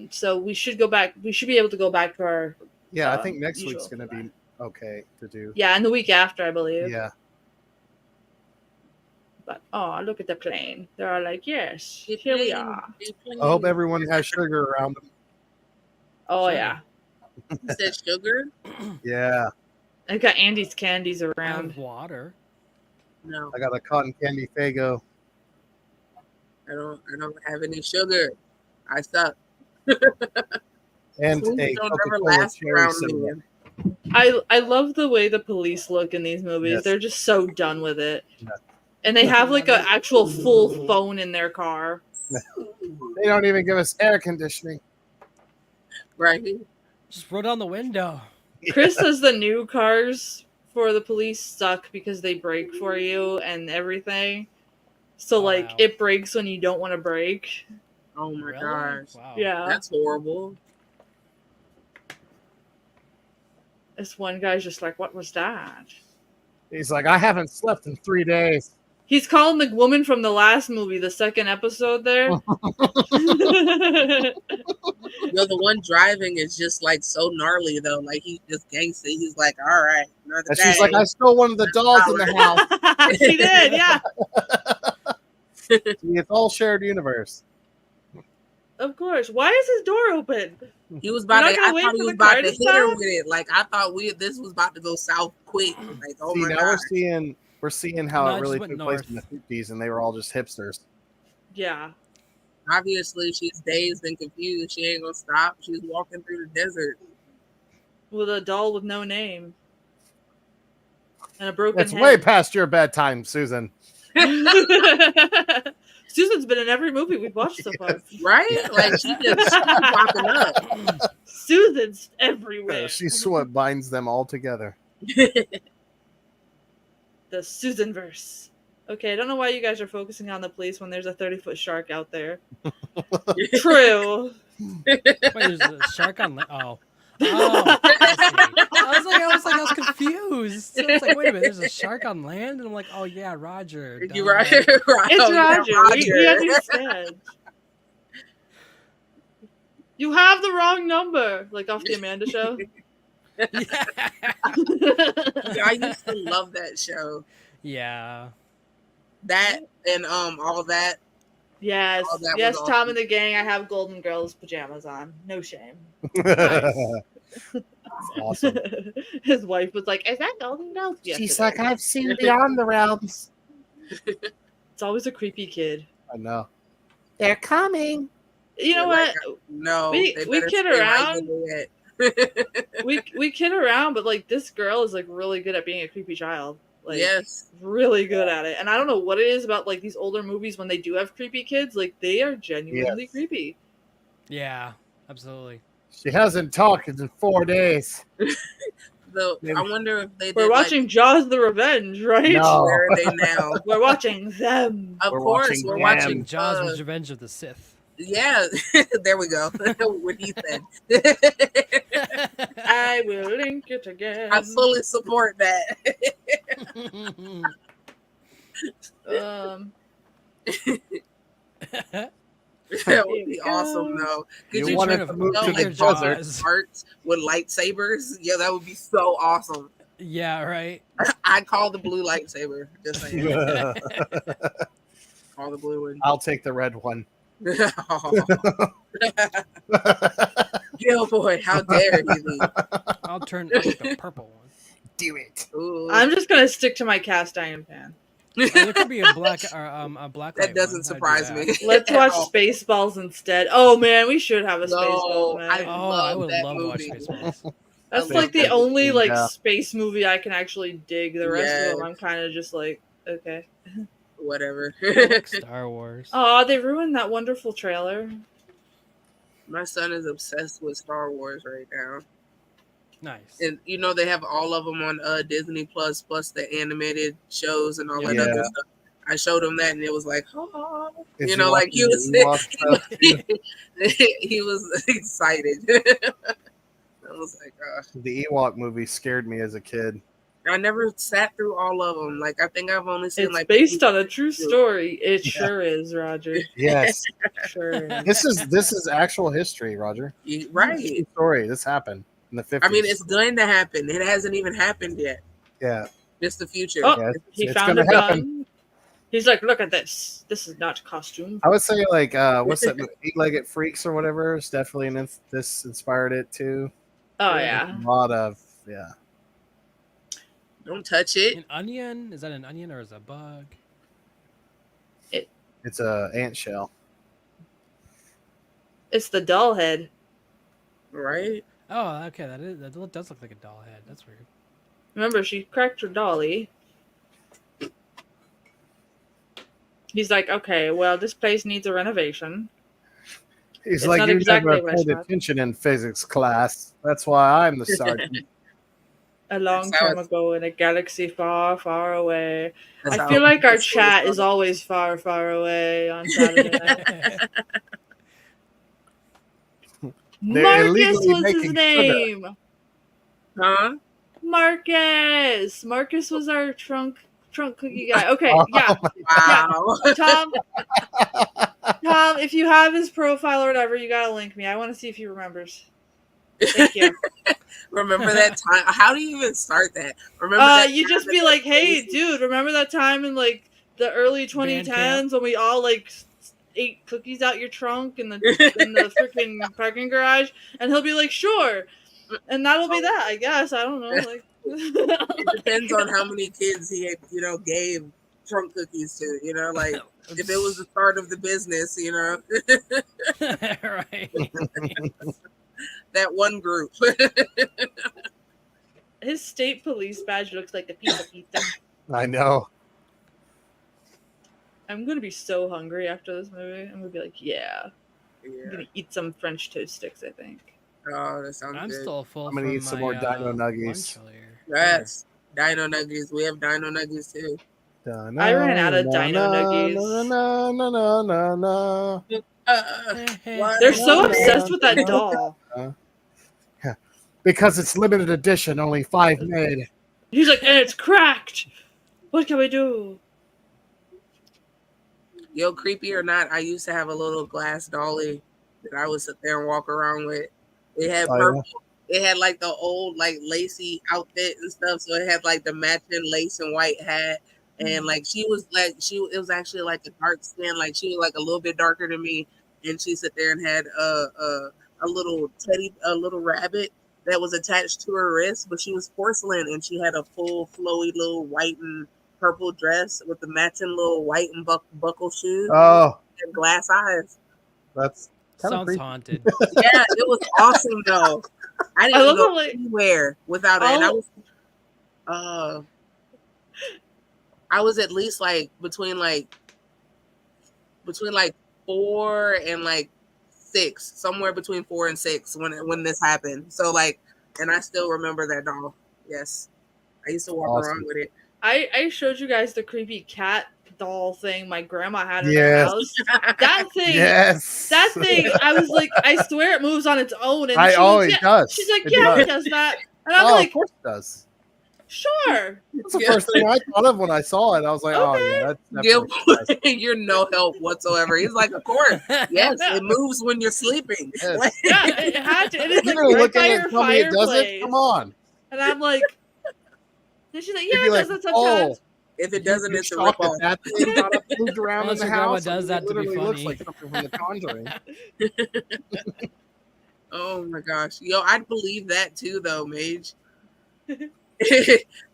So we should go back. We should be able to go back to our. Yeah, I think next week's going to be okay to do. Yeah, and the week after, I believe. Yeah. But look at the plane. They're all like, yes, here we are. I hope everyone has sugar around them. Oh yeah. You said sugar? Yeah. I got Andy's candies around. Water. No. I got a cotton candy Faygo. I don't have any sugar. I suck. And a Coca-Cola cherry syrup. I love the way the police look in these movies. Yes. They're just so done with it. Yeah. And they have like an actual full phone in their car. They don't even give us air conditioning. Right. Just roll down the window. Chris says the new cars for the police suck because they brake for you and everything. So it breaks when you don't want to brake. Oh my gosh. Wow. Yeah. That's horrible. This one guy's just like, what was that? He's like, I haven't slept in 3 days. He's calling the woman from the last movie, the second episode there. Yo, the one driving is just like so gnarly though. Like he's just gangsta. He's like, all right. And she's like, I stole one of the dolls in the house. She did, yeah. See, it's all shared universe. Of course. Why is his door open? He was about to. I thought he was about to hit her with it. Like I thought this was about to go south quick. Like my God. We're seeing how it really took place in the 50s, and they were all just hipsters. Yeah. Obviously, she's dazed and confused. She ain't gonna stop. She's walking through the desert with a doll with no name and a broken. It's way past your bedtime, Susan. Susan's been in every movie we've watched so far, right? Like she's popping up. Susan's everywhere. She's what binds them all together. The Susan verse. Okay, I don't know why you guys are focusing on the police when there's a 30-foot shark out there. True. Wait, there's a shark on land. Oh. I was confused. I was like, wait a minute, there's a shark on land, and I'm like, oh yeah, Roger. You're right. It's Roger. We understand. You have the wrong number, like off the Amanda Show. Yeah. I used to love that show. Yeah. That and all that. Yes. All that yes, awesome. Tom and the gang, I have Golden Girls pajamas on. No shame. That's awesome. His wife was like, is that Golden Girls? Yes, she's like, I've seen Beyond the Realms. It's always a creepy kid. I know. They're coming. You know what? No. We kid around. we kid around, but like this girl is like really good at being a creepy child. Like, yes, really good at it. And I don't know what it is about like these older movies when they do have creepy kids. Like they are genuinely creepy. Yeah, absolutely. She hasn't talked in 4 days. I wonder if they. We're watching Jaws: The Revenge, right? No. Where are they now? We're watching them. Of course, we're watching Jaws: Revenge of the Sith. Yeah, there we go. What he said. I will link it again. I fully support that. That would be awesome, though. Could you wanted to move to the desert parts with lightsabers? Yeah, that would be so awesome. Yeah, right. I'd call the blue lightsaber. Just saying. Call the blue one. I'll take the red one. Yo, boy, how dare you? I'll turn the purple one. Do it. Ooh. I'm just gonna stick to my cast iron pan. There could be a black that doesn't surprise me. Let's watch Spaceballs instead. Oh man, we should have a Spaceballs. Man. I would love to watch Spaceballs. That's like the only like space movie I can actually dig. The rest of them I'm kind of just like, okay. Whatever. Star Wars. Oh, they ruined that wonderful trailer. My son is obsessed with Star Wars right now. Nice. And you know they have all of them on Disney Plus the animated shows and all that other stuff. I showed him that and it was like, oh, you know, like he was he was excited. I was like, the Ewok movie scared me as a kid. I never sat through all of them. Like I think I've only seen it's based on a true story. It sure is, Roger. Yes, sure is. This is actual history, Roger. Right. True story. This happened in the 50s. I mean, it's going to happen. It hasn't even happened yet. Yeah, it's the future. Oh, yeah, he it's found a gonna happen. gun. He's like, look at this. This is not costume. I would say like what's that movie? Eight-Legged Freaks or whatever. It's definitely this inspired it too. Oh yeah. A lot of Don't touch it. An onion? Is that an onion or is it a bug? It's a ant shell. It's the doll head. Right. Oh, okay. That does look like a doll head. That's weird. Remember, she cracked her dolly. He's like, okay, well, this place needs a renovation. He's It's like, not you exactly never what I paid thought. attention in physics class. That's why I'm the sergeant. A long That's how time ago in a galaxy far, far away. That's I how feel like our it's chat supposed is to- always far, far away on Saturday night. They're Marcus illegally was his making name. Huh? Marcus. Marcus was our trunk cookie guy. Okay, Oh, yeah. Wow. Tom, if you have his profile or whatever, you gotta link me. I want to see if he remembers. Thank you. Remember that time? How do you even start that? Remember that You just be like, hey, dude, remember that time in like the early 2010s when we all like ate cookies out your trunk in the freaking parking garage? And he'll be like, sure. And that'll be that, I guess. I don't know. Like, it depends on how many kids he had, gave trunk cookies to, like if it was the start of the business, Right. that one group. his state police badge looks like a piece of pizza. I know. I'm gonna be so hungry after this movie. I'm gonna be like, I'm gonna eat some French toast sticks, I think. Oh, that sounds I'm good. still full. I'm gonna eat some more Dino Nuggies. Yes, Dino Nuggies. We have Dino Nuggies too. I ran out of Dino Nuggies. They're so obsessed with that doll. Because it's limited edition, only 5 made. He's like, and it's cracked. What can we do? Yo, creepy or not, I used to have a little glass dolly that I would sit there and walk around with. It had purple. It had like the old like lacy outfit and stuff. So it had like the matching lace and white hat. And like it was actually like a dark skin, like she was like a little bit darker than me. And she sat there and had a little rabbit that was attached to her wrist, but she was porcelain and she had a full flowy little white and purple dress with the matching little white and buckle shoes. Oh, and glass eyes. That's sounds haunted. Yeah, it was awesome though. I didn't go anywhere without it. And I was at least like between 4 and 6, somewhere between 4 and 6 when this happened. So and I still remember that doll. Yes, I used to walk around with it. I showed you guys the creepy cat doll thing my grandma had in her house. That thing, that thing. I was like, I swear it moves on its own. And it does. She's like, it does that. And I'm like, of course it does. Sure. That's the first thing I thought of when I saw it. I was like, you're no help whatsoever. He's like, of course. Yes, it moves when you're sleeping. Yes. Yeah, it had to. It is like right by your fireplace. Come on. And I'm like, and she's like, yeah, it does that sometimes. If it doesn't, it's a ripoff. That thing got up, moved around in the house. Does that to be funny. Looks like something from The Conjuring. Oh my gosh, yo, I'd believe that too, though, Mage.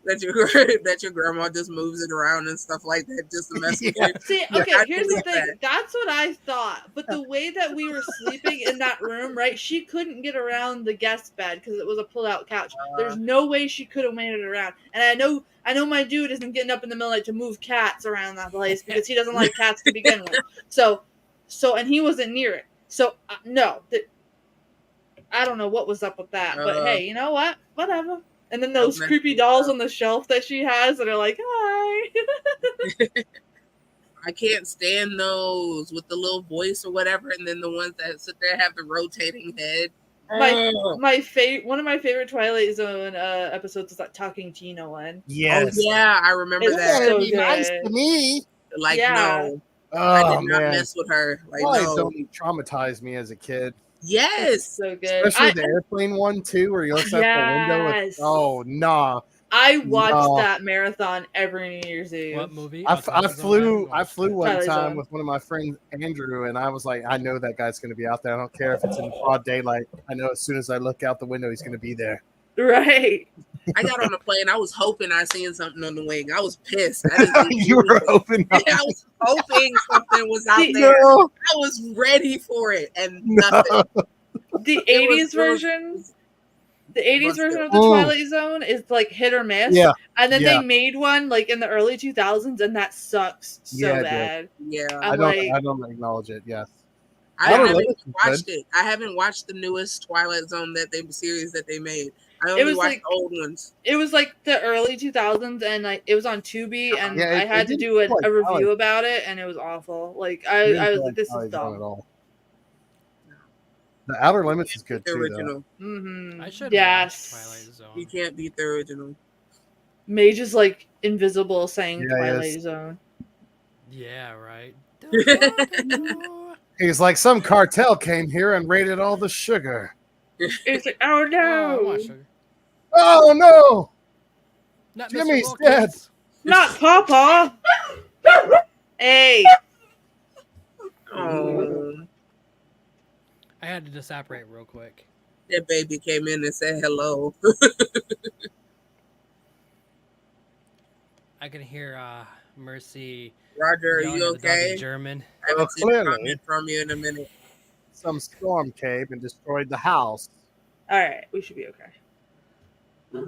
that your grandma just moves it around and stuff like that just to mess with you. See, okay, here's the thing. That's what I thought. But the way that we were sleeping in that room, right? She couldn't get around the guest bed because it was a pull-out couch. There's no way she could have made it around. And I know my dude isn't getting up in the middle of the night to move cats around that place because he doesn't like cats to begin with. So, and he wasn't near it. So no, I don't know what was up with that, but hey, you know what? Whatever. And then those creepy messed dolls up. on the shelf that she has that are like, hi. I can't stand those with the little voice or whatever, and then the ones that sit there have the rotating head. One of my favorite Twilight Zone episodes is that Talking Tina one. Yes. Oh yeah, I remember It's that. so Be good. nice to me. Like Yeah. no, Oh, I did not man. mess with her. Like Twilight no. Zone traumatized me as a kid. Yes. So good. Especially the airplane one too, where he looks out the window. Oh nah. I watched that marathon every New Year's Eve. What movie? I flew one Twilight time Zone. with one of my friends, Andrew, and I was like, I know that guy's going to be out there. I don't care if it's in broad daylight. I know as soon as I look out the window, he's going to be there. Right. I got on the plane. I was hoping I seen something on the wing. I was pissed. You were hoping. I was hoping something was out there. No. I was ready for it, and nothing. The 80s version. The 80s version of the Twilight Zone is like hit or miss. Yeah. And then they made one like in the early 2000s, and that sucks so bad. Yeah. I don't acknowledge it. Yes. I haven't watched it. I haven't watched the newest Twilight Zone series that they made. I only watched the old ones. It was like the early 2000s, and like it was on Tubi, and I had to do a review about it, and it was awful. Like I was like, this is dumb. The Outer Limits is good too. Original. Mm-hmm. I should watch Twilight Zone. You can't beat the original. Mage is like invisible saying Twilight Zone. Yeah, right. He's like, some cartel came here and raided all the sugar. It's like, oh no. Oh, I want sugar. Oh no. Not Jimmy's dead. Not Papa. Hey. Oh. I had to just separate real quick. That baby came in and said hello. I can hear Mercy. Roger, are you okay? German. I haven't seen a comment from you in a minute. Some storm came and destroyed the house. All right, we should be okay.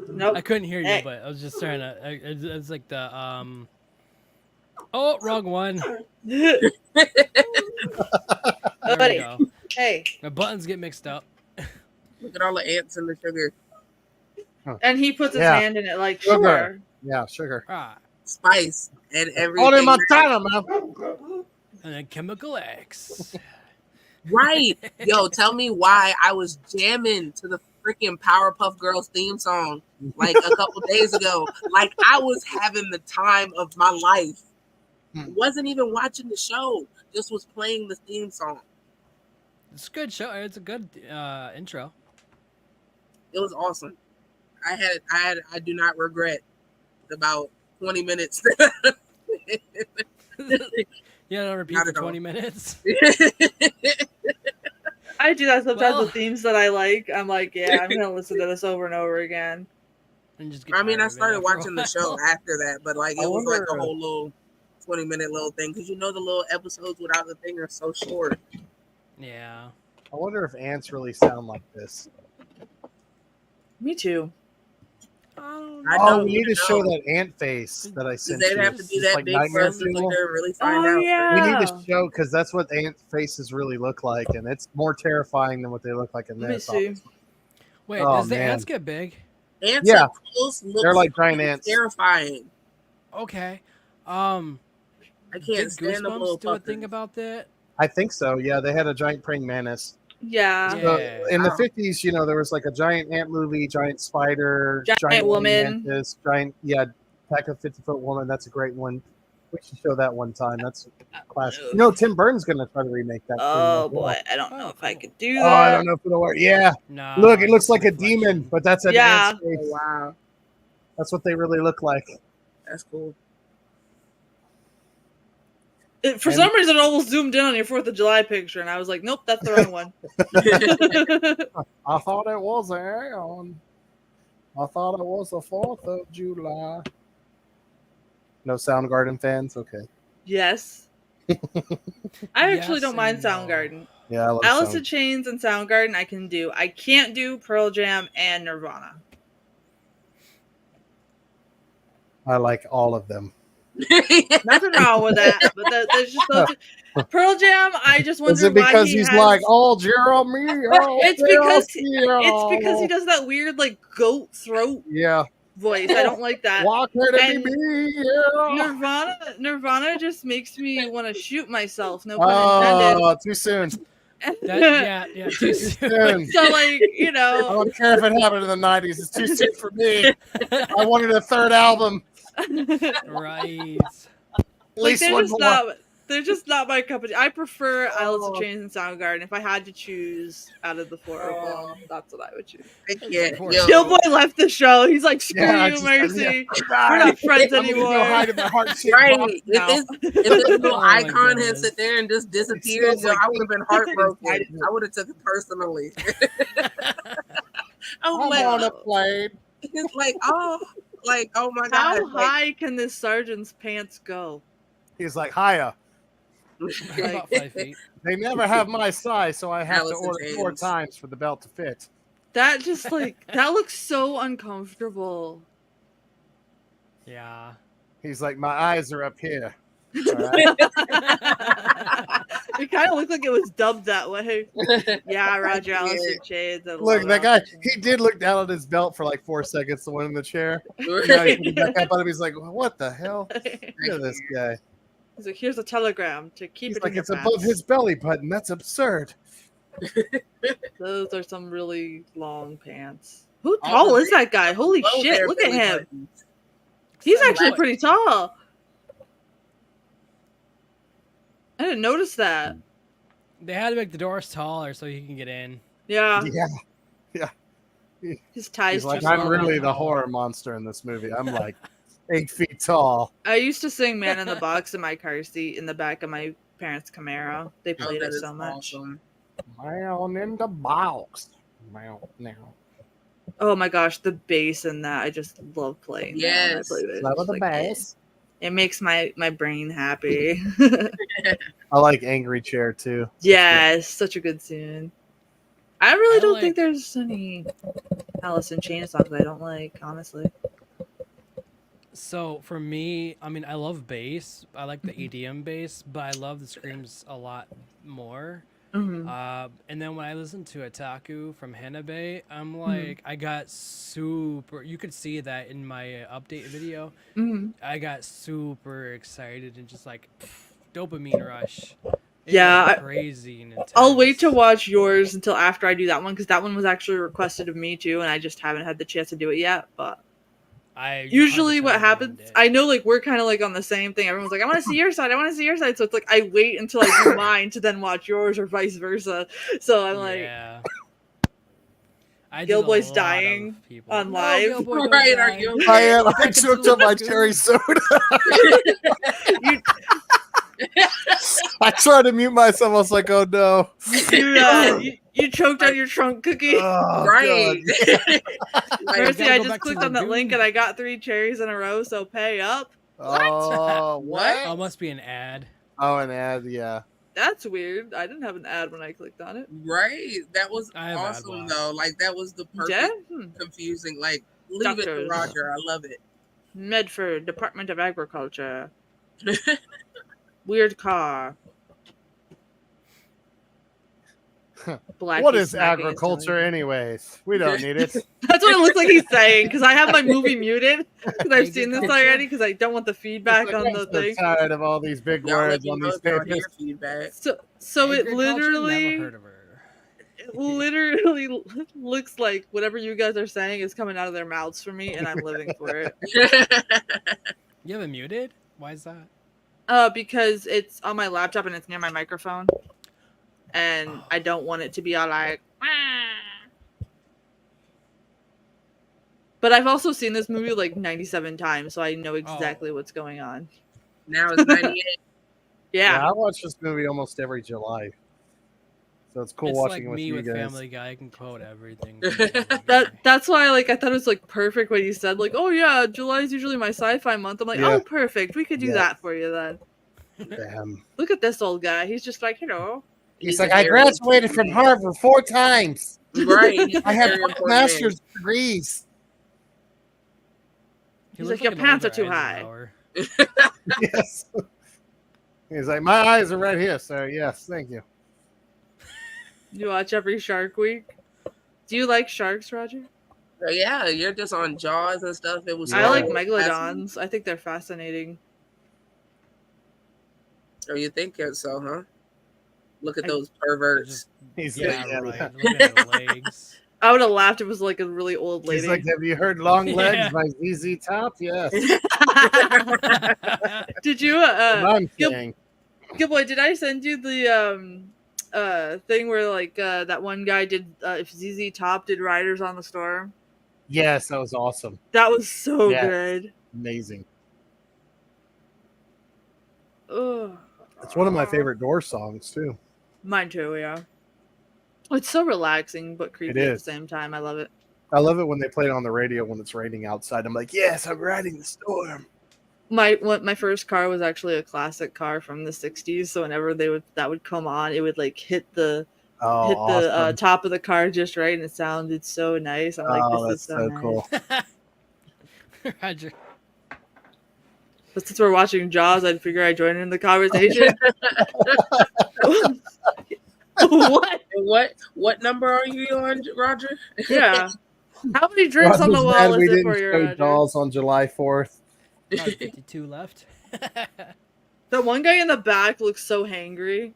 Nope. I couldn't hear you, but I was just trying to. It's like the Oh, wrong one. There we go. Hey. My buttons get mixed up. Look at all the ants in the sugar. And he puts his hand in it like sugar. Yeah, sugar. Spice and everything. Only Montana, man. And then Chemical X. Right. Yo, tell me why I was jamming to the freaking Powerpuff Girls theme song like a couple days ago. Like I was having the time of my life. Wasn't even watching the show. Just was playing the theme song. It's a good show. It's a good intro. It was awesome. I do not regret about 20 minutes. Yeah, don't repeat for 20 minutes. I do that sometimes with themes that I like. I'm like, yeah, I'm gonna listen to this over and over again. And just I started watching the show after that, but like it was like a whole little 20-minute little thing because the little episodes without the thing are so short. Yeah. I wonder if ants really sound like this. Me too. We need to show that ant face that I sent you. They'd have to be that big for us to really find out. Yeah. We need to show because that's what ant faces really look like, and it's more terrifying than what they look like in this. Wait, does the ants get big? Ants up close they're like giant ants. Terrifying. Okay. I can't stand the little do a thing about that. I think so. Yeah, they had a giant praying mantis. Yeah. So in the 50s, there was like a giant ant movie, giant spider, giant woman, mantis, Attack of 50-Foot Woman. That's a great one. We should show that one time. That's classic. Tim Burton's going to try to remake that. Oh boy, I don't know if I could do that. Oh, I don't know if it'll work. Yeah. No, look, it looks like a demon, but that's an ant's face. Oh, wow. That's what they really look like. That's cool. For some reason, it almost zoomed in on your 4th of July picture, and I was like, nope, that's the wrong one. I thought it was I thought it was the 4th of July. No Soundgarden fans? Okay. Yes. I actually don't mind Soundgarden. Yeah, I love Alice in Chains and Soundgarden I can do. I can't do Pearl Jam and Nirvana. I like all of them. Nothing wrong with that, but there's just those. Pearl Jam. I just wonder Is it because why he's like, oh, Jeremy? Oh, it's because he does that weird like goat throat voice. I don't like that. Why can't it be me? Yeah. Nirvana just makes me want to shoot myself. No pun intended. Oh, too soon. Too soon. So, like, you know, I don't care if it happened in the 90s. It's too soon for me. I wanted a third album. Right. At least like, one more. They're just not my cup of tea. I prefer Alice in Chains and Soundgarden. If I had to choose out of the four of them, that's what I would choose. Killboy left the show. He's like, screw you, Mercy. We're not friends anymore. Right. If this little icon had sit there and just disappeared, I would have been heartbroken. I would have took it personally. I'm on a plane. It's like, oh my God. How high can this sergeant's pants go? He's like, higher. About 5 feet. They never have my size, so I have to order 4 times for the belt to fit. That just that looks so uncomfortable. Yeah. He's like, my eyes are up here. All right. It kind of looked like it was dubbed that way. Yeah, Roger, Alice in Chains. Look, that guy, he did look down at his belt for like 4 seconds, the one in the chair. Now he's back up on him. He's like, what the hell? Look at this guy. He's like, here's a telegram to keep it in your it's above his belly button. That's absurd. Those are some really long pants. Who tall is that guy? Holy shit, look at him. Buttons. He's actually pretty tall. I didn't notice that. They had to make the doors taller so he can get in. Yeah. His ties. He's like, I'm really the horror monster in this movie. I'm like 8 feet tall. I used to sing "Man in the Box" in my car seat in the back of my parents' Camaro. They played it so much. Awesome. Man in the box. Oh my gosh, the bass in that! I just love playing. Yes, love the bass. It makes my brain happy. I like Angry Chair too. Yeah, it's such a good tune. I really don't think there's any Alice in Chains songs I don't like, honestly. So for me, I mean, I love bass. I like the EDM bass, but I love the screams a lot more. Mm-hmm. And then when I listened to Otaku from Hanabe, I'm like, I got super. You could see that in my update video. Mm-hmm. I got super excited and just like dopamine rush. Crazy and intense. I'll wait to watch yours until after I do that one because that one was actually requested of me too, and I just haven't had the chance to do it yet. But usually what happens, I know like we're kind of like on the same thing. Everyone's like, I want to see your side. I want to see your side. So it's like I wait until I do mine to then watch yours or vice versa. So I'm like, Gilboy's dying on live. I choked on my cherry soda. I tried to mute myself. I was like, oh no. You choked on your trunk cookie. Oh, right. Mercy, I just clicked on that link and I got 3 cherries in a row, so pay up. Oh, what? Oh, must be an ad. Oh, an ad, yeah. That's weird. I didn't have an ad when I clicked on it. Right. That was awesome, though. Like, that was the perfect confusing. Like, leave it to Roger. I love it. Medford, Department of Agriculture. Weird car. What is agriculture anyways? We don't need it. That's what it looks like he's saying, because I have my movie muted, because I've seen this already, because I don't want the feedback on the thing. I'm tired of all these big words on these pages. So it literally looks like whatever you guys are saying is coming out of their mouths for me, and I'm living for it. You have it muted? Why is that? Because it's on my laptop and it's near my microphone. And I don't want it to be all like, but I've also seen this movie like 97 times, so I know exactly what's going on. Now it's 98. Yeah, I watch this movie almost every July, so it's cool watching it with you guys. It's like me with Family Guy. I can quote everything. That's why, like, I thought it was like perfect when you said like, oh yeah, July is usually my sci-fi month. I'm like, oh perfect, we could do that for you then. Damn. Look at this old guy. He's just like, you know. He's like, I graduated from Harvard 4 times. Right. I have master's degrees. He's like, your pants are too high. Yes. He's like, my eyes are right here, sir. Yes, thank you. You watch every Shark Week? Do you like sharks, Roger? Yeah, you're just on Jaws and stuff. It was. I like so megalodons. I think they're fascinating. Oh, you think so, huh? Look at those perverts. Yeah, right. Look at the legs. I would have laughed if it was like a really old lady. He's like, have you heard Long Legs by ZZ Top? Yes. Did you I'm saying. Gilboy, did I send you the thing where like that one guy did if ZZ Top did Riders on the Storm? Yes, that was awesome. That was so good. Amazing. Ugh. It's one of my favorite Doors songs too. Mine too, yeah. It's so relaxing but creepy at the same time. I love it. I love it when they play it on the radio when it's raining outside. I'm like, yes, I'm riding the storm. My first car was actually a classic car from the 60s, so whenever that would come on, it would like hit the top of the car just right, and it sounded so nice. I'm like, this is so nice. Cool. Roger. But since we're watching Jaws, I'd figure I'd join in the conversation. What number are you on, Roger? Yeah. How many drinks on the wall is it for you, Roger? Jaws on July 4th. 52 left. The one guy in the back looks so hangry.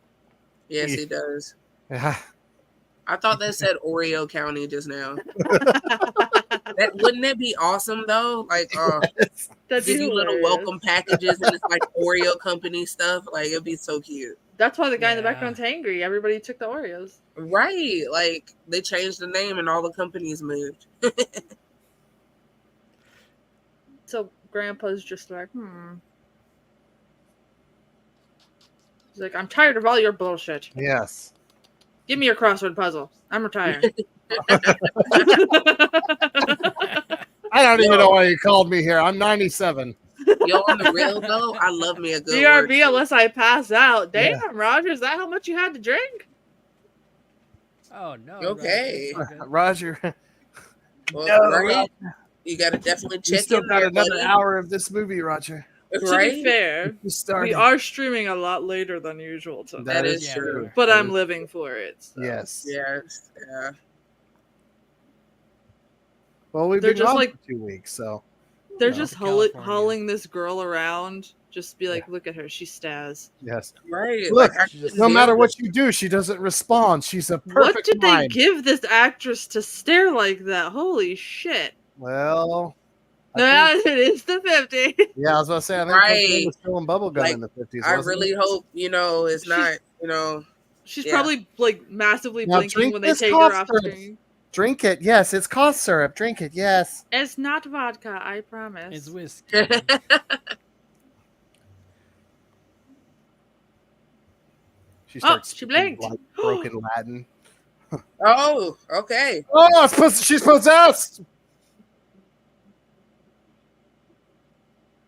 Yes, he does. I thought that said Oreo County just now. Wouldn't that be awesome though? Like, these little welcome packages and it's like Oreo company stuff. Like, it'd be so cute. That's why the guy in the background's hangry. Everybody took the Oreos. Right. Like, they changed the name and all the companies moved. So Grandpa's just like, He's like, I'm tired of all your bullshit. Yes. Give me your crossword puzzle. I'm retired. I don't even know why you called me here. I'm 97. Yo, on the real though, I love me a good BRB unless I pass out. Damn, Roger, is that how much you had to drink? Oh no. Okay. Roger. Well, right? You gotta definitely check. You still got another hour of this movie, Roger. Right? To be fair, we are streaming a lot later than usual tonight. That is true. But I'm living for it. So. Yes. Yes. Yeah. Well, we've been gone for 2 weeks, so they're just hauling this girl around. Just be like, look at her, she staz. Yes. Right. Look, no matter what you do, she doesn't respond. She's a perfect What did they give this actress to stare like that? Holy shit. Well, it is the 50s. Yeah, I was about to say, I think they was filling bubblegum in the 50s. I really hope, it's not, She's probably like massively blinking when they take her off screen. Drink it. Yes, it's cough syrup. Drink it. Yes. It's not vodka, I promise. It's whiskey. She starts she blinked. Like broken Latin. Oh, okay. Oh, she's possessed.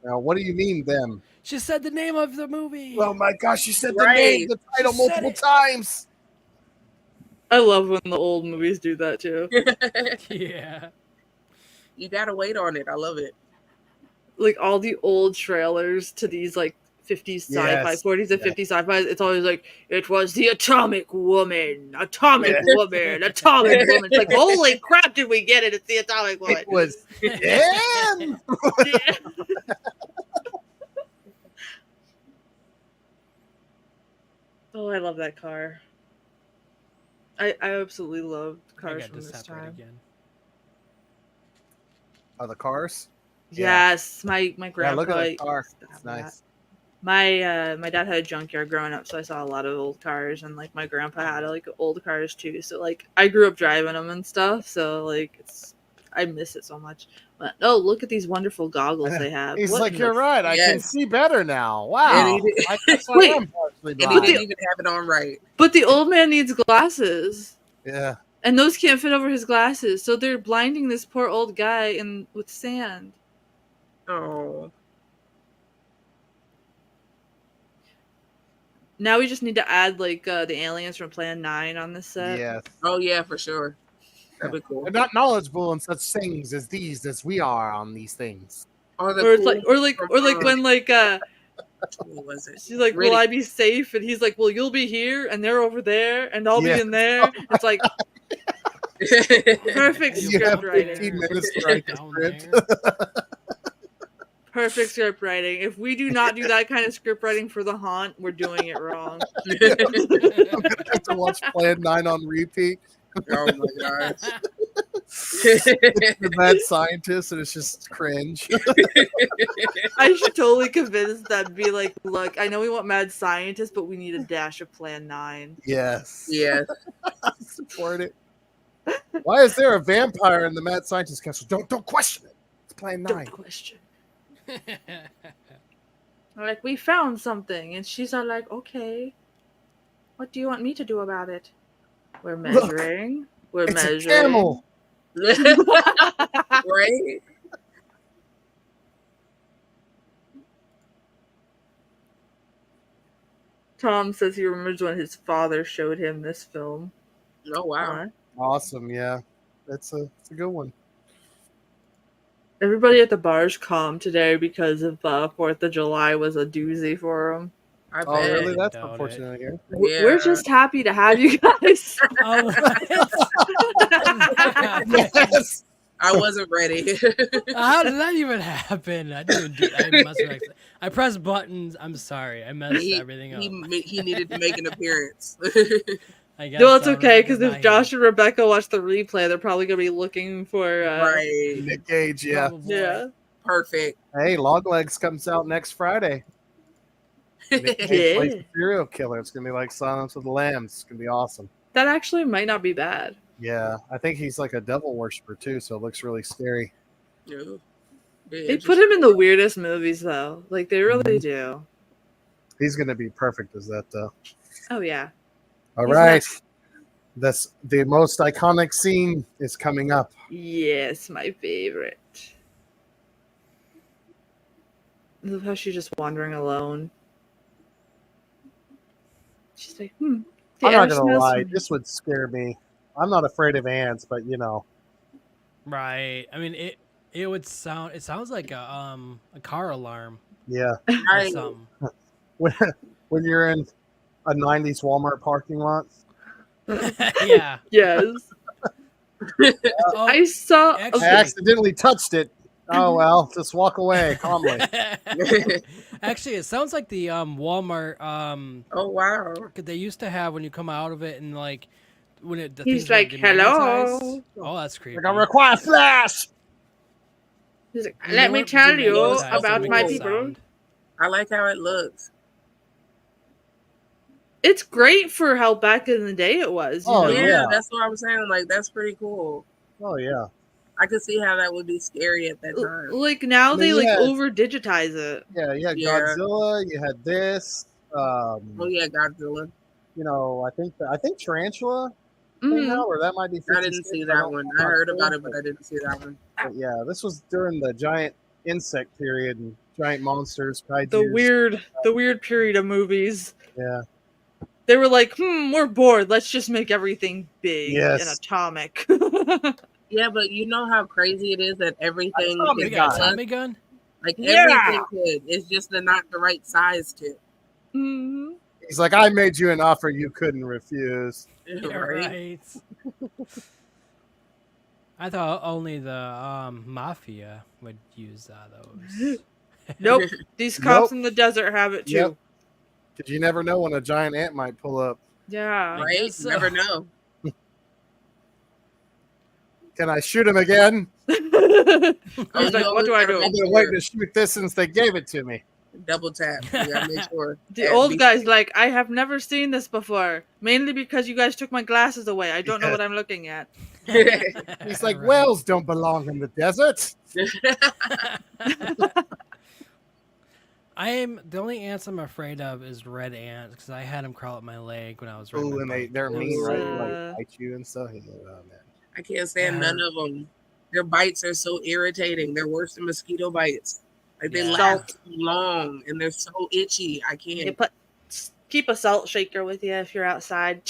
Now, what do you mean, them? She said the name of the movie. Oh my gosh, she said the name, the title multiple times. I love when the old movies do that too. Yeah. You gotta wait on it. I love it. Like all the old trailers to these like 50s sci-fi, 40s and 50s sci-fi, it's always like, it was the atomic woman. It's like, holy crap, did we get it? It's the atomic woman. It was him. Oh, I love that car. I absolutely love cars from this time. Again. Oh, the cars? Yes, my grandpa. Yeah, look at the car. It's nice. My dad had a junkyard growing up, so I saw a lot of old cars, and like my grandpa had like old cars too. So like I grew up driving them and stuff. So like I miss it so much. But look at these wonderful goggles they have. He's like, you're right. I can see better now. Wow. And he didn't even have it on right. But the old man needs glasses. Yeah. And those can't fit over his glasses, so they're blinding this poor old guy with sand. Oh. Now we just need to add like the aliens from Plan 9 on this set. Yes. Oh yeah, for sure. That'd be cool. They're not knowledgeable in such things as these as we are on these things. Or it's like, or when like what was it? she's like, will I be safe? And he's like, well, you'll be here, and they're over there, and I'll be in there. It's like perfect script writing. 15 minutes to write the script. Perfect script writing. If we do not do that kind of script writing for The Haunt, we're doing it wrong. I'm gonna have to watch Plan 9 on repeat. Oh my gosh. The mad scientist, and it's just cringe. I should totally convince them, be like, look, I know we want mad scientist, but we need a dash of Plan 9. Yes. Yes. Support it. Why is there a vampire in the mad scientist castle? Don't question it. It's Plan 9. Don't question. Like, we found something, and she's all like, okay, what do you want me to do about it? We're measuring. We're It's measuring. a camel. Right? Tom says he remembers when his father showed him this film. Oh wow. Awesome, yeah. It's a good one. Everybody at the bar's calm today because of 4th of July was a doozy for them. I bet. Oh, really? That's Doubt unfortunate here. Yeah. We're just happy to have you guys. Oh, what? Yes. I wasn't ready. How did that even happen? I didn't do. I pressed buttons. I'm sorry. I messed everything up. He needed to make an appearance. I guess No, it's okay, because Rebecca's if not Josh here. and Rebecca watch the replay, they're probably going to be looking for... Right. Nick Cage, yeah. Probably. Yeah. Perfect. Hey, Longlegs comes out next Friday. Nick Cage plays the serial killer. It's going to be like Silence of the Lambs. It's going to be awesome. That actually might not be bad. Yeah, I think he's like a devil worshiper too, so it looks really scary. Yeah. They put him in the weirdest movies, though. Like, they really do. He's going to be perfect as that, though. Oh, yeah. All He's right. That's the most iconic scene is coming up. Yes, my favorite. I love how she's just wandering alone. She's like, the I'm air not going to smells lie. funny. This would scare me. I'm not afraid of ants, but you know. Right. I mean, it would sound. It sounds like a car alarm. Yeah. Or Right. something. When you're in a 90s Walmart parking lot. Yeah. Yes. Oh, I saw... actually- I accidentally touched it. Oh, well, just walk away calmly. Actually, it sounds like the Walmart. Oh wow. They used to have when you come out of it and like when it. The He's things would like, hello. demagnetize. Oh, that's creepy. Like, I require flash. He's like, When let they me weren't tell you demagnetized, it about would my make a people. sound. I like how it looks. It's great for how back in the day it was. You Oh, know? yeah. That's what I'm saying. Like that's pretty cool. Oh, yeah. I could see how that would be scary at that time. Like, now I mean, they, like, yeah. over-digitize it. Yeah, you had Yeah. Godzilla, you had this. Oh yeah, Godzilla. You know, I think Tarantula came Mhm. out, or that might be 56. I didn't see that one. I heard about it, but I didn't see that one. But yeah, this was during the giant insect period and giant monsters, kaijus. The weird period of movies. Yeah. They were like, we're bored. Let's just make everything big and Yes. atomic. Yeah, but you know how crazy it is that everything Tommy We is got a gun. Tommy gun. like Yeah. everything could. It's just not the right size to. Mhm. He's like, I made you an offer you couldn't refuse. Yeah, Right? right. I thought only the mafia would use those. Nope. These cops Nope. in the desert have it too. Yep. Because you never know when a giant ant might pull up. Yeah. I Right? guess so. Never know. Can I shoot him again? I was like, what do I do? I've been waiting to shoot this since they gave it to me. Double tap. You gotta make sure. The old guy's like, I have never seen this before. Mainly because you guys took my glasses away. I don't know what I'm looking at. He's like, Right. whales don't belong in the desert. The only ants I'm afraid of is red ants because I had them crawl up my leg when I was riding Ooh, my and bike. they're It mean, was, right? Uh, Like bite you and stuff. Oh, man. I can't stand none of them. Their bites are so irritating. They're worse than mosquito bites. Like they Yeah. last too long and they're so itchy. I You can't. keep a salt shaker with you if you're outside.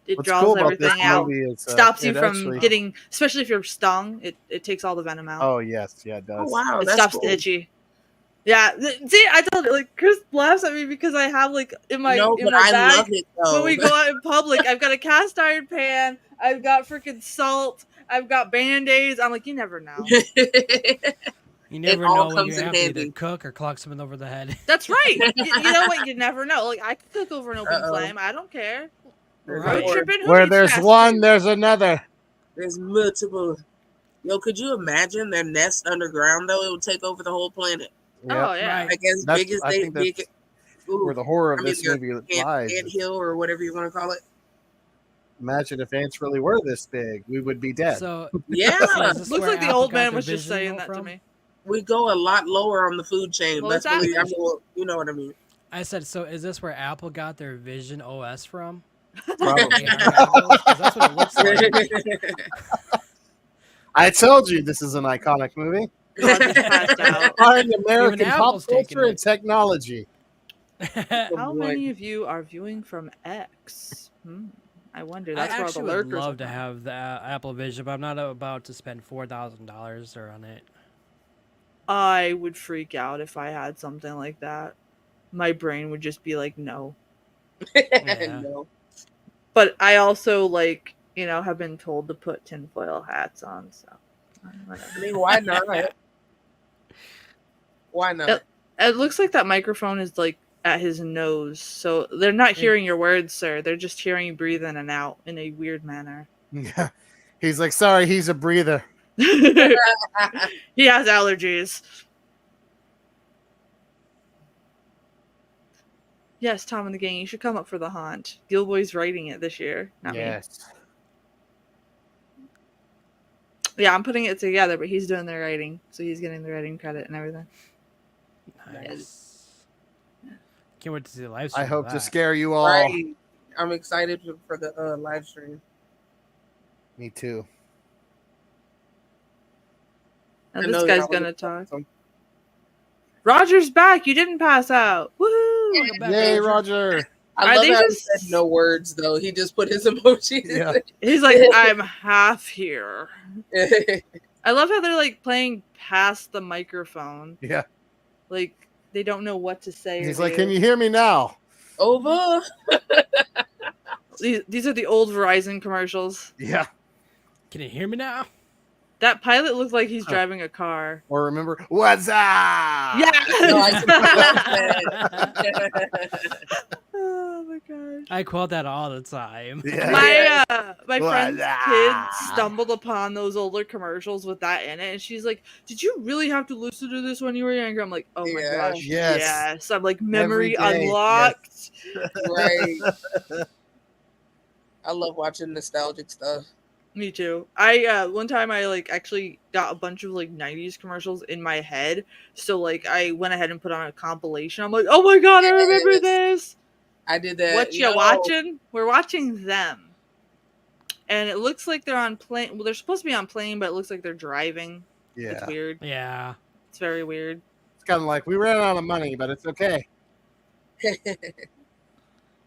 it What's draws cool about this everything out. movie is Stops you it from actually. getting, especially if you're stung. It takes all the venom out. Oh yes, yeah, it Oh does. wow, It that's stops cool. the itchy. Yeah, see, I told you, like Chris laughs at me because I have like in my I bag love it though. when we go out in public. I've got a cast iron pan. I've got freaking salt. I've got Band-Aids. I'm like, you never know. You never all know when comes you in have to either handy. cook or clock someone over the head. That's right. You know what? You never know. Like I could cook over an open Uh-oh. flame. I don't care. Road Right. tripping. Who Where needs there's fast one, food? there's another. There's multiple. Yo, could you imagine their nest underground though? It would take over the whole planet. Oh yeah. Right. Like as That's, big as I they think that's where the horror of this movie lies. Ant hill or whatever you want to call it. Imagine if ants really were this big, we would be dead. So Yeah, is this Looks where like the Apple old got man their was just vision saying though that to from? me. we go a lot lower on the food chain. Well, That's it's really, I Apple. mean, well, you know what I mean. I said, so is this where Apple got their Vision OS from? Probably. 'Cause that's what it looks like. I told you this is an iconic movie. Roger's passed out. Inspiring American Even pop Apple's taking culture and it. technology. How many of you are viewing from X? I wonder. That's I where all the actually would lurkers love are to from. have the Apple Vision, but I'm not about to spend $4,000 on it. I would freak out if I had something like that. My brain would just be like, no. Yeah. No. But I also have been told to put tinfoil hats on. So, whatever. I mean, why not? Why not? It looks like that microphone is like at his nose, so they're not hearing your words, sir. They're just hearing you breathe in and out in a weird manner. Yeah. He's like, sorry, he's a breather. He has allergies. Yes, Tom and the gang, you should come up for the haunt. Gilboy's writing it this year, not me. Yes. Yeah, I'm putting it together, but he's doing the writing, so he's getting the writing credit and everything. Nice. Can't wait to see the live stream. I hope of to that. scare you all. Right. I'm excited for the live stream. Me too. Now I this know guy's y'all gonna wanna talk. some- Roger's back. You didn't pass out. Woohoo! Welcome back, Yay, Roger. Roger. I Are love they how just- he said no words though. He just put his emojis. Yeah. He's like, I'm half here. I love how they're like playing past the microphone. Yeah. Like they don't know what to say. He's or like, do. can you hear me now? Over. These are the old Verizon commercials. Yeah. Can you hear me now? That pilot looks like he's driving a car. Or remember, what's up? Yeah. No, I love that. Oh my gosh. I quote that all the time. Yeah. My friend's Voila. kid stumbled upon those older commercials with that in it, and she's like, "Did you really have to listen to this when you were younger?" I'm like, "Oh my Yeah. gosh, Yes. yes!" I'm like, memory Every day, unlocked. Right. I love watching nostalgic stuff. Me too. I one time I actually got a bunch of 90s commercials in my head, so I went ahead and put on a compilation. I'm like, "Oh my god, I remember Yes. this." I did that. What you watching? We're watching them. And it looks like they're on plane. Well, they're supposed to be on plane, but it looks like they're driving. Yeah. It's weird. Yeah. It's very weird. It's kind of like, we ran out of money, but it's okay.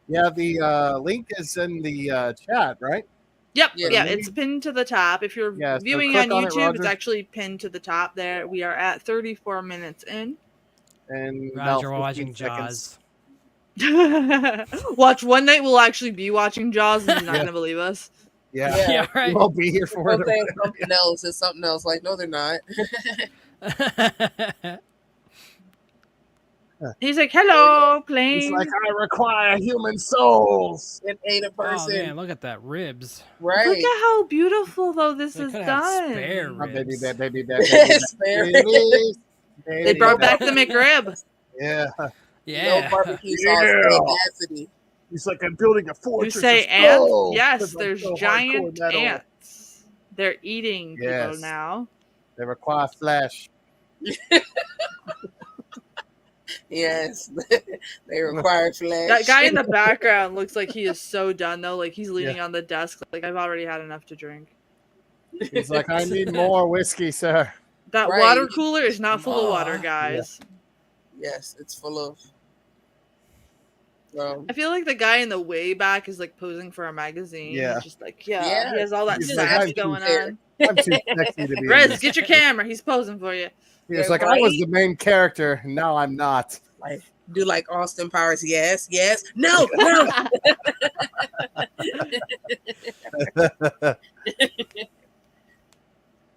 Yeah, the link is in the chat, right? Yep. Yeah, Yeah, maybe- it's pinned to the top. If you're Yeah, so viewing click on on it, YouTube, it's Roger. actually pinned to the top there. We are at 34 minutes in. And Roger, about we're watching 15 seconds. Jaws. Watch one night we'll actually be watching Jaws and you're not Yeah. gonna believe us. Yeah. Yeah. Yeah, right. We'll be here for They're it. saying something else. It's something else. Like, no, they're not. He's like, "Hello, It's plane." like, I require human souls. It ain't a Oh person. man, look at that ribs. Right. Look at how beautiful though this They is could have done. spare My baby, ribs. baby, baby, baby, baby, Spare baby, They brought back the McRib. Yeah. Yeah. No barbecue sauce. Yeah. Audacity. He's like, I'm building a You fortress. say of ants? gold, Yes, 'cause I'm there's so giant hardcore metal. ants. They're eating people Yes. now. They require flesh. Yes. They require flesh. That guy in the background looks like he is so done though. Like he's leaning on the desk. Like I've already had enough to drink. He's like, I need more whiskey, sir. That Right. water cooler is not full of water, Aw. guys. Yes, it's full of. I feel like the guy in the way back is like posing for a magazine. Yeah. He's just like, he has all that He's sass like, going on. I'm too sexy to be Rez, get your camera. He's posing for you. He was like, I was the main character, and now I'm not. Like, do like Austin Powers. Yes, no, no.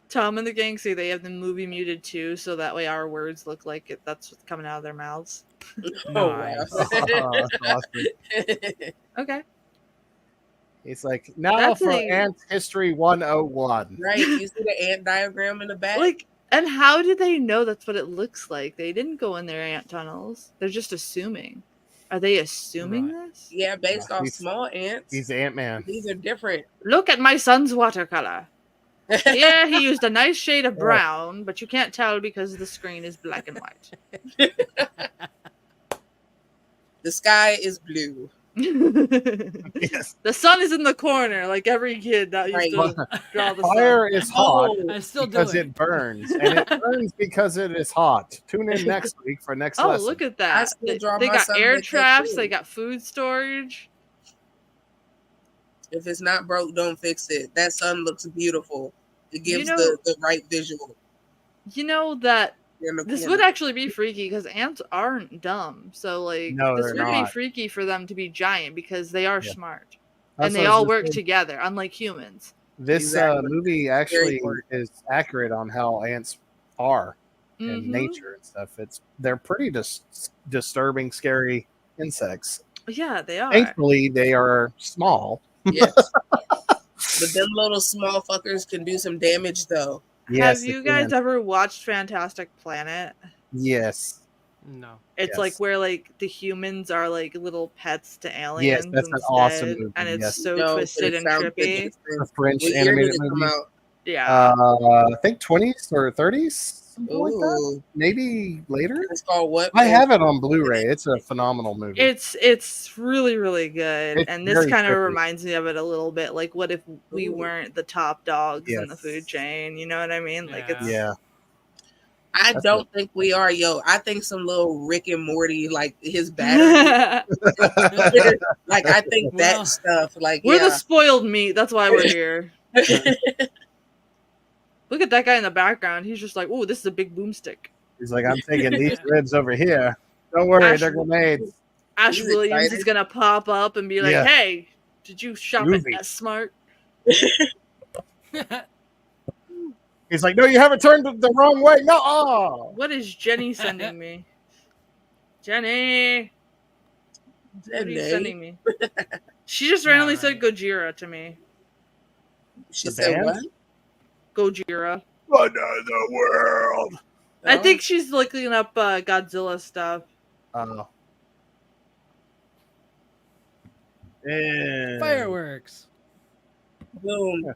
Tom and the gang say they have the movie muted too, so that way our words look like it. That's what's coming out of their mouths. Nice. Oh, that's awesome. Okay. He's like, now That's for Ant History 101. Right. You see the ant diagram in the back? Like, and how did they know that's what it looks like? They didn't go in their ant tunnels. They're just assuming. Are they assuming this? Yeah, based off small ants. He's Ant-Man. These are different. Look at my son's watercolor. Yeah, he used a nice shade of brown, but you can't tell because the screen is black and white. The sky is blue. Yes. The sun is in the corner, like every kid that used to draw the Fire sun. is hot I still do because it. it burns, and it burns because it is hot. Tune in next week for next lesson. Look at that. They got air traps. They got food storage. If it's not broke, don't fix it. That sun looks beautiful. It gives the right visual. You know that this would actually be freaky because ants aren't dumb. So like this would be freaky for them to be giant because they are smart. And they all work together, unlike humans. This movie actually is accurate on how ants are in nature and stuff. They're pretty disturbing, scary insects. Yeah, they are. Thankfully, they are small. Yes. But them little small fuckers can do some damage, though. Yes, have you guys ever watched Fantastic Planet? Yes. No. It's like where like the humans are like little pets to aliens. Yes, that's an awesome movie. And it's so twisted and trippy. A French animated movie. Yeah. I think 20s or 30s. Something like that. Maybe later. It's called what? I have it on Blu-ray. It's a phenomenal movie. It's really, really good. It's and this kind of reminds me of it a little bit. Like, what if we weren't the top dogs in the food chain? You know what I mean? Like, it's I don't think we are, yo. I think some little Rick and Morty, like his battery. Like, I think that stuff. Like, we're the spoiled meat. That's why we're here. Look at that guy in the background. He's just like, oh, this is a big boomstick. He's like, I'm taking these ribs over here. Don't worry, they're grenades. Ash Williams is going to pop up and be like, hey, did you shop at S-Smart? He's like, no, you haven't turned the wrong way. No. Oh. What is Jenny sending me? Jenny. What are you sending me? She just randomly said Gojira to me. She said what? Gojira. Another world. I think she's looking up Godzilla stuff. Oh. Fireworks. Boom.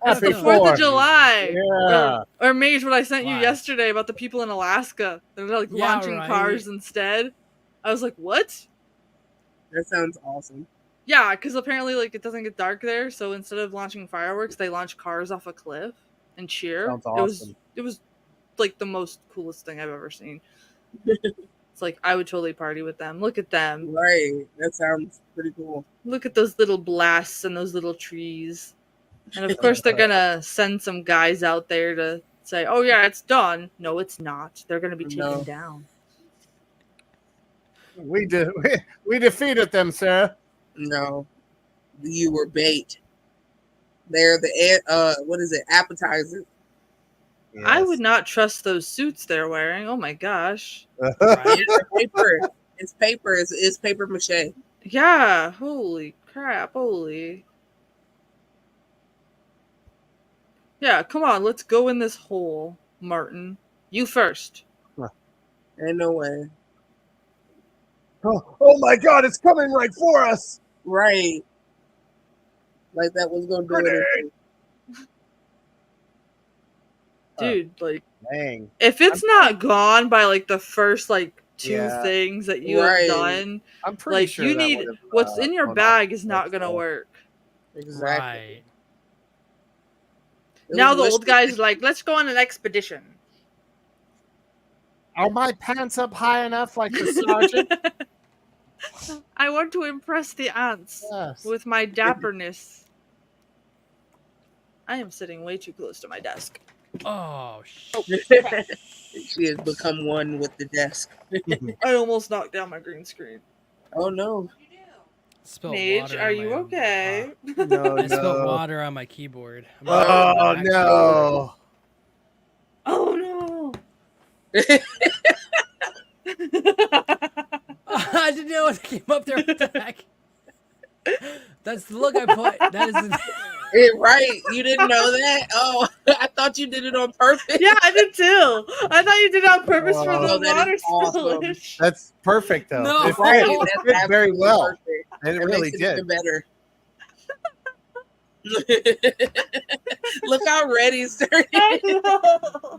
It's the 4th of July. Yeah. Or Mage, what I sent you yesterday about the people in Alaska. They're like launching cars instead. I was like, what? That sounds awesome. Yeah, because apparently like it doesn't get dark there, so instead of launching fireworks, they launch cars off a cliff and cheer. Sounds awesome. It was like the most coolest thing I've ever seen. It's like I would totally party with them. Look at them. Right. That sounds pretty cool. Look at those little blasts and those little trees. And of course they're gonna send some guys out there to say, oh yeah, it's done. No, it's not. They're gonna be taken down. We defeated them, sir. No, you were bait. They're the what is it? Appetizer. Yes. I would not trust those suits they're wearing. Oh my gosh! It's paper. It's paper. It's paper mache. Yeah. Holy crap! Holy. Yeah. Come on. Let's go in this hole, Martin. You first. Ain't no way. Oh my God! It's coming right for us. Right. Like that was gonna do it. Dude, like, dang. If it's not gone by like the first like 2 things that you have done, I'm pretty sure you need what's in your bag is not gonna work. Exactly. Right. Now the old guy's like, let's go on an expedition. Are my pants up high enough like the sergeant? I want to impress the ants with my dapperness. I am sitting way too close to my desk. Oh, She has become one with the desk. I almost knocked down my green screen. Oh no. Mage, are you okay? No, I spilled water on my keyboard. Oh no. Oh no. I didn't know it came up there. What the heck? That's the look I put. That is right. You didn't know that? Oh, I thought you did it on purpose. Yeah, I did too. I thought you did it on purpose for the water awesome. spillage. That's perfect though. No. It That's fit very well. Perfect. And it really did. Even better. Look how red he's turning.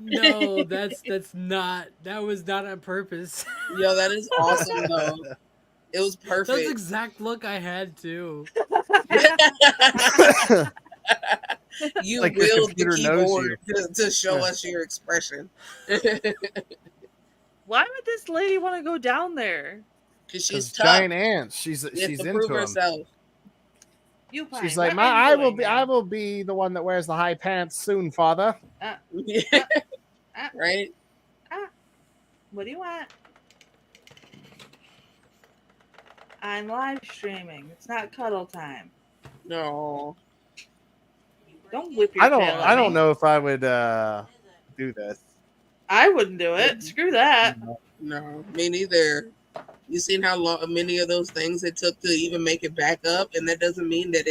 No, that's not. That was not on purpose. Yo, that is awesome though. It was perfect. That's the exact look I had too. You like willed the keyboard to show us your expression. Why would this lady want to go down there? Because she's tough. Giant ants. She's into herself. You She's like, I will be the one that wears the high pants soon, father. Right? What do you want? I'm live streaming. It's not cuddle time. No. Don't whip your tail at me. I don't know if I would do this. I wouldn't do it. Screw that. No, me neither. You seen how many of those things it took to even make it back up, and that doesn't mean that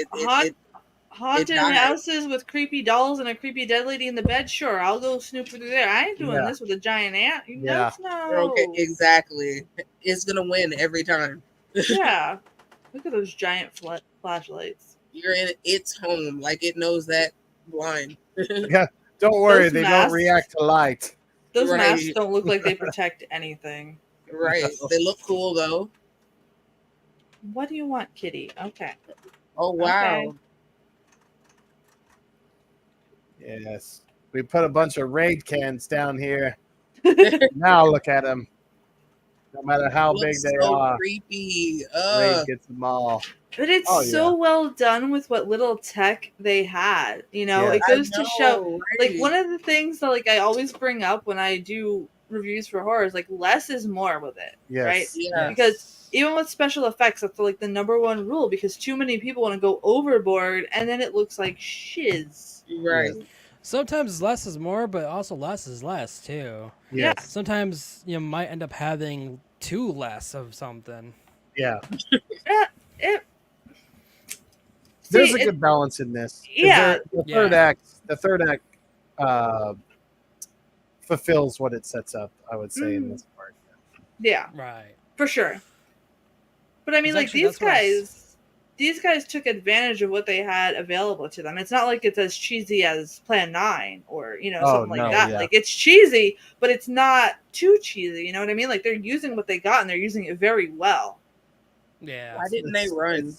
haunted houses with creepy dolls and a creepy dead lady in the bed. Sure, I'll go snoop through there. I ain't doing this with a giant ant. You know, no. Okay, exactly. It's gonna win every time. Yeah. Look at those giant flashlights. You're in its home, like it knows that blind. Yeah, don't worry, they don't react to light. Those masks don't look like they protect anything. Right. They look cool though. What do you want, kitty? Okay. Oh wow. Okay. Yes. We put a bunch of raid cans down here. Now look at them. No matter how big they are. Creepy. Raid gets them all. But it's so well done with what little tech they had. You know, it goes to show, like, one of the things that, like, I always bring up when I do reviews for horror is, like, less is more with it. Yes. Right? Yeah. Because even with special effects, that's, like, the number one rule, because too many people want to go overboard, and then it looks like shiz. Right. Sometimes less is more, but also less is less, too. Yes. Sometimes you might end up having too less of something. Yeah. There's a good balance in this. Yeah. The third act fulfills what it sets up, I would say, in this part. Yeah. Right. For sure. But I mean, like, these guys took advantage of what they had available to them. It's not like it's as cheesy as Plan 9 or, you know, something like that. Yeah. Like, it's cheesy, but it's not too cheesy. You know what I mean? Like, they're using what they got, and they're using it very well. Yeah. Why didn't they run?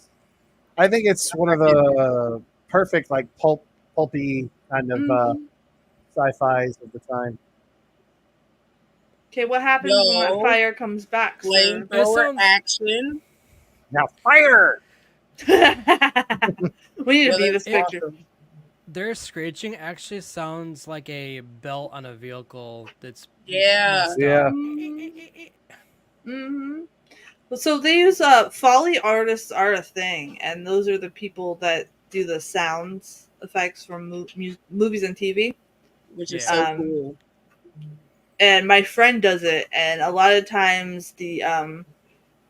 I think it's one of the perfect, like, pulpy kind of sci-fis of the time. Okay, what happens when that fire comes back? Flamethrower action. Now fire! We need to be this picture. Awesome. Their screeching actually sounds like a belt on a vehicle that's Mm-hmm. So they use Foley artists are a thing, and those are the people that do the sounds effects for movies and TV, which is so cool. And my friend does it, and a lot of times the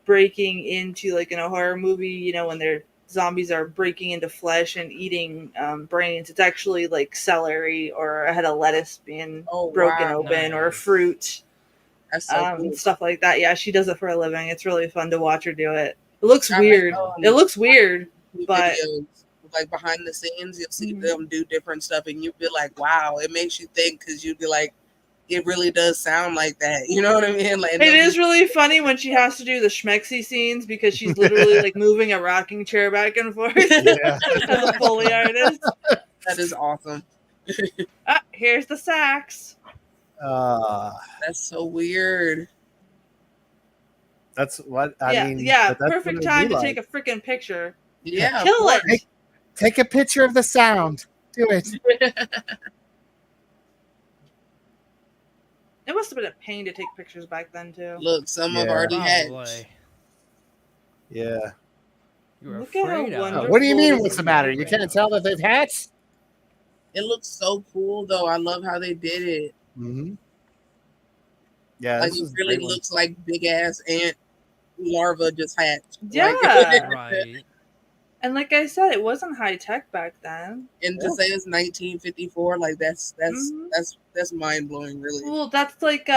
breaking into, like, in a horror movie, you know, when their zombies are breaking into flesh and eating brains, it's actually like celery or a head of lettuce being broken open, or fruit. That's so cool. Stuff like that. Yeah, she does it for a living. It's really fun to watch her do it. It looks weird. It looks weird, but videos, like behind the scenes, you'll see them do different stuff, and you'll be like, "Wow!" It makes you think, because you'd be like, "It really does sound like that." You know what I mean? Like, it is really funny when she has to do the schmexy scenes, because she's literally like moving a rocking chair back and forth as a Foley artist. That is awesome. Here's the sax. That's so weird. That's what I mean. Yeah, but that's perfect what time to like. take a freaking picture. Yeah, Kill it. Take a picture of the sound. Do it. It must have been a pain to take pictures back then too. Look, some have already hatched. Yeah. You're Look at how afraid of. wonderful. What do you mean? this What's is the matter? You looking. can't tell that they've hatched? It looks so cool, though. I love how they did it. Mm-hmm. Yeah, Like this it is a really great one. looks like big ass ant larva just hatched. Yeah. Like, Right. And like I said, it wasn't high tech back then. and to say it's 1954, like that's mind blowing, really. Well, that's like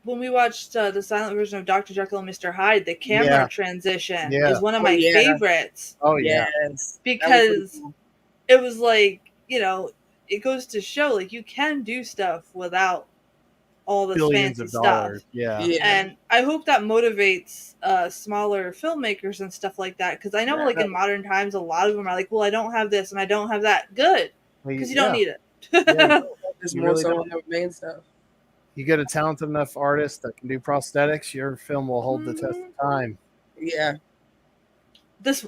when we watched the silent version of Dr. Jekyll and Mr. Hyde. The camera transition is one of my favorites. Oh yeah, because cool. It was like, you know, it goes to show like you can do stuff without all this billions fancy of dollars. stuff. Yeah, and I hope that motivates smaller filmmakers and stuff like that, because I know like in modern times a lot of them are like, well, I don't have this and I don't have that. Good, because you don't need it. There's more really so on the main stuff. You get a talented enough artist that can do prosthetics, your film will hold the test of time. Yeah. This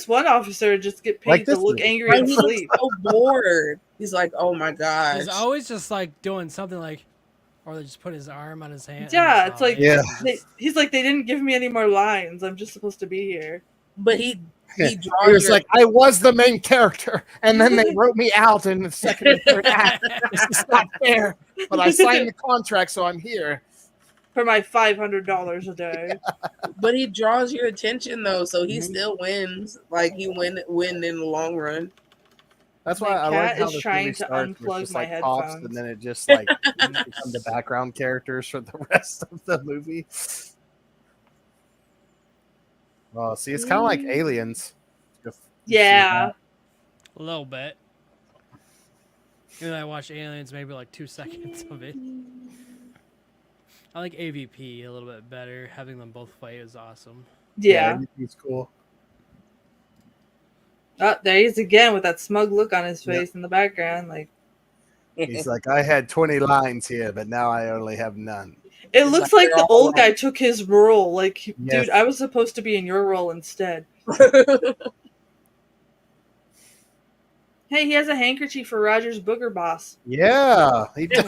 one officer just get paid like to look angry and sleep. So bored. He's like, oh my gosh. He's always just like doing something like, or they just put his arm on his hand. Yeah, it's like he's like, they didn't give me any more lines. I'm just supposed to be here. But he was like, I was the main character, and then they wrote me out in the second and third act. This is not fair. But I signed the contract, so I'm here for my $500 a day. But he draws your attention though, so he still wins. Like he win in the long run. That's why I like how this movie starts with just like pops, and then it just like become the background characters for the rest of the movie. Oh, see, it's kind of like Aliens. Yeah, a little bit. And I watched Aliens, maybe like 2 seconds of it. I like AVP a little bit better. Having them both fight is awesome. Yeah, AVP's cool. Oh, there he is again with that smug look on his face in the background. Like he's like, I had 20 lines here, but now I only have none. It looks like the old guy took his role. Like, dude, I was supposed to be in your role instead. Hey, he has a handkerchief for Roger's booger boss. Yeah, he does.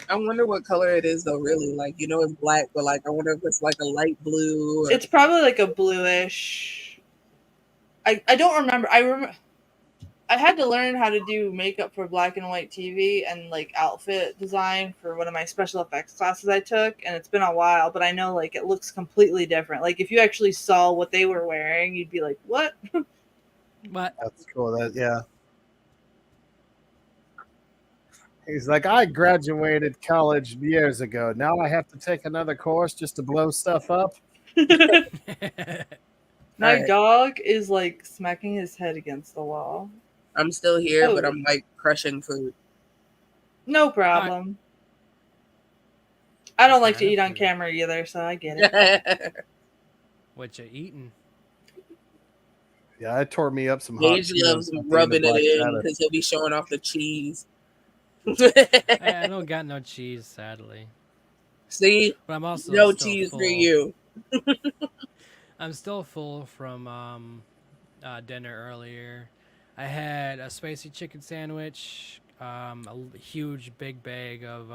I wonder what color it is though, really. Like, you know, it's black, but like I wonder if it's like a light blue. It's probably like a bluish. I don't remember. I had to learn how to do makeup for black and white TV and like outfit design for one of my special effects classes I took, and it's been a while, but I know like it looks completely different. Like if you actually saw what they were wearing, you'd be like, "What?" What? That's cool. Yeah. He's like, I graduated college years ago. Now I have to take another course just to blow stuff up. My dog is like smacking his head against the wall. I'm still here, but I'm like crushing food. No problem. I don't like to eat on camera either, so I get it. What you eating? Yeah, I tore me up some hot Gage loves rubbing it in because he'll be showing off the cheese. I don't got no cheese, sadly. See, but I'm also no cheese full. for you. I'm still full from dinner earlier. I had a spicy chicken sandwich, a huge big bag of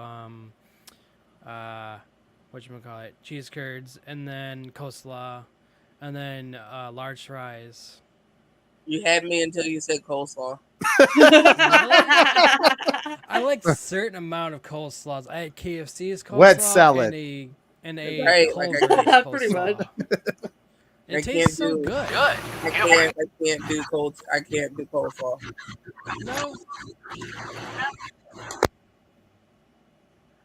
whatchamacallit, cheese curds, and then coleslaw, and then large fries. You had me until you said coleslaw. I like a certain amount of coleslaws. I had KFC's coleslaw, wet salad, and a Culver's pretty much. It tastes so good. I can't do coleslaw. No.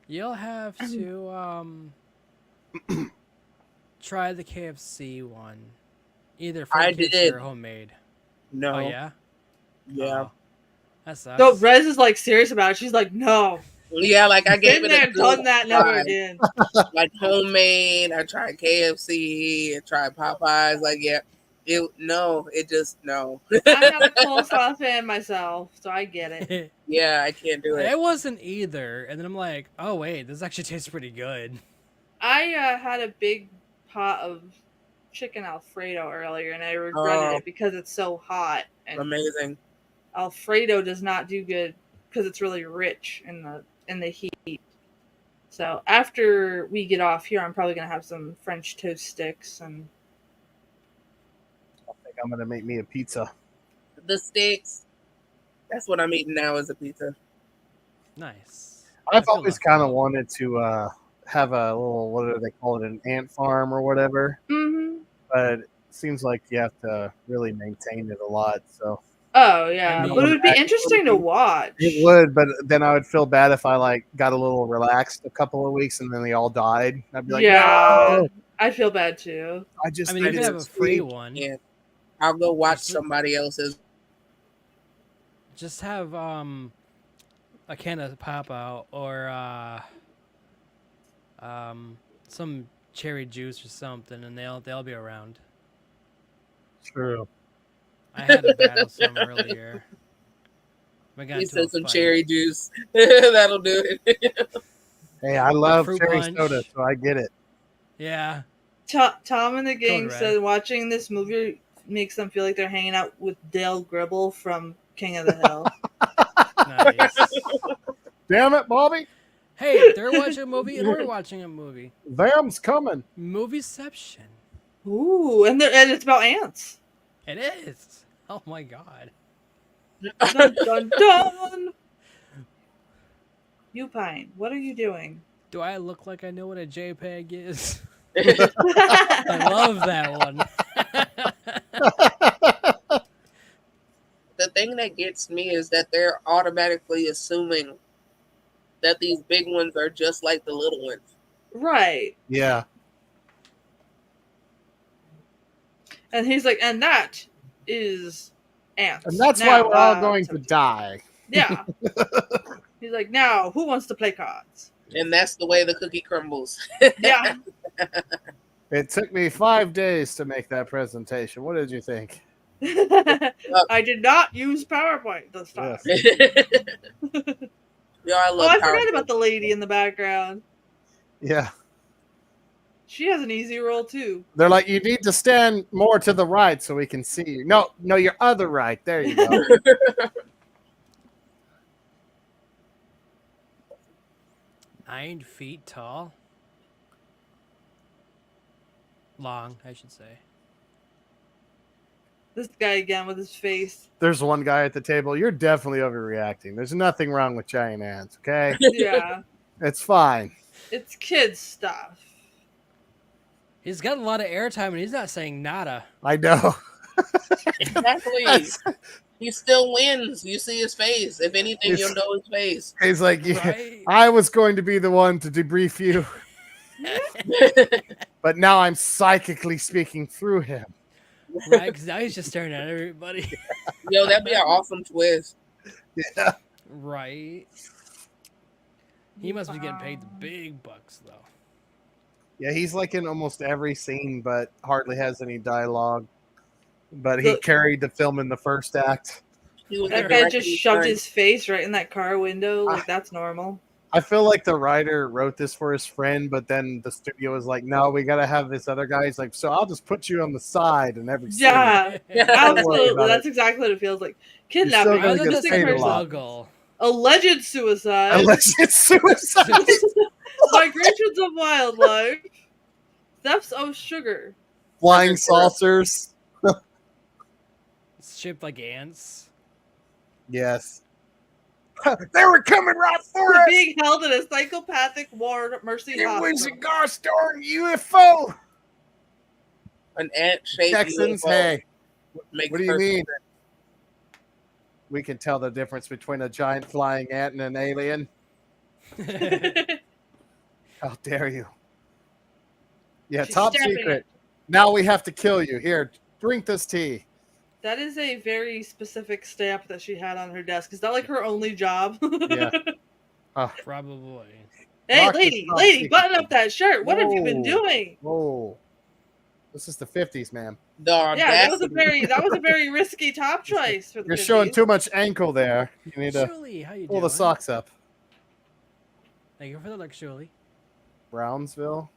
You'll have to try the KFC one. Either from KFC or homemade. No. Oh yeah? Yeah. Oh, that sucks. No, Rez is like serious about it. She's like, no. Yeah, like I gave it there, done that, never again. Like homemade. I tried KFC. I tried Popeyes. Like, yeah, it just no. I'm not a coleslaw fan myself, so I get it. Yeah, I can't do it. I wasn't either. And then I'm like, oh wait, this actually tastes pretty good. I had a big pot of chicken Alfredo earlier, and I regretted it because it's so hot. And amazing. Alfredo does not do good because it's really rich in the heat. So after we get off here, I'm probably gonna have some French toast sticks and. I think I'm gonna make me a pizza. The sticks. That's what I'm eating now is a pizza. Nice. I've always kind of wanted to have a little, what do they call it, an ant farm or whatever. Mm-hmm. But it seems like you have to really maintain it a lot. So. Oh yeah, but it would be interesting to watch. It would, but then I would feel bad if I like got a little relaxed a couple of weeks and then they all died. I'd be like, no! I'd feel bad too. I mean, you can have a free one. Yeah. I'll go watch somebody else's. Just have a can of pop out or some cherry juice or something, and they'll be around. True. I had to battle some earlier. He said some cherry juice. That'll do it. Hey, I love cherry soda, so I get it. Yeah. Tom and the gang said watching this movie makes them feel like they're hanging out with Dale Gribble from King of the Hill. Nice. Damn it, Bobby. Hey, they're watching a movie and we're watching a movie. Them's coming. Movieception. Ooh, and it's about ants. It is. Oh my god. Dun, dun, dun. Upine, what are you doing? Do I look like I know what a JPEG is? I love that one. The thing that gets me is that they're automatically assuming that these big ones are just like the little ones. Right. Yeah. And he's like, and that is ants. And that's why we're all going to die. Yeah. He's like, now, who wants to play cards? And that's the way the cookie crumbles. Yeah. It took me 5 days to make that presentation. What did you think? I did not use PowerPoint this time. Yes. Yeah, I love I forgot about the lady in the background. Yeah. She has an easy roll, too. They're like, you need to stand more to the right so we can see you. No, your other right. There you go. 9 feet tall. Long, I should say. This guy again with his face. There's one guy at the table. You're definitely overreacting. There's nothing wrong with giant ants, okay? Yeah. It's fine. It's kids stuff. He's got a lot of airtime and he's not saying nada. I know. Exactly. He still wins. You see his face. If anything, you'll know his face. He's like, yeah, Right? I was going to be the one to debrief you. But now I'm psychically speaking through him. Right, because now he's just staring at everybody. Yo, that'd be an awesome twist. Yeah. Right. He must be getting paid the big bucks, though. Yeah, he's like in almost every scene, but hardly has any dialogue. But he carried the film in the first act. That guy just shoved his face right in that car window. Like, that's normal. I feel like the writer wrote this for his friend, but then the studio was like, no, we got to have this other guy. He's like, so I'll just put you on the side in every scene. Yeah, absolutely. That's exactly what it feels like. Kidnapping. Alleged suicide. Alleged suicide. Migrations of wildlife. Thefts of sugar. Flying saucers. It's shaped like ants. Yes. They were coming right for us. Being held in a psychopathic ward mercy hospital. It was a gosh darn UFO. An ant-shaped Texans, UFO. hey. What do you mean? We can tell the difference between a giant flying ant and an alien. How dare you? Yeah, She's top secret. Now we have to kill you. Here, drink this tea. That is a very specific stamp that she had on her desk. Is that like her only job? Yeah. Probably. Hey, lady, button up that shirt. What have you been doing? Whoa. This is the 50s, man. Yeah, that was a very risky top choice for the You're 50s. showing too much ankle there. You need to Shirley, how you pull doing? the socks up. Thank you for the look, Shirley. Brownsville.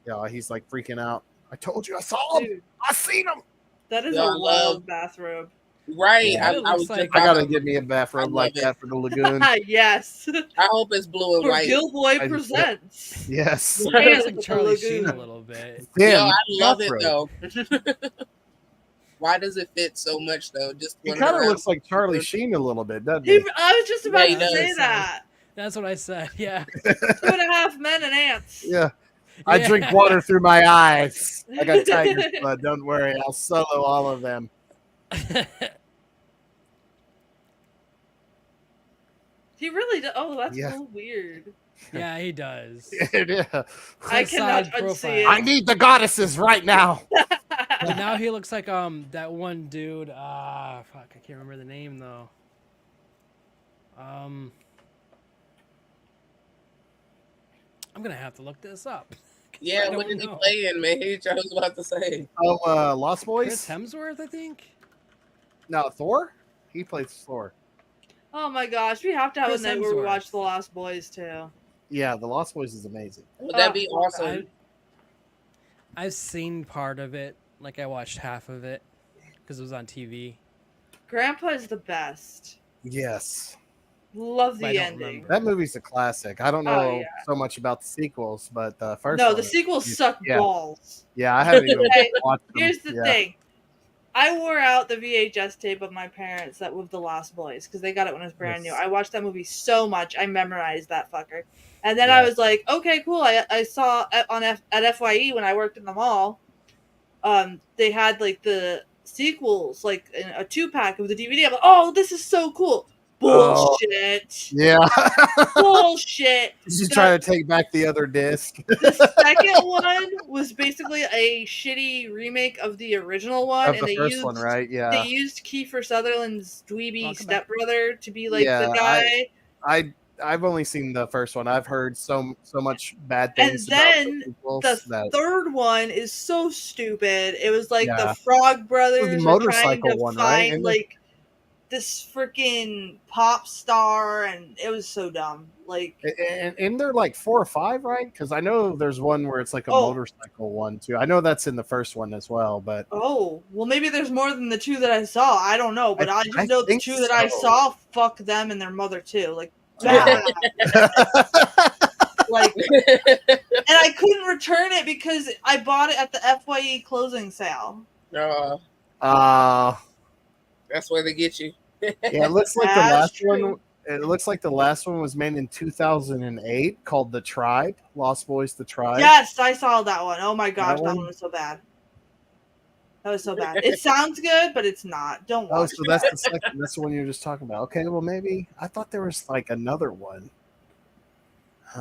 Yeah, he's like freaking out. I told you I saw him. Dude, I seen him. That is a wild bathrobe. Right. Yeah. I gotta give me a bathrobe like that for the lagoon. Yes. I hope it's blue and white. Gilboy presents. Yes. It looks like Charlie Sheen a little bit. Yo, I love it though. Why does it fit so much though? Just he kind of looks like Charlie Sheen a little bit, doesn't he? I was just about to say that. That's what I said. Yeah. 2.5 Men and Ants. Yeah. I drink water through my eyes. I got tiger's blood. Don't worry. I'll solo all of them. He really does. Oh, that's so weird. Yeah, he does. Yeah. I cannot unsee it. I need the goddesses right now. But now he looks like that one dude. Fuck, I can't remember the name though. I'm gonna have to look this up. Yeah, what did he play in, Mage? I was about to say. Oh, Lost Boys? Chris Hemsworth, I think? No, Thor? He plays Thor. Oh my gosh, we have to have a night where we watch The Lost Boys too. Yeah, The Lost Boys is amazing. Would that be awesome? I've seen part of it. Like, I watched half of it because it was on TV. Grandpa is the best. Yes. Love the ending. That movie's a classic. I don't know so much about the sequels, but the first one. No, the sequels suck balls. Yeah, I haven't even watched them. Here's the thing. I wore out the VHS tape of my parents that with The Lost Boys because they got it when it was brand new. I watched that movie so much. I memorized that fucker. And then I was like, okay, cool. I saw at FYE when I worked in the mall, they had like the sequels, like a 2-pack of the DVD. I'm like, oh, this is so cool. Bullshit. Yeah. Bullshit. You try to take back the other disc. The second one was basically a shitty remake of the original one. Of the first one, right? Yeah. They used Kiefer Sutherland's dweeby stepbrother to be like the guy. I've only seen the first one. I've heard so much bad things about the third one is so stupid. It was like the Frog Brothers motorcycle one, find like this freaking pop star, and it was so dumb. Like, and they're like 4 or 5, right? Because I know there's one where it's like a motorcycle one too. I know that's in the first one as well, but well, maybe there's more than the 2 that I saw. I don't know, but I just know the 2 that I saw. Fuck them and their mother too. Like, like, and I couldn't return it because I bought it at the FYE closing sale. That's where they get you. Yeah, it looks like the last one. It looks like the last one was made in 2008, called The Tribe. Lost Boys, The Tribe. Yes, I saw that one. Oh my gosh, that one was so bad. That was so bad. It sounds good, but it's not. Don't watch it. So that's the second. That's the one you were just talking about. Okay, well maybe I thought there was like another one.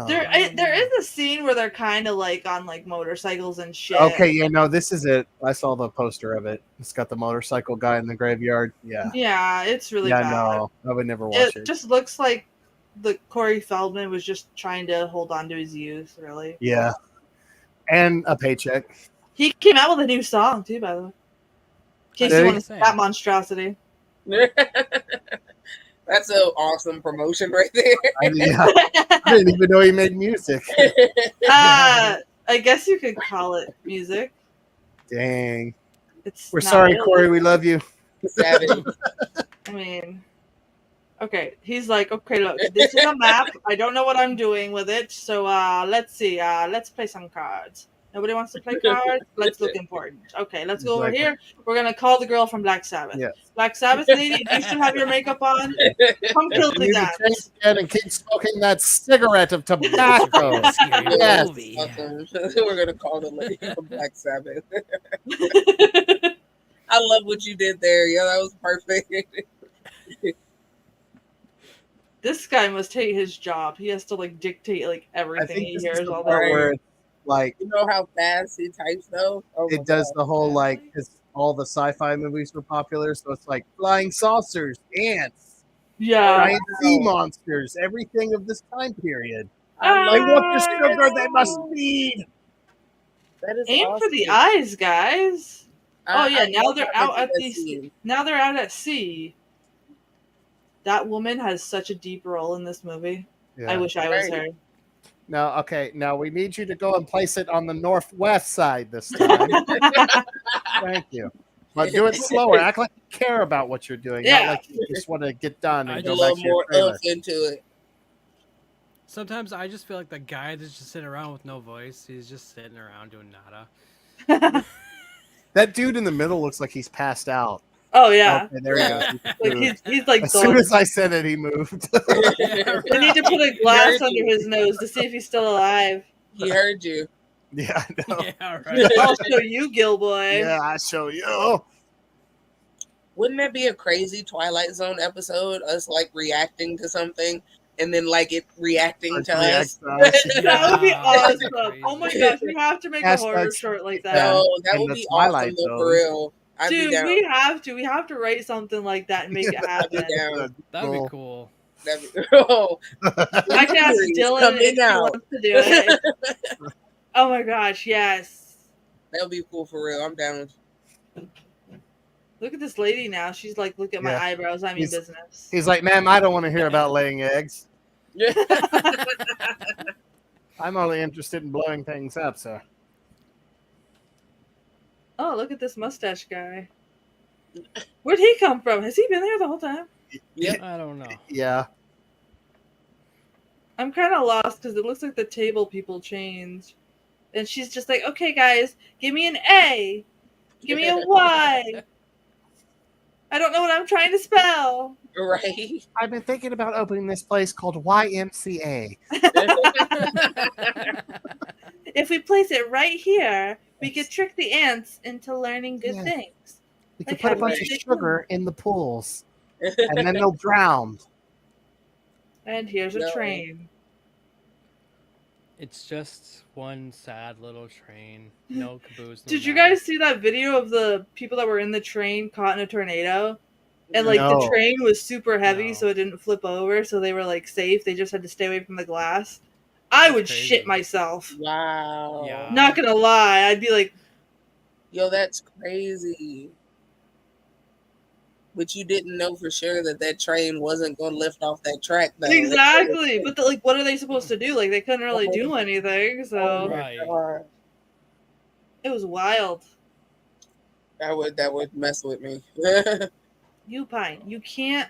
There is a scene where they're kind of like on like motorcycles and shit. Okay, yeah, no, this is it. I saw the poster of it. It's got the motorcycle guy in the graveyard. Yeah. Yeah, it's really bad. No, I would never watch it. It just looks like the Corey Feldman was just trying to hold on to his youth, really. Yeah. And a paycheck. He came out with a new song too, by the way. In case you want to see that monstrosity. That's an awesome promotion right there. I didn't even know he made music. I guess you could call it music. Dang. We're sorry, really. Corey. We love you. Savage. I mean, okay. He's like, okay, look, this is a map. I don't know what I'm doing with it. So let's see. Let's play some cards. Nobody wants to play cards? Let's look important. Okay, let's go over here. We're going to call the girl from Black Sabbath. Yes. Black Sabbath lady, you should have your makeup on. Come kill the dance. And keep smoking that cigarette of tobacco. Yes. Awesome. We're going to call the lady from Black Sabbath. I love what you did there. Yeah, that was perfect. This guy must hate his job. He has to like dictate like everything he hears all the time. Like, you know how fast he types though? It does the whole like, because all the sci-fi movies were popular, so it's like flying saucers, ants, giant sea monsters, everything of this time period. They want the sugar they must feed. That is Aim awesome. for the eyes, guys. Oh yeah, now they're out at the. Now they're out at sea. That woman has such a deep role in this movie. Yeah. I wish I was her. Now, okay, now we need you to go and place it on the northwest side this time. Thank you. But do it slower. Act like you care about what you're doing, not like you just want to get done and go back to your trailer. Into it. Sometimes I just feel like the guy that's just sitting around with no voice. He's just sitting around doing nada. That dude in the middle looks like he's passed out. Oh yeah. Okay, there he goes. Like he's like as soon as I said it, he moved. We need to put a glass under his nose to see if he's still alive. He heard you. Yeah, I know. Yeah, right. I'll show you, Gilboy. Yeah, I'll show you. Wouldn't that be a crazy Twilight Zone episode? Us like reacting to something and then like it reacting to us. That would be awesome. Oh my gosh, we have to make a horror short like that. No, that would be awesome though, for real. Dude, we have to write something like that and make it happen. That'd be cool. That'd be cool. I can ask Dylan if he wants to do it. Oh my gosh, yes. That would be cool for real. I'm down. Look at this lady now. She's like, look at my eyebrows. I mean business. He's like, ma'am, I don't want to hear about laying eggs. I'm only interested in blowing things up, sir. Oh, look at this mustache guy. Where'd he come from? Has he been there the whole time? Yeah, I don't know. Yeah. I'm kind of lost because it looks like the table people changed. And she's just like, okay, guys, give me an A. Give me a Y. I don't know what I'm trying to spell. Right. I've been thinking about opening this place called YMCA. If we place it right here, we could trick the ants into learning good things. We could put a bunch of sugar in the pools, and then they'll drown. And here's a train. It's just one sad little train. No caboose. No Did you guys see that video of the people that were in the train caught in a tornado? And like the train was super heavy, so it didn't flip over, so they were like safe. They just had to stay away from the glass. I would shit myself. Wow. Yeah. Not gonna lie, I'd be like, yo, that's crazy. But you didn't know for sure that train wasn't going to lift off that track, though. Exactly. But like, what are they supposed to do? Like, they couldn't really do anything. So it was wild. That would mess with me. You Pine, you can't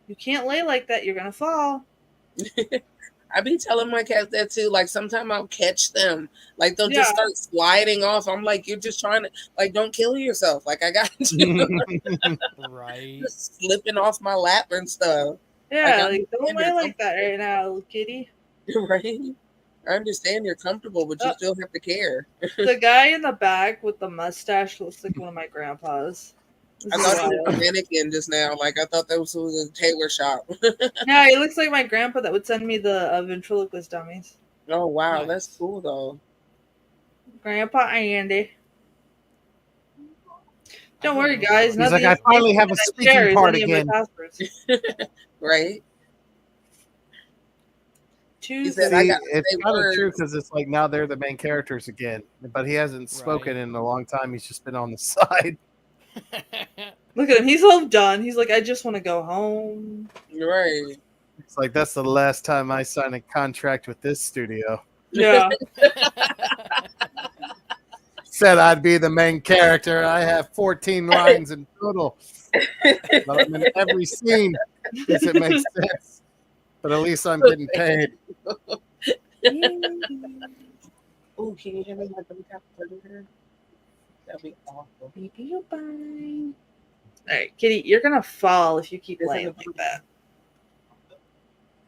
lay like that. You're gonna fall. I be telling my cats that too. Like sometimes I'll catch them. Like they'll just start sliding off. I'm like, you're just trying to like, don't kill yourself. Like I got you. Right. Just slipping off my lap and stuff. Yeah, like don't lay like that right now, little kitty. Right. I understand you're comfortable, but you still have to care. The guy in the back with the mustache looks like one of my grandpas. I thought he was a mannequin just now. Like I thought that was a tailor shop. Yeah, he looks like my grandpa that would send me the ventriloquist dummies. Oh wow, that's cool though. Grandpa Andy. Don't worry, guys. He's like, I finally have a speaking part again. Right. It's kind of true because it's like now they're the main characters again, but he hasn't spoken in a long time. He's just been on the side. Look at him. He's all done. He's like, I just want to go home. Right. It's like, that's the last time I signed a contract with this studio. Yeah. Said I'd be the main character. I have 14 lines in total. But I'm in every scene. Does it make sense? But at least I'm getting paid. Oh, can you hear me? That'd be awful. Baby, you're fine. All right, Kitty, you're gonna fall if you keep laying like that.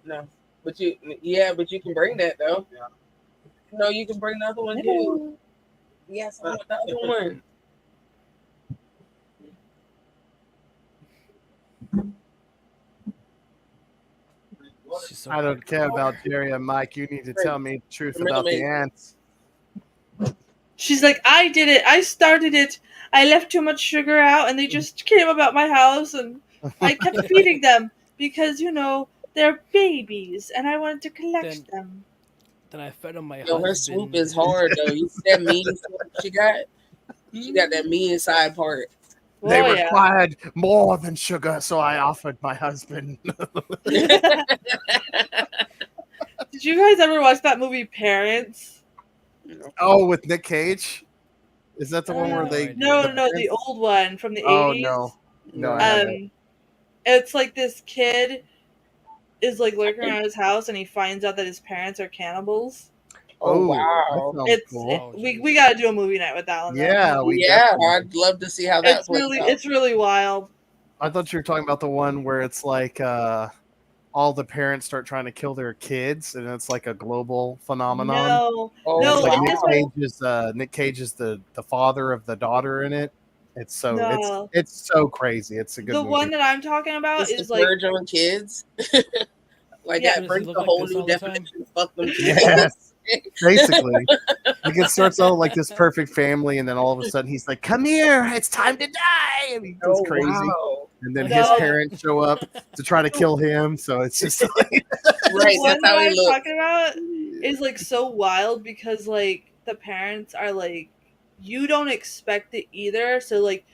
No, but you can bring that though. Yeah. No, you can bring the other one too. Yes, I want the other one. I don't care about Jerry and Mike. You need to tell me the truth about the ants. She's like, I did it. I started it. I left too much sugar out, and they just came about my house, and I kept feeding them because, they're babies, and I wanted to collect them. Then I fed him my Yo, husband. her swoop is hard though. You see that mean swoop she got? She got that mean side part. They required more than sugar, so I offered my husband. Did you guys ever watch that movie Parents? Oh, with Nick Cage? Is that the one where they? No, the old one from the 80s. No, I haven't. It's like this kid is like lurking around his house, and he finds out that his parents are cannibals. Oh wow! We gotta do a movie night with that one. Yeah, I'd love to see how that plays out. It's really wild. I thought you were talking about the one where it's like all the parents start trying to kill their kids, and it's like a global phenomenon. No, like Nick Cage is the father of the daughter in it. It's so crazy. It's a good movie. One that I'm talking about is like Verge on kids. Like that brings a whole new definition. Fuck them kids. Yes. Basically, like it starts out like this perfect family, and then all of a sudden he's like, "Come here, it's time to die," and he goes crazy. Wow. And then his parents show up to try to kill him. So it's just like, right. That's how he looks. Talking about is like so wild because like the parents are like, you don't expect it either. So like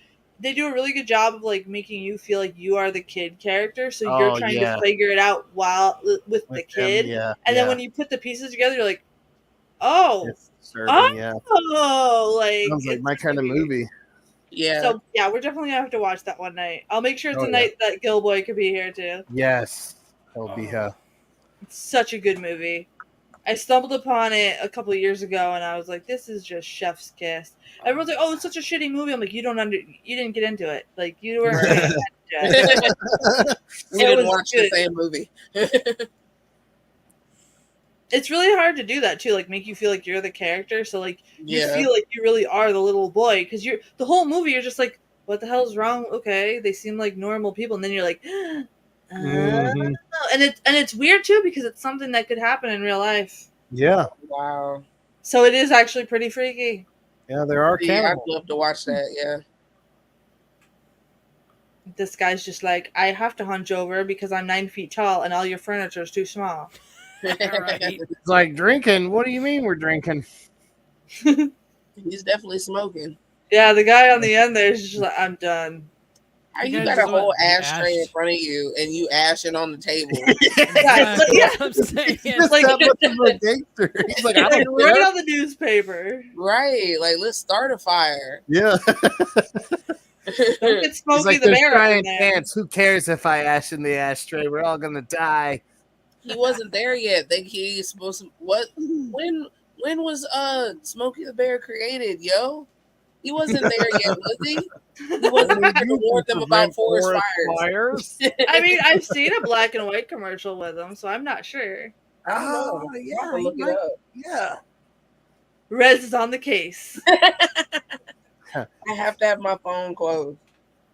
they do a really good job of like making you feel like you are the kid character. So you're trying to figure it out with the kid. And then when you put the pieces together, you're like, oh, it's disturbing, like sounds like my kind of movie. Yeah. So we're definitely gonna have to watch that one night. I'll make sure it's a night that Gilboy could be here too. Yes, he'll be here. It's such a good movie. I stumbled upon it a couple of years ago, and I was like, "This is just chef's kiss." Everyone's like, "Oh, it's such a shitty movie." I'm like, "You didn't get into it. Like you weren't." We didn't watch the same movie. It's really hard to do that too, like make you feel like you're the character. So like you feel like you really are the little boy because you're the whole movie. You're just like, what the hell's wrong? Okay, they seem like normal people, and then you're like, and it's weird too because it's something that could happen in real life. Yeah. Wow. So it is actually pretty freaky. Yeah, there are cannibals. I'd love to watch that. Yeah. This guy's just like, I have to hunch over because I'm 9 feet tall and all your furniture is too small. It's like drinking. What do you mean we're drinking? He's definitely smoking. Yeah, the guy on the end there is just like, I'm done. You got a whole ashtray in front of you and you ashing on the table. I'm saying. He's like, he's like, I don't right on the newspaper. Right. Like, let's start a fire. Yeah. Don't get Smokey the Bear in there. Dance. Who cares if I ash in the ashtray? We're all gonna die. He wasn't there yet. Think he's supposed to when was Smokey the Bear created, yo? He wasn't there yet, was he? He wasn't there to warn them about forest fires. I mean, I've seen a black and white commercial with him, so I'm not sure. Oh, yeah, look it up. Yeah. Rez is on the case. I have to have my phone closed.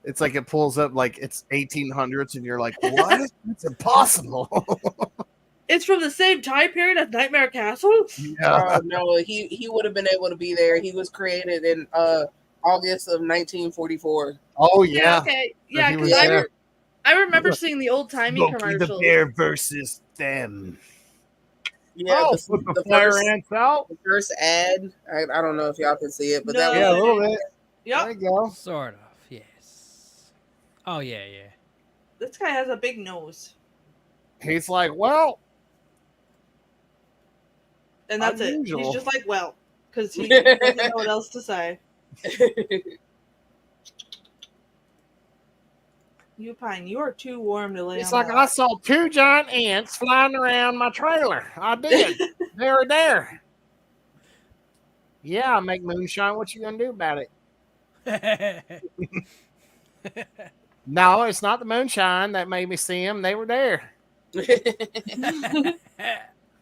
It's like it pulls up like it's 1800s, and you're like, what? It's impossible. It's from the same time period as Nightmare Castle? Yeah. No, he would have been able to be there. He was created in August of 1944. Oh, yeah. Okay. Yeah, because I remember seeing the old-timey commercials. The Bear versus them. Yeah, the fire ants out. The first ad. I don't know if y'all can see it, but that was a little bit. Yep. There you go. Sort of, yes. Oh, yeah. This guy has a big nose. He's like, well. And that's unusual. It. He's just like, well, because he doesn't know what else to say. You Pine, you are too warm to lay. It's like I saw 2 giant ants flying around my trailer. I did. They were there. Yeah, I make moonshine. What you gonna do about it? No, it's not the moonshine that made me see them. They were there.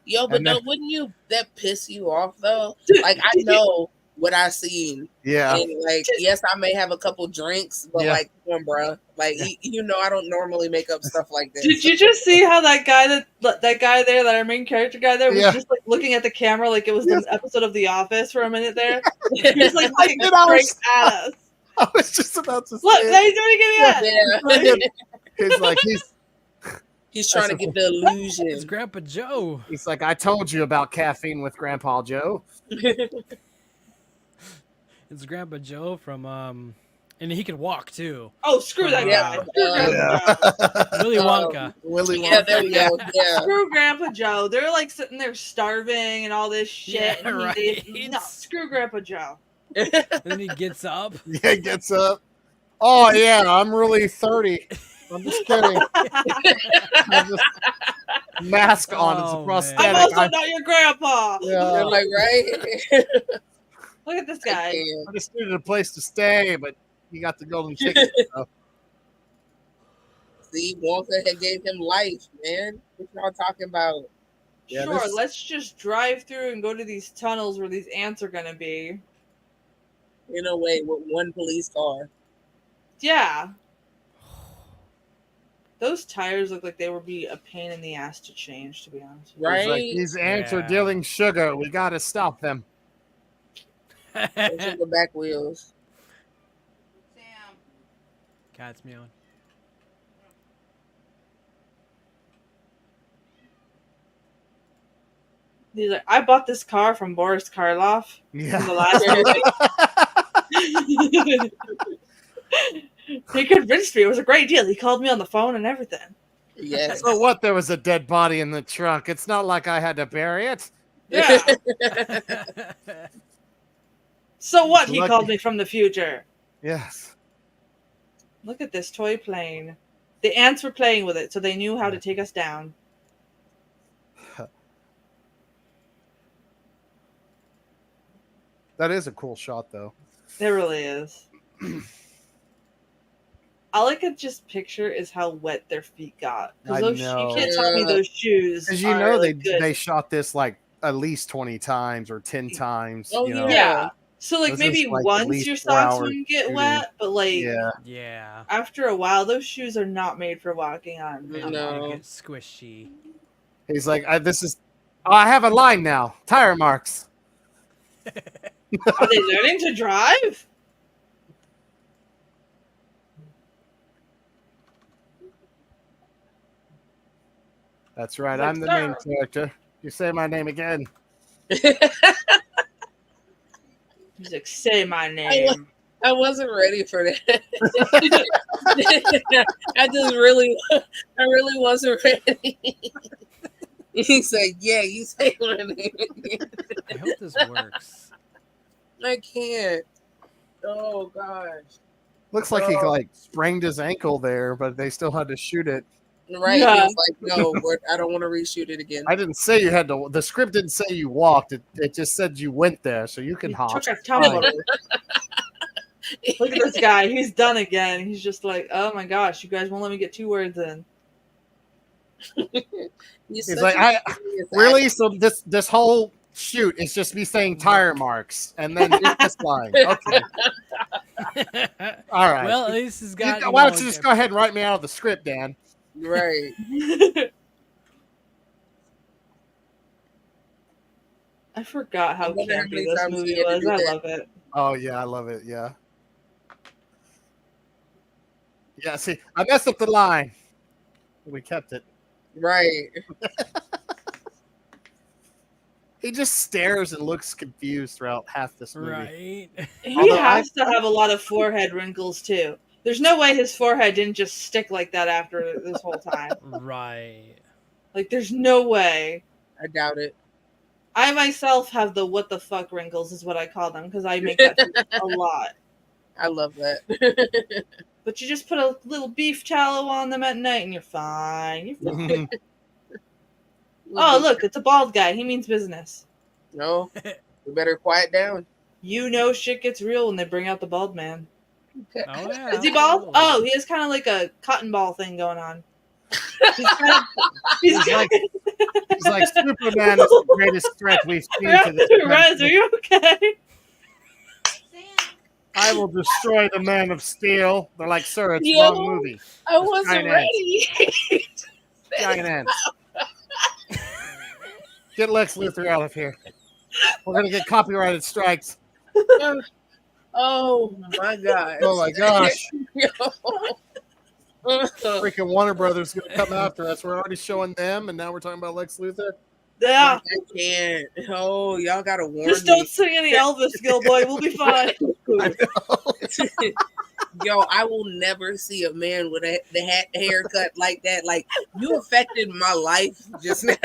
Yo, but wouldn't that piss you off though? Like I know what I seen. Yeah. And like, yes, I may have a couple drinks, but like, come on, bro. Like, I don't normally make up stuff like this. Did you just see how that guy there, that our main character guy there, was just like looking at the camera like it was an episode of The Office for a minute there? He was like looking straight at us. I was just about to say. Look, now he's doing it again. Yeah. He's like He's trying to get the illusion. It's Grandpa Joe. He's like, I told you about caffeine with Grandpa Joe. It's Grandpa Joe from and he can walk too. Oh, screw that guy. Screw Grandpa Joe. Willy Wonka. Willy Wonka. Yeah, there we go. Yeah. Screw Grandpa Joe. They're like sitting there starving and all this shit. Yeah, and right. No, screw Grandpa Joe. And then he gets up. Yeah, he gets up. Oh yeah, I'm really 30. I'm just kidding. I'm just mask on. It's a prosthetic. I'm also not your grandpa. Yeah. You're like, right? Look at this guy. I just needed a place to stay, but you got the golden ticket. So. See, Wonka had gave him life, man. What y'all talking about? Yeah, sure, let's just drive through and go to these tunnels where these ants are gonna be. In a way, with one police car. Yeah. Those tires look like they would be a pain in the ass to change, to be honest. Right? Like, these ants are dealing sugar. We got to stop them. Those are the back wheels. Sam. Cat's meowing. He's like, I bought this car from Boris Karloff. Yeah. From the last He convinced me it was a great deal. He called me on the phone and everything. Yes. So what? There was a dead body in the trunk. It's not like I had to bury it. Yeah. So what? He Lucky. called me from the future. Yes. Look at this toy plane. The ants were playing with it, so they knew how to take us down. That is a cool shot, though. It really is. All I could just picture is how wet their feet got. I You know. can't tell me those shoes. Because you are, know like, good. they shot this like at least 20 times or 10 times. Oh, you know? Yeah. So like This maybe is, like, at once least your 4 socks hours wouldn't get shooting. wet, but like Yeah. after a while, those shoes are not made for walking on. They No. get squishy. He's like, I have a line now. Tire marks. Are they learning to drive? That's right. Like, I'm the main character. You say my name again. He's like, say my name. I wasn't ready for that. I really wasn't ready. He said, yeah, you say my name. I hope this works. I can't. Oh, gosh. Looks like he like sprained his ankle there, but they still had to shoot it. Right. Yeah. He was like, no, I don't want to reshoot it again. I didn't say you had to. The script didn't say you walked. It just said you went there, so you can He hop. took a tumble. Look at this guy. He's done again. He's just like, oh my gosh, you guys won't let me get 2 words in. He's like, really? So this whole shoot is just me saying tire marks and then this line. Okay. All right. Well, at least he's got. Why don't you just go ahead and write me out of the script, Dan? Right. I forgot how I wonder how campy many this times movie he had to was. do I that. love it. Oh yeah, I love it. Yeah. Yeah. See, I messed up the line. We kept it. Right. He just stares and looks confused throughout half this movie. Right. He Although has to have a lot of forehead wrinkles too. There's no way his forehead didn't just stick like that after this whole time. Right. Like, there's no way. I doubt it. I myself have the what the fuck wrinkles, is what I call them, because I make that a lot. I love that. But you just put a little beef tallow on them at night and you're fine. You're fine. Oh, look, it's a bald guy. He means business. No, we better quiet down. You know shit gets real when they bring out the bald man. Oh, yeah. Is he bald? Oh, he has kind of like a cotton ball thing going on. He's like Superman is the greatest threat we've seen to this Rez, country. are you okay? Sam. I will destroy the Man of Steel. They're like, sir, it's Yo, wrong movie. I wasn't giant ready. Giant ants. Get Lex Luthor out of here. We're gonna get copyrighted strikes. Oh my god. Oh my gosh. Yo. Freaking Warner Brothers going to come after us. We're already showing them, and now we're talking about Lex Luthor. Yeah, like, I can't. Oh, y'all gotta warn just don't sing any Elvis, Gilboy. We'll be fine. I know. Yo, I will never see a man with the haircut like that. Like, you affected my life just now.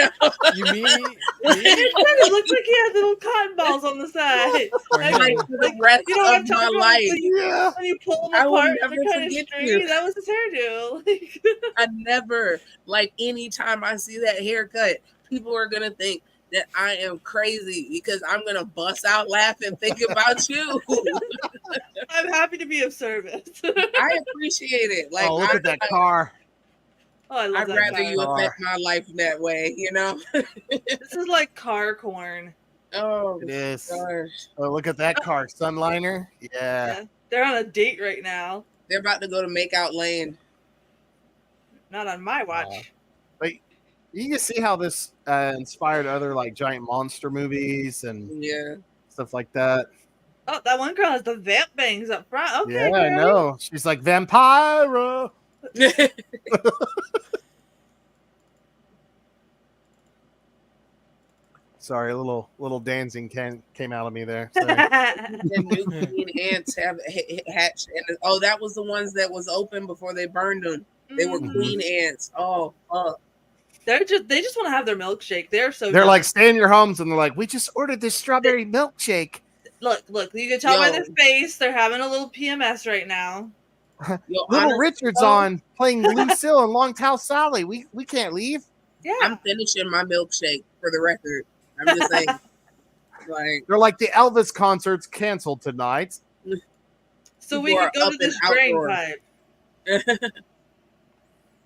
You mean me? It looks like he had little cotton balls on the side. Like, for the rest you know what I'm of talking my about? life. When you pull them I will apart, never they're kind of forget stringy. you. That was his hairdo. I never, like, anytime I see that haircut, people are gonna think that I am crazy because I'm gonna bust out laughing thinking about you. I'm happy to be of service. I appreciate it. Like, Oh, look at that car. Oh, I love I'd that rather car. you affect my life that way, you know? This is like car corn. Oh, It is. gosh. Oh, look at that car. Sunliner. Yeah. They're on a date right now. They're about to go to Makeout Lane. Not on my watch. But you can see how this inspired other like giant monster movies and stuff like that. Oh, that one girl has the vamp bangs up front. Okay, yeah, I know. She's like Vampiro. Sorry, a little dancing came out of me there. The new queen ants have hatched, and that was the ones that was open before they burned them. They were queen ants. Oh, fuck. They just want to have their milkshake. They're like, stay in your homes, and they're like, we just ordered this strawberry milkshake. Look, you can tell by their face they're having a little PMS right now. Little Richard's on playing Lucille and Longtail Sally. We can't leave. Yeah, I'm finishing my milkshake for the record. I'm just saying. Like, they're like the Elvis concert's canceled tonight. So we could go to this drain pipe.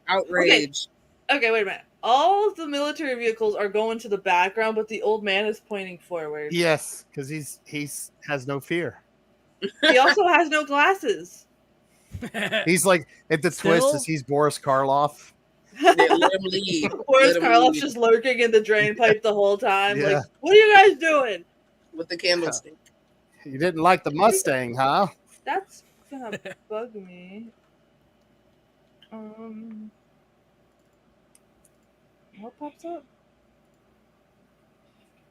Outrage. Okay, wait a minute. All of the military vehicles are going to the background, but the old man is pointing forward. Yes, because he's has no fear. He also has no glasses. He's like, at the twist is he's Boris Karloff. Let him leave. Boris Karloff's just lurking in the drain pipe the whole time. Yeah. Like, what are you guys doing? With the candlestick. You didn't like the Mustang, huh? That's gonna bug me. What pops up?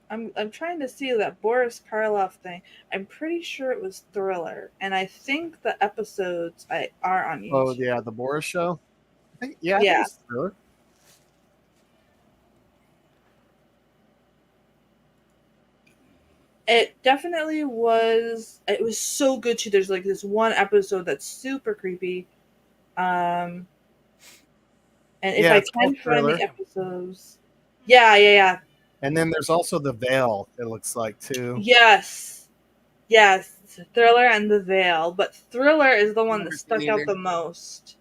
I'm trying to see that Boris Karloff thing. I'm pretty sure it was Thriller, and I think the episodes are on YouTube. Oh yeah, the Boris show. I think it's Thriller. It definitely was. It was so good too. There's like this one episode that's super creepy. And if I can find the episodes, yeah. And then there's also The Veil. It looks like too. Yes, Thriller and The Veil, but Thriller is the one that stuck out the most.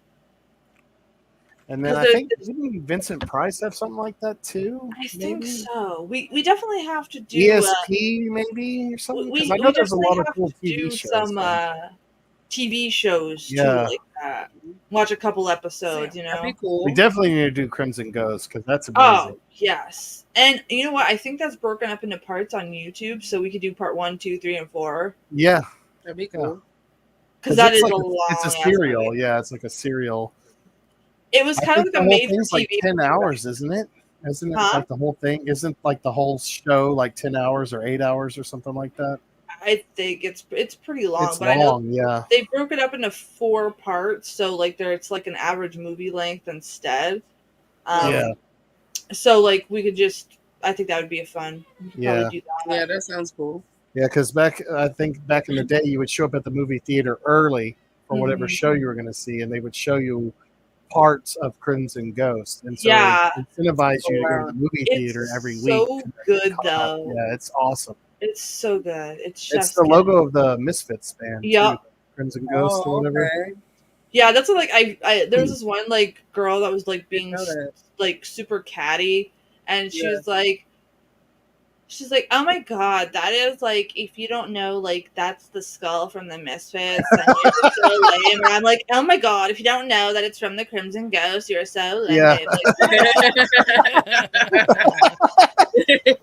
And then I think didn't Vincent Price have something like that too? I think so. We definitely have to do ESP maybe or something. I know there's a lot of cool TV shows. Some TV shows too, like that. Watch a couple episodes, you know. That'd be cool. We definitely need to do Crimson Ghost because that's amazing. Oh yes, and you know what? I think that's broken up into parts on YouTube, so we could do part 1, 2, 3, and 4. Yeah, that'd be cool. Because that is like a long. It's a serial. Yeah, it's like a serial. It was kind of like a made for TV. Like 10 hours, isn't it? Isn't it like the whole thing? Isn't like the whole show like 10 hours or 8 hours or something like that? I think it's pretty long. It's long, yeah. They broke it up into 4 parts, so like it's like an average movie length instead. So like we could I think that would be a fun. Yeah. Do that. Yeah, that sounds cool. Yeah, because I think back in the day, you would show up at the movie theater early for whatever show you were going to see, and they would show you parts of Crimson Ghost, and so incentivize you to go to the movie theater every week. So good though. Yeah, it's awesome. It's so good. It's the logo of the Misfits band. Yeah, Crimson Ghost or whatever. Okay. Yeah, that's what, like there was this one like girl that was like being like super catty, and she was like. She's like, oh my god, that is like, if you don't know, like, that's the skull from the Misfits, then you're so lame. And I'm like, oh my god, if you don't know that it's from the Crimson Ghost, you're so lame. Yeah.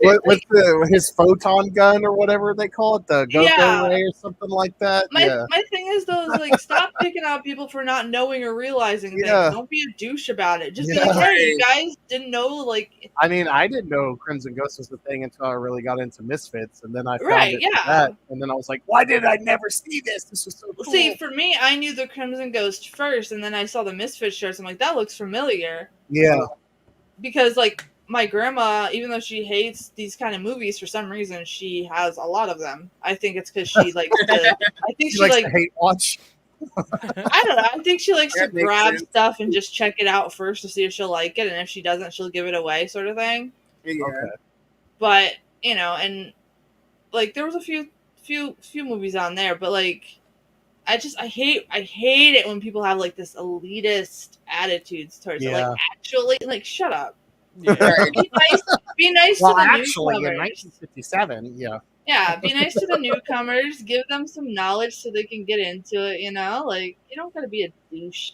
What's his photon gun or whatever they call it, the go-go ray or something like that? My thing is though, is like stop picking out people for not knowing or realizing things. Don't be a douche about it. Just be like, hey, you guys didn't know, like. I mean, I didn't know Crimson Ghost was the thing until I really got into Misfits, and then I found it for that, and then I was like, why did I never see this? This was so cool. See, for me, I knew the Crimson Ghost first, and then I saw the Misfits shirts. I'm like, that looks familiar. Yeah. Because like my grandma, even though she hates these kind of movies, for some reason she has a lot of them. I think it's because she likes to. I think she likes to hate watch. I don't know. I think she likes to grab stuff and just check it out first to see if she'll like it, and if she doesn't, she'll give it away, sort of thing. Yeah. Okay. But and like there was a few movies on there, but like I hate it when people have like this elitist attitudes towards it. Like actually, like shut up. Yeah. Be nice to the actually, newcomers. in 1957, Yeah, be nice to the newcomers. Give them some knowledge so they can get into it. Like you don't gotta be a douche.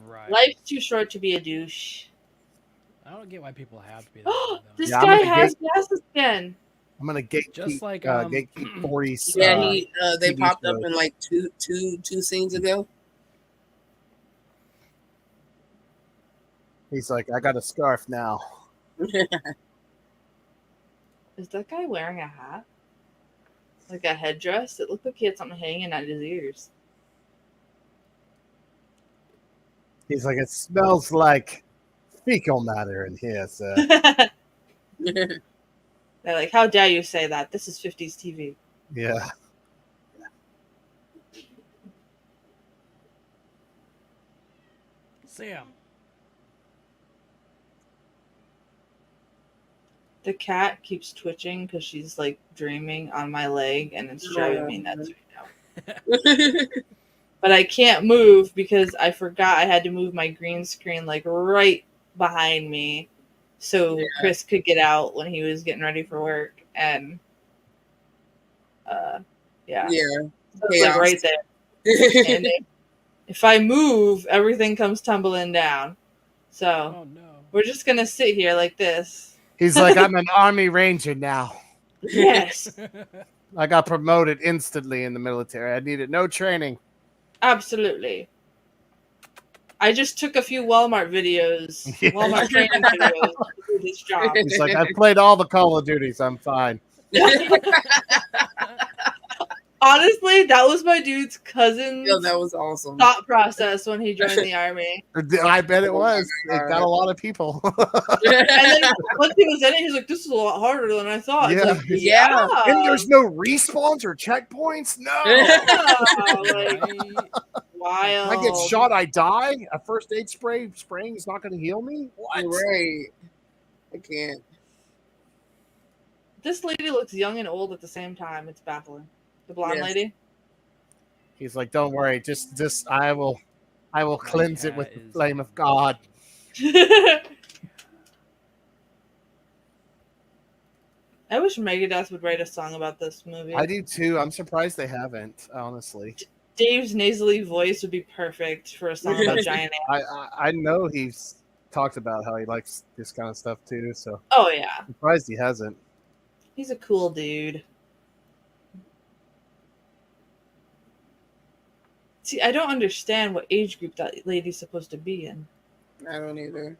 Right. Life's too short to be a douche. I don't get why people have to be that. This guy has glasses again. I'm gonna gatekeep, just like gatekeep 40's. Yeah, they TV popped shows. up in like two scenes ago. He's like, I got a scarf now. Is that guy wearing a hat? Like a headdress? It looked like he had something hanging out his ears. He's like, it smells like fecal matter in here, sir. They're like, how dare you say that? This is 50s TV. Yeah. Sam. The cat keeps twitching because she's like dreaming on my leg, and it's driving me nuts right now. But I can't move because I forgot I had to move my green screen like right behind me so Chris could get out when he was getting ready for work. And so it's like right there. And if I move, everything comes tumbling down. So we're just gonna sit here like this. He's like, I'm an Army Ranger now. Yes. I got promoted instantly in the military. I needed no training. Absolutely. I just took a few Walmart videos, Walmart training videos to do this job. He's like, I've played all the Call of Duties. I'm fine. Honestly, that was my dude's cousin's that was awesome. thought process when he joined the Army. I bet it was. It got a lot of people. And then once he was in it, he's like, this is a lot harder than I thought. Yeah. It's like, And there's no respawns or checkpoints? No. Wild. I get shot, I die? A first aid spraying is not going to heal me? What? Right. I can't. This lady looks young and old at the same time. It's baffling. The blonde lady. He's like, don't worry, just I will cleanse it with the flame of God. I wish Megadeth would write a song about this movie. I do too. I'm surprised they haven't, honestly. Dave's nasally voice would be perfect for a song about giant ants. I know he's talked about how he likes this kind of stuff too, so I'm surprised he hasn't. He's a cool dude. See, I don't understand what age group that lady's supposed to be in. I don't either.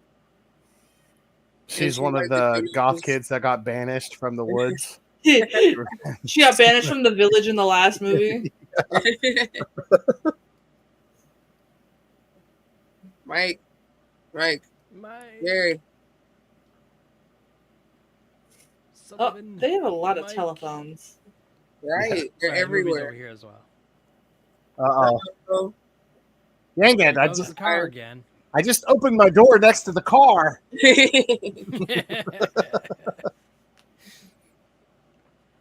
She's one of the goth kids that got banished from the woods. She got banished from the village in the last movie. Mike. Gary. Oh, they have a lot of telephones. Right, they're everywhere. Over here as well. Uh-oh. Dang it! The car again. I just opened my door next to the car.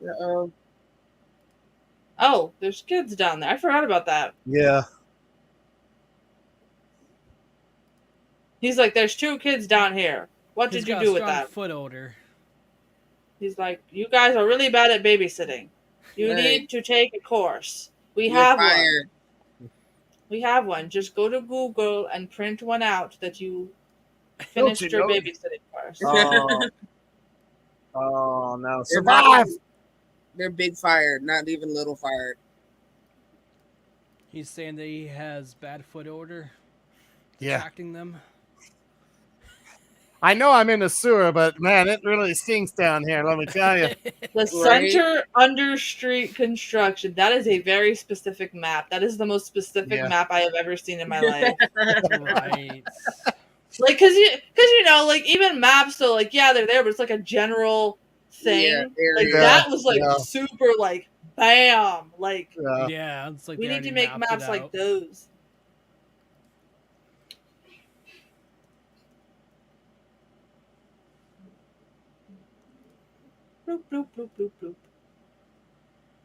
Uh-oh. Oh, there's kids down there. I forgot about that. Yeah. He's like, there's 2 kids down here. What did you do with that? Foot odor. He's like, you guys are really bad at babysitting. You need to take a course. You're have fired. One. We have one. Just go to Google and print one out that you finished your babysitting course. Oh no! They're Survive! They're big fired, not even little fired. He's saying that he has bad foot odor, Yeah. attracting them. I know I'm in the sewer, but man, it really stinks down here. Let me tell you. The Center Under Street construction. That is a very specific map. That is the most specific map I have ever seen in my life. Right. Like, cause you know, like even maps, though, like yeah, they're there, but it's like a general thing. Like that was like super, like bam, like yeah. It's like we need to make maps like those. Bloop, bloop, bloop, bloop, bloop.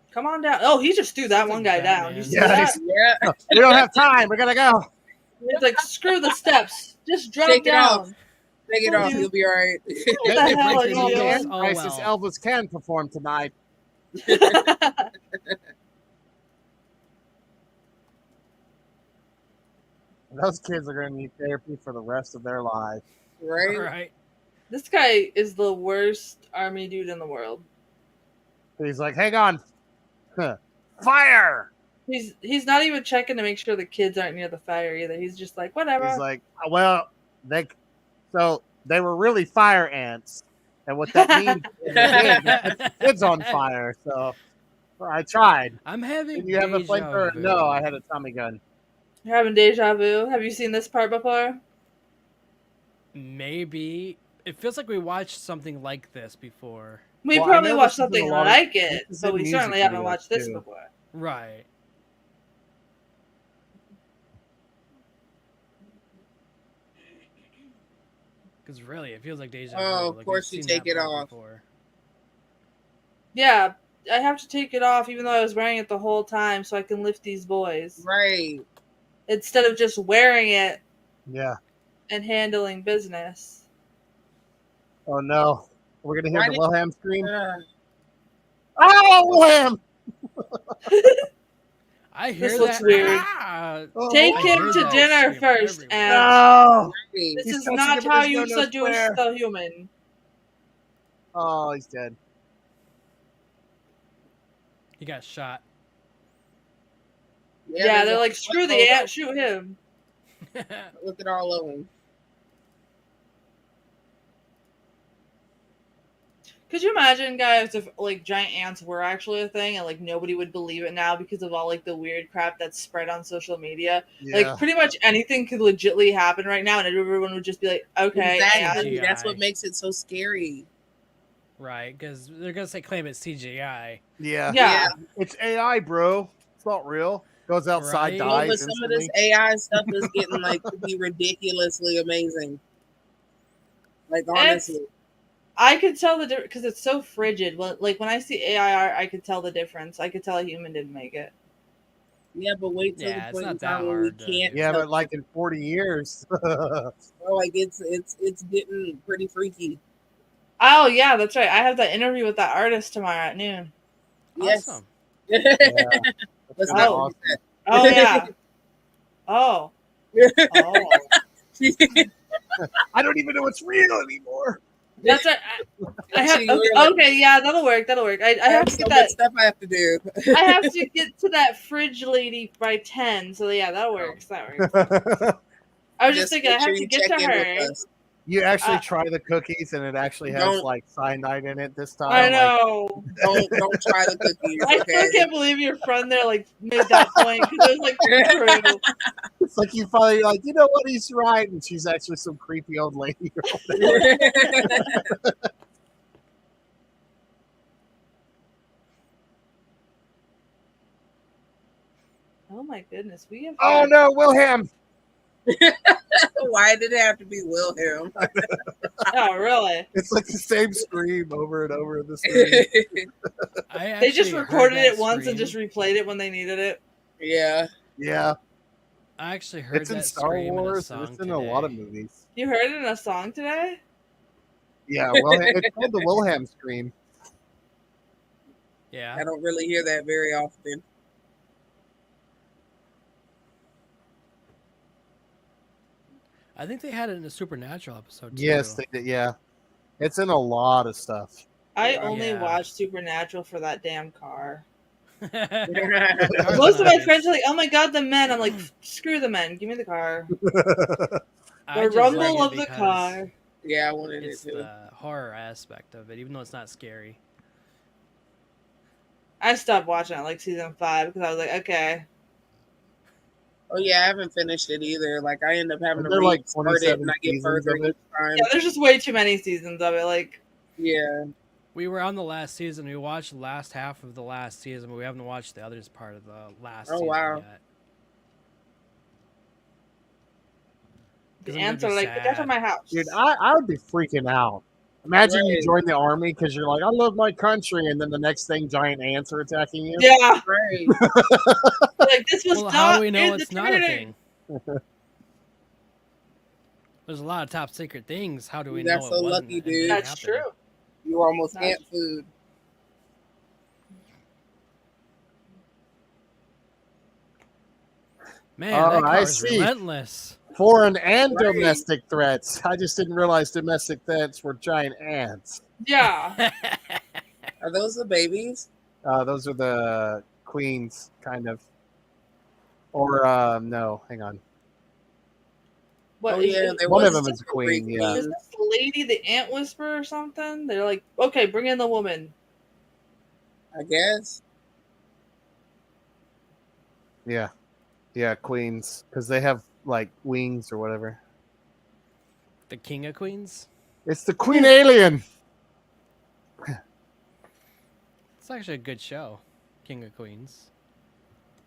Come on down. Oh, he just threw that one guy down. You see that? Yeah. We don't have time. We gotta go. It's like screw the steps. Just drop down. Take it off. You'll be all right. What the hell are you doing? Crisis Elvis can perform tonight. Those kids are going to need therapy for the rest of their lives. Right. This guy is the worst army dude in the world. He's like, hang on. Fire! He's not even checking to make sure the kids aren't near the fire either. He's just like, whatever. He's like, well, they were really fire ants. And what that means is the kids on fire. So I tried. I'm having Did you have a flamethrower? No, I had a Tommy gun. You're having deja vu. Have you seen this part before? Maybe. It feels like we watched something like this before. We probably watched something like it, so we certainly haven't watched this before. Right. Because really, it feels like deja vu. Oh, of course you take it off. Yeah, I have to take it off even though I was wearing it the whole time so I can lift these boys. Right. Instead of just wearing it. Yeah. And handling business. Oh no. We're going to hear the Wilhelm scream. Oh, Wilhelm! I hear this that. Looks weird. Take him to dinner first, and no. This is not how you seduce the human. Oh, he's dead. He got shot. Yeah, they're like, screw the ant, shoot him. Look at all of them. Could you imagine, guys, if like giant ants were actually a thing and like nobody would believe it now because of all like the weird crap that's spread on social media? Yeah. Like pretty much anything could legitly happen right now and everyone would just be like, okay. Exactly. That's what makes it so scary. Right, because they're going to claim it's CGI. Yeah. It's AI, bro. It's not real. Goes outside, dies. But some of this AI stuff is getting like to be ridiculously amazing. Like honestly. I could tell the difference because it's so frigid. Like when I see AI art, I could tell the difference. I could tell a human didn't make it. Yeah, but wait till the point in time where we can't. Yeah, but like in 40 years. Like it's getting pretty freaky. Oh yeah, that's right. I have that interview with that artist tomorrow at noon. Yes. Awesome. Yeah. Let's oh yeah. Oh. Oh. I don't even know what's real anymore. That's right. I have okay, yeah, that'll work. I have to get that stuff I have to do. I have to get to that fridge lady by 10. So yeah, that works. I was just thinking I have to get to her. You actually try the cookies and it actually has like cyanide in it this time. I know. Like, don't try the cookies. I still can't believe your friend there like made that point because it was like true. It's like you finally like, you know what, he's right, and she's actually some creepy old lady. Oh my goodness, we have. Oh no, Wilhelm! Why did it have to be Wilhelm? Oh, really? It's like the same scream over and over in this movie. They just recorded it once and just replayed it when they needed it. Yeah. Yeah. I actually heard it's in Star Wars. In it's in a lot of movies. You heard it in a song today? Yeah, it's called the Wilhelm scream. Yeah. I don't really hear that very often. I think they had it in a Supernatural episode too. Yes, they did. Yeah, it's in a lot of stuff. I only watch Supernatural for that damn car. Car's Most of my nice. friends are like, "Oh my god, the men!" I'm like, "Screw the men, give me the car." I The just rumble like it of the because car. Yeah, I wanted it's it too. the horror aspect of it, even though it's not scary. I stopped watching it like season 5 because I was like, okay. Oh yeah, I haven't finished it either. Like I end up having to They're like restart it, and 27 I get seasons further of it. each time. Yeah, there's just way too many seasons of it. Like, Yeah. We were on the last season. We watched the last half of the last season, but we haven't watched the others part of the last season yet. the ants are like, get out of my house. Dude, I would be freaking out. Imagine you join the army because you're like, I love my country, and then the next thing, giant ants are attacking you. Yeah. Right. Like, this was Well, not how do we know in it's the not a training. thing? There's a lot of top secret things. How do we You know got it so wasn't? lucky, dude. That's happening? true. You were almost That's- ant food. Man, Oh, that I car's see. relentless. Foreign and Right. domestic threats. I just didn't realize domestic threats were giant ants. Yeah. Are those the babies? Those are the queens, kind of. Or, no, hang on. What, Oh yeah, there One was of them is a queen, yeah. is this lady the ant whisperer or something? They're like, okay, bring in the woman. I guess. Yeah. Yeah, queens. Because they have, like, wings or whatever. The King of Queens? It's the Queen Alien. It's actually a good show. King of Queens.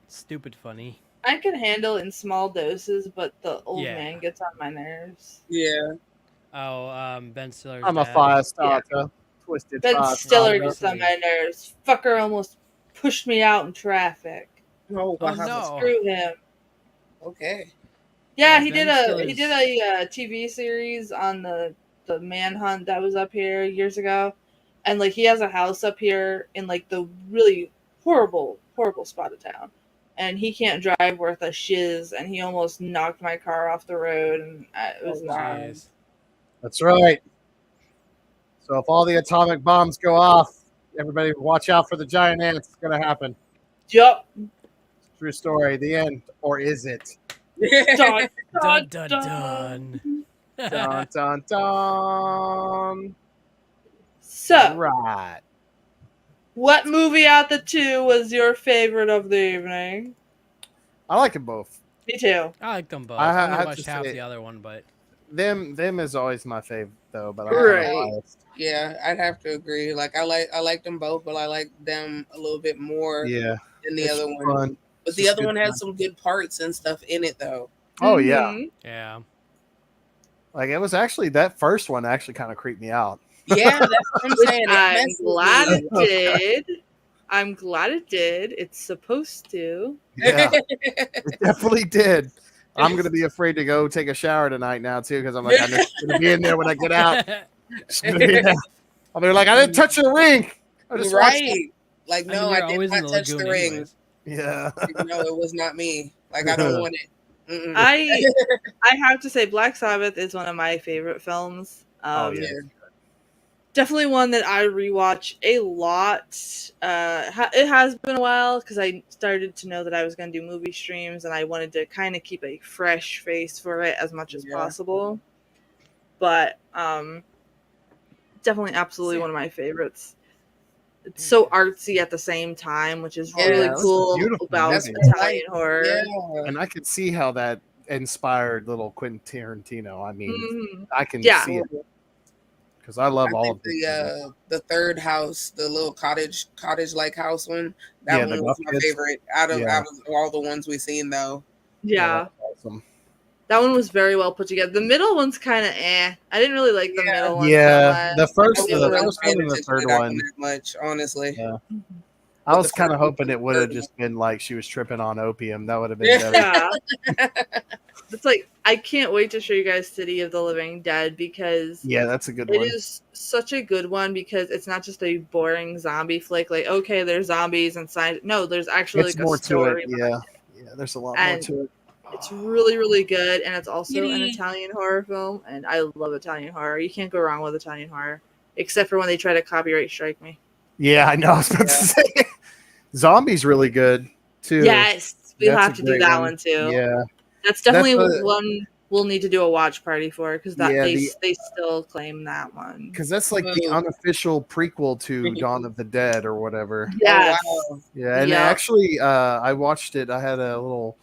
Stupid funny. I can handle in small doses, but the old man gets on my nerves. Yeah. Oh, Ben Stiller's I'm a dad. fire starter. Twisted Ben fire Stiller starter. gets on my nerves. Fucker almost pushed me out in traffic. Oh, Oh, wow. no. Screw him. Okay. Yeah, Yeah, he Ben did a TV series on the manhunt that was up here years ago, and like he has a house up here in like the really horrible spot of town, and he can't drive worth a shiz, and he almost knocked my car off the road, and it was Jeez. That's right. So if all the atomic bombs go off, everybody watch out for the giant ants. It's going to happen. Yup. True story. The end. Or is it? Dun, Dun, dun, dun. Dun, dun, dun. So, Right. what movie out the two was your favorite of the evening? I like them both. Me too. I like them both. I I only have watched to half say- the other one, but Them is always my favorite though, but I'm Right. kind of biased. Yeah, I'd have to agree. Like I like them both, but I like them a little bit more Yeah. than the It's other one. fun. But It's the just other good one has fun. some good parts and stuff in it though. Oh yeah. Mhm. yeah. Like it was actually that first one actually kind of creeped me out. Yeah, that's what I'm saying. It I'm messes glad me. it did. I'm glad it did. It's supposed to. Yeah. It definitely did. I'm gonna be afraid to go take a shower tonight now too because I'm like I'm just gonna be in there when I get out. Just gonna be there. I'll be like I didn't touch the ring. I just watched it. Right. Like I mean, no, you're I did always in not the touch the lagoon ring. anyways. Yeah. No, it was not me. Like I don't want it. Mm-mm. I have to say Black Sabbath is one of my favorite films. Oh yeah. Definitely one that I rewatch a lot. It has been a while because I started to know that I was going to do movie streams and I wanted to kind of keep a fresh face for it as much as possible. But definitely absolutely one of my favorites. It's so artsy at the same time, which is really it's a cool beautiful about movie. Italian horror. Yeah. And I could see how that inspired little Quentin Tarantino. I mean, Mhm. I can Yeah. see it because I love all of the third house, the little cottage like house one. That Yeah, one the was Duff my Kids. favorite out of Yeah. all the ones we've seen though. Yeah. that's awesome. That one was very well put together. The middle one's kind of I didn't really like the middle one. Yeah, so the first, I the wasn't really first paying one and the attention to third that one. that much, honestly. Yeah. much. I was the kind of first hoping it would have third just been like she was tripping on opium. That would have been better. Yeah. It's like I can't wait to show you guys City of the Living Dead because Yeah, that's a good it one. is such a good one because it's not just a boring zombie flick. Like okay, there's zombies inside. No, there's actually It's like more a story. to it. Yeah, yeah. There's a lot And more to it. it's really, really good, and it's also an Kitty. Italian horror film, and I love Italian horror. You can't go wrong with Italian horror. except for when they try to copyright strike me. Yeah, I know. I was about to say, Zombie's really good too. Yes, we'll have to do that one too. Yeah, that's definitely one we'll need to do a watch party for because they still claim that one. Because that's like the unofficial prequel to Dawn of the Dead or whatever. Yes. Oh, wow. Yeah, and actually, I watched it. I had a little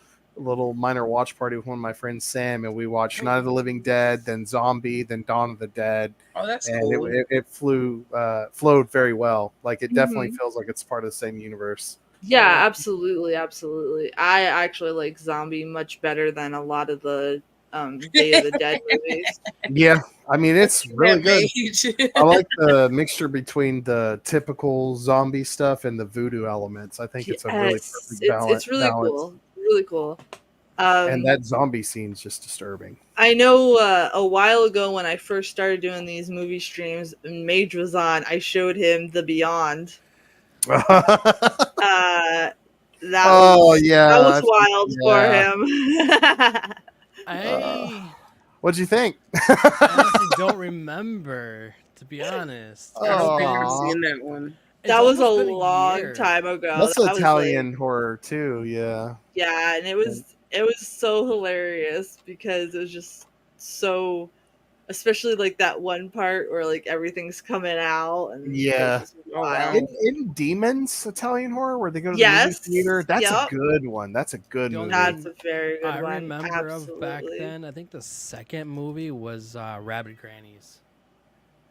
minor watch party with one of my friends, Sam, and we watched Night of the Living Dead, then Zombie, then Dawn of the Dead. Oh, that's and cool. It flowed very well. Like it definitely feels like it's part of the same universe. Yeah, absolutely. I actually like Zombie much better than a lot of the Day of the Dead movies. Yeah, I mean it's really good. I like the mixture between the typical zombie stuff and the voodoo elements. I think it's a really perfect balance. It's really cool. Really cool. And that zombie scene's just disturbing. I know a while ago when I first started doing these movie streams and Mage was on, I showed him The Beyond. That was wild for him. What'd you think? I honestly don't remember, to be honest. I don't think I've seen that one. That was a long time ago. That's Italian horror too, yeah. Yeah, and it was so hilarious because it was just so, especially like that one part where like everything's coming out and in Demons Italian horror where they go to the movie theater. That's a good one. That's a good movie. That's a very good one. I remember of back then. I think the second movie was Rabbit Grannies.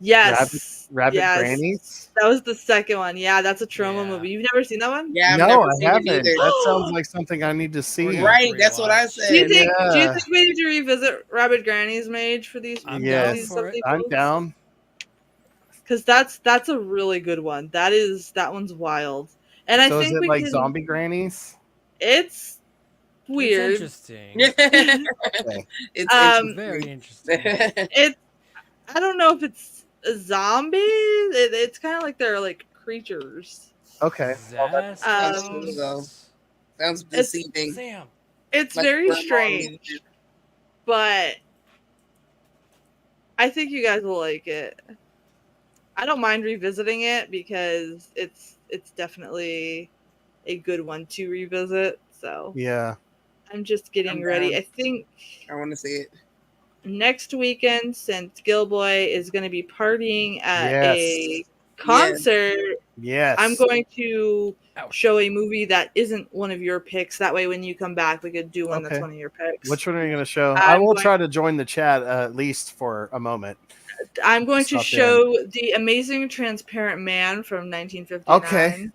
Yes, Rabbit Grannies. That was the second one. Yeah, that's a trauma movie. You've never seen that one? Yeah, no, I haven't. That sounds like something I need to see. Right, that's what I said. Do you think we need to revisit Rabbit Grannies, Mage, for these? Yes, I'm down. Because that's a really good one. That one's wild. And I think is it like Zombie Grannies? It's weird. It's interesting. It's very interesting. I don't know if it's a zombie. It's kind of like they're like creatures. Okay. Sounds deceiving. Sam. It's like very strange, but I think you guys will like it. I don't mind revisiting it because it's definitely a good one to revisit. So yeah, I'm just getting ready. I think I want to see it. Next weekend, since Gilboy is going to be partying at a concert, I'm going to show a movie that isn't one of your picks. That way, when you come back, we could do one that's one of your picks. Which one are you going to show? I will try to join the chat at least for a moment. I'm going to show The Amazing Transparent Man from 1959. Okay,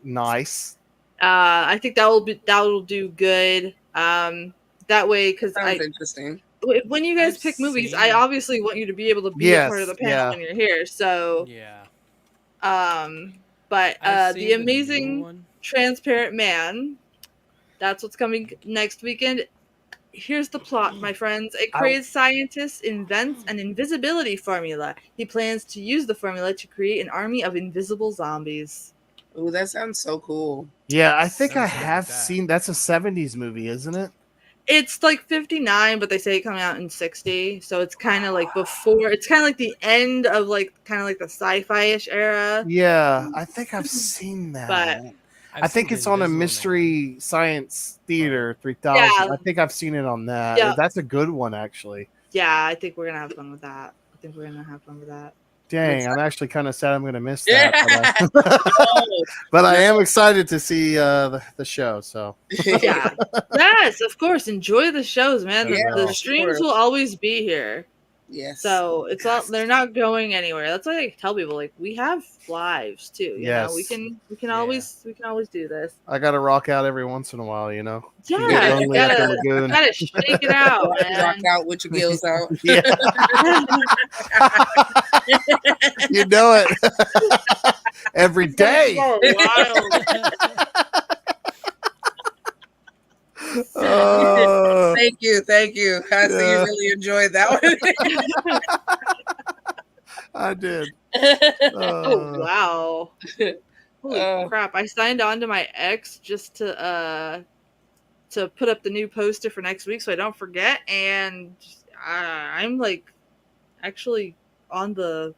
nice. I think that will do good. That way, because sounds interesting. When you guys pick movies, I obviously want you to be able to be a part of the panel when you're here. So but The Amazing Transparent Man, that's what's coming next weekend. Here's the plot, my friends. A crazed scientist invents an invisibility formula. He plans to use the formula to create an army of invisible zombies. Oh, that sounds so cool. Yeah, I think I have seen. That's a 70s movie, isn't it? It's like 59, but they say it coming out in 60. So it's kind of like before. It's kind of like the end of like kind of like the sci-fi-ish era. Yeah, I think I've seen that. But I think it's on a Mystery Science Theater 3000. Yeah. I think I've seen it on that. Yeah. That's a good one, actually. Yeah, I think we're gonna have fun with that. Dang, I'm actually kind of sad I'm going to miss that. But I am excited to see the show. So yes, of course. Enjoy the shows, man. The streams will always be here. Yes. So it's all, they're not going anywhere. That's why I tell people, like, we have lives too. You know, we can always do this. I gotta rock out every once in a while, you know. Yeah, you gotta shake it out, man. Rock out with your gills out. Yeah. You know it. Every day. Thank you. I see you really enjoyed that one. I did. Oh wow! Holy crap! I signed on to my ex just to put up the new poster for next week, so I don't forget. And I'm like actually on the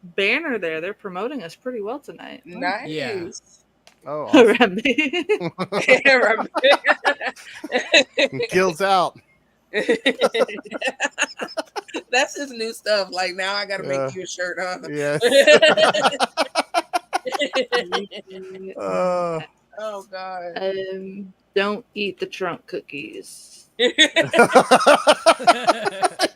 banner there. They're promoting us pretty well tonight. Nice. Yeah. Oh, awesome. Gills out. That's his new stuff. Like now I gotta make you a shirt, huh? Yes. Oh God. Don't eat the trunk cookies.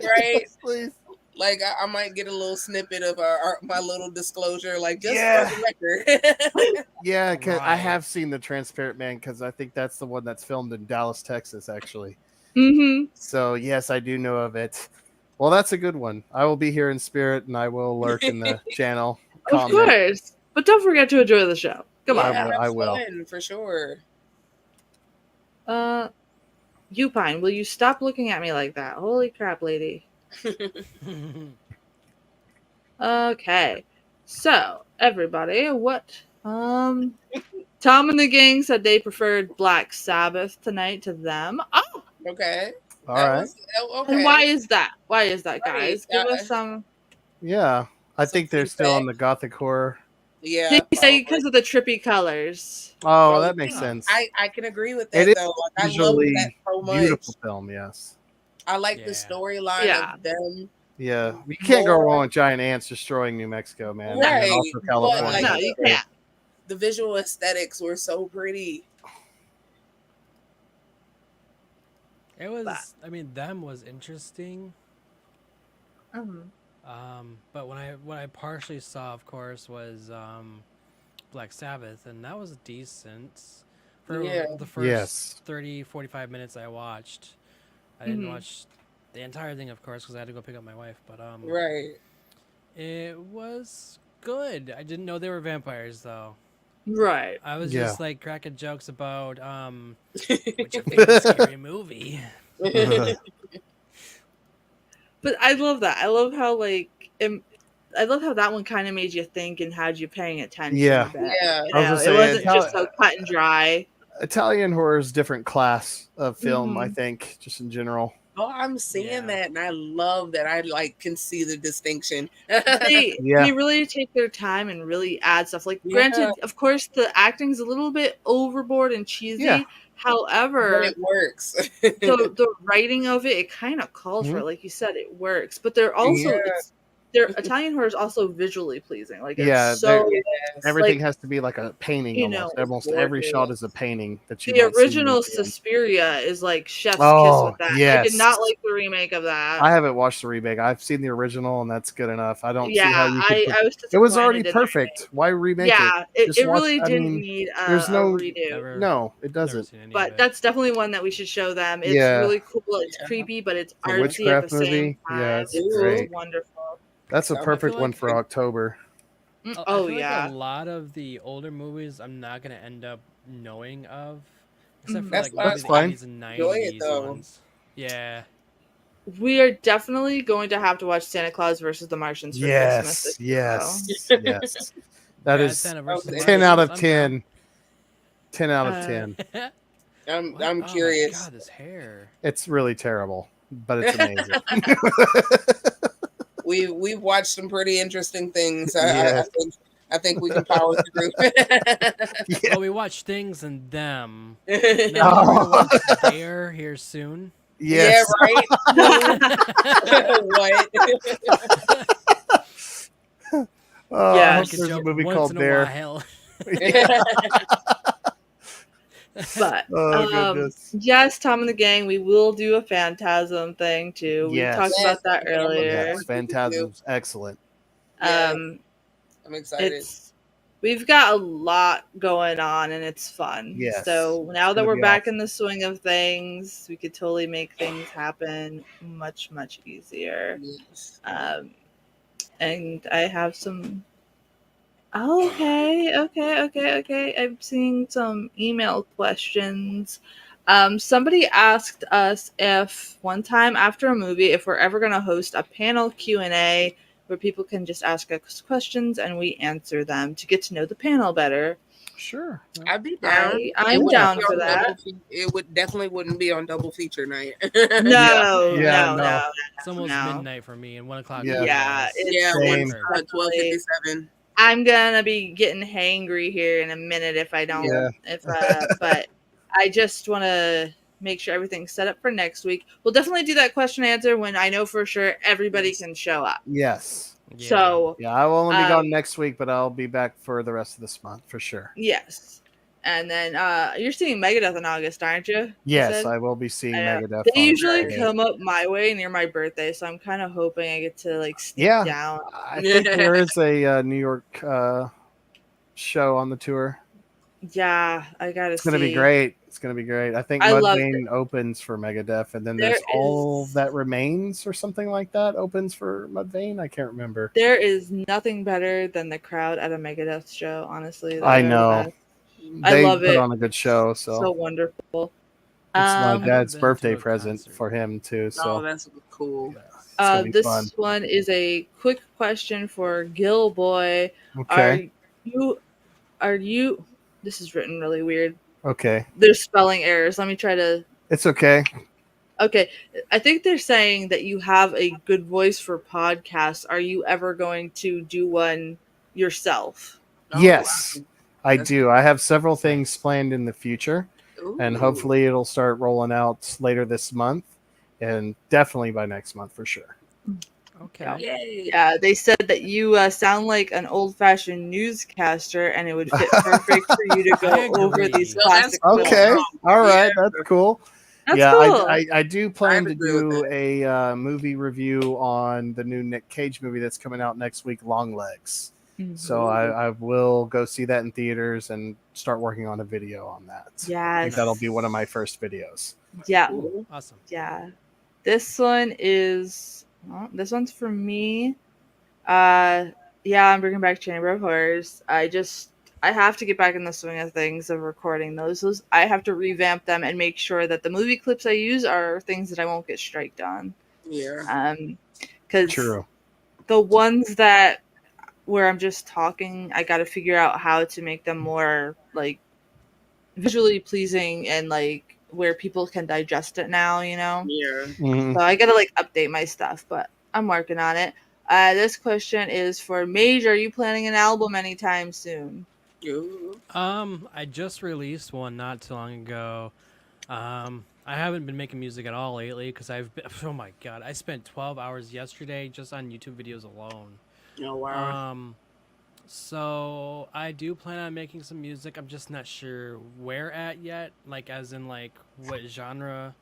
Right? Please. Like I might get a little snippet of my little disclosure, like just Yeah. for the record. Yeah, cause I Right. have seen the Transparent Man because I think that's the one that's filmed in Dallas, Texas, actually. Mm-hmm. So yes, I do know of it. Well, that's a good one. I will be here in spirit, and I will lurk in the channel. Of course, but don't forget to enjoy the show. Come on, I will for sure. Upine, will you stop looking at me like that? Holy crap, lady. Okay, so everybody, what? Tom and the gang said they preferred Black Sabbath tonight to them. Oh, okay. All right. Okay. And why is that? Why is that, guys? Right. Give us some. Yeah, I think they're still on the gothic horror. Yeah, they say because of the trippy colors. Oh, that makes sense. I can agree with that. It is though. Like, I love that so much. Beautiful film, yes. I like the storyline of them. Yeah, you can't go wrong with giant ants destroying New Mexico, man. Right. And also California. Like, No, you can't. The visual aesthetics were so pretty. It was. I mean, them was interesting. But what I partially saw, of course, was Black Sabbath, and that was decent. For the first 30, 45 minutes I watched. I didn't watch the entire thing, of course, because I had to go pick up my wife. But right, it was good. I didn't know they were vampires, though. Right. I was just like cracking jokes about what's your favorite scary movie. But I love that. I love how I love how that one kind of made you think and had you paying attention. Yeah, a bit. Yeah. You know, it wasn't just so cut and dry. Italian horror is a different class of film, I think, just in general. Oh, I'm seeing that, and I love that. I can see the distinction. They really take their time and really add stuff. Like, granted, of course, the acting's a little bit overboard and cheesy. Yeah. However, but it works. the writing of it kind of calls for it. Like you said, it works. But they're also their Italian horror is also visually pleasing. Like, it's so everything has to be like a painting. Almost every shot is a painting that you. The original Suspiria is like chef's kiss with that. Yes. I did not like the remake of that. I haven't watched the remake. I've seen the original, and that's good enough. I don't see how you could. I was it was already perfect. Why remake it? Yeah, it really didn't need there's no redo. No, it doesn't. But that's definitely one that we should show them. It's really cool. It's creepy, but it's artsy at the same time. Yeah, it's great. Wonderful. That's a perfect one for October. Oh yeah. A lot of the older movies I'm not gonna end up knowing of, except for that's the 80s and 90s ones. Yeah. We are definitely going to have to watch Santa Claus versus the Martians for Christmas. Yes. That is 10 out of 10. 10 out of 10. I'm curious. My God, this hair. It's really terrible, but it's amazing. We've watched some pretty interesting things. I think we can power through. Well, we watched Things and Them. Now we're gonna watch There here soon. Yes. Yeah, right. What? There's a movie called There. But yes, Tom and the gang, we will do a Phantasm thing too. We talked about that earlier. Yes, Phantasm's excellent. I'm excited. We've got a lot going on and it's fun. Yes. So now that we're back in the swing of things, we could totally make things happen much, much easier. Yes. And I have some. Okay. I'm seeing some email questions. Somebody asked us if one time after a movie, if we're ever going to host a panel Q&A where people can just ask us questions and we answer them to get to know the panel better. Sure. I'd be down. I'm down for that. It definitely wouldn't be on double feature night. No. It's almost midnight for me and 1 o'clock. Yeah, same. 12:57. I'm gonna be getting hangry here in a minute if I don't. But I just want to make sure everything's set up for next week. We'll definitely do that question and answer when I know for sure everybody can show up. Yes. Yeah. So I will only be gone next week, but I'll be back for the rest of this month for sure. Yes. And then you're seeing Megadeth in August, aren't you? Yes, I will be seeing Megadeth. They usually come up my way near my birthday, so I'm kind of hoping I get to like sneak down. I think there is a New York show on the tour. Yeah, I gotta see. It's gonna be great. It's gonna be great. I think Mudvayne opens for Megadeth, and then there's All That Remains or something like that opens for Mudvayne. I can't remember. There is nothing better than the crowd at a Megadeth show. Honestly, I know. I love put it. on a good show, so wonderful. It's my dad's birthday present for him too. So that's cool. This fun. one is a quick question for Gil Boy. Okay. Are you? This is written really weird. Okay. There's spelling errors. Let me try to. It's okay. Okay. I think they're saying that you have a good voice for podcasts. Are you ever going to do one yourself? Yes, I do. I have several things planned in the future, and hopefully it'll start rolling out later this month, and definitely by next month for sure. Okay. Yeah, they said that you sound like an old-fashioned newscaster, and it would fit perfect for you to go over these classic films. Okay, all right, that's cool. That's cool. I do plan to do a movie review on the new Nick Cage movie that's coming out next week, Long Legs. Mm-hmm. So I will go see that in theaters and start working on a video on that. Yeah, I think that'll be one of my first videos. Yeah. Ooh, awesome. Yeah. This one is... this one's for me. I'm bringing back Chamber of Horrors. I have to get back in the swing of things of recording those. I have to revamp them and make sure that the movie clips I use are things that I won't get striked on. Yeah. Because the ones that where I'm just talking, I got to figure out how to make them more like visually pleasing and like where people can digest it now, you know? Yeah. Mm-hmm. So I got to like update my stuff, but I'm working on it. This question is for Mage. Are you planning an album anytime soon? I just released one not too long ago. I haven't been making music at all lately because oh my god, I spent 12 hours yesterday just on YouTube videos alone. Oh wow. So I do plan on making some music. I'm just not sure where at yet, like as in like what genre.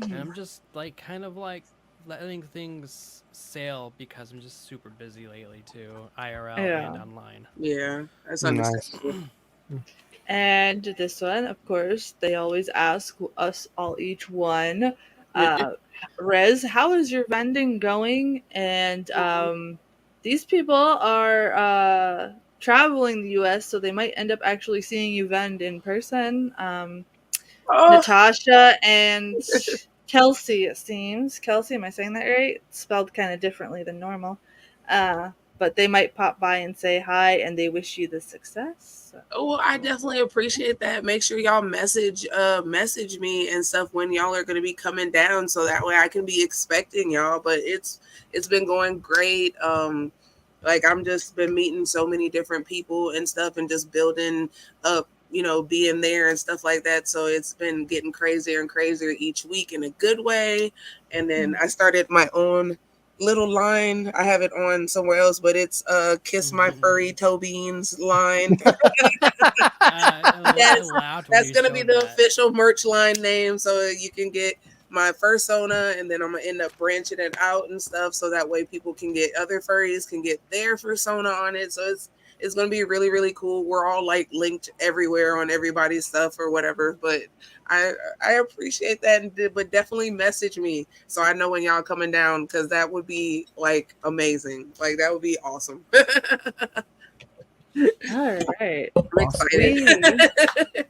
And I'm just like kind of like letting things sail because I'm just super busy lately too, IRL and online. Yeah, that's understandable. Nice. And this one, of course, they always ask us all each one. Rez, how is your vending going? And these people are traveling the U.S., so they might end up actually seeing you vend in person. Natasha and Kelsey, it seems. Kelsey, am I saying that right? It's spelled kind of differently than normal. But they might pop by and say hi, and they wish you the success. So. Oh, well, I definitely appreciate that. Make sure y'all message me and stuff when y'all are going to be coming down, so that way I can be expecting y'all. But it's been going great. Like I'm just been meeting so many different people and stuff, and just building up, you know, being there and stuff like that. So it's been getting crazier and crazier each week in a good way. And then I started my own little line. I have it on somewhere else, but it's Kiss My Furry Toe Beans line. That's gonna be the official merch line name, so you can get my fursona, and then I'm gonna end up branching it out and stuff, so that way people can get other furries can get their fursona on it. So it's gonna be really, really cool. We're all like linked everywhere on everybody's stuff or whatever, but I appreciate that, but definitely message me so I know when y'all coming down, because that would be like amazing. Like that would be awesome. All right. I'm excited.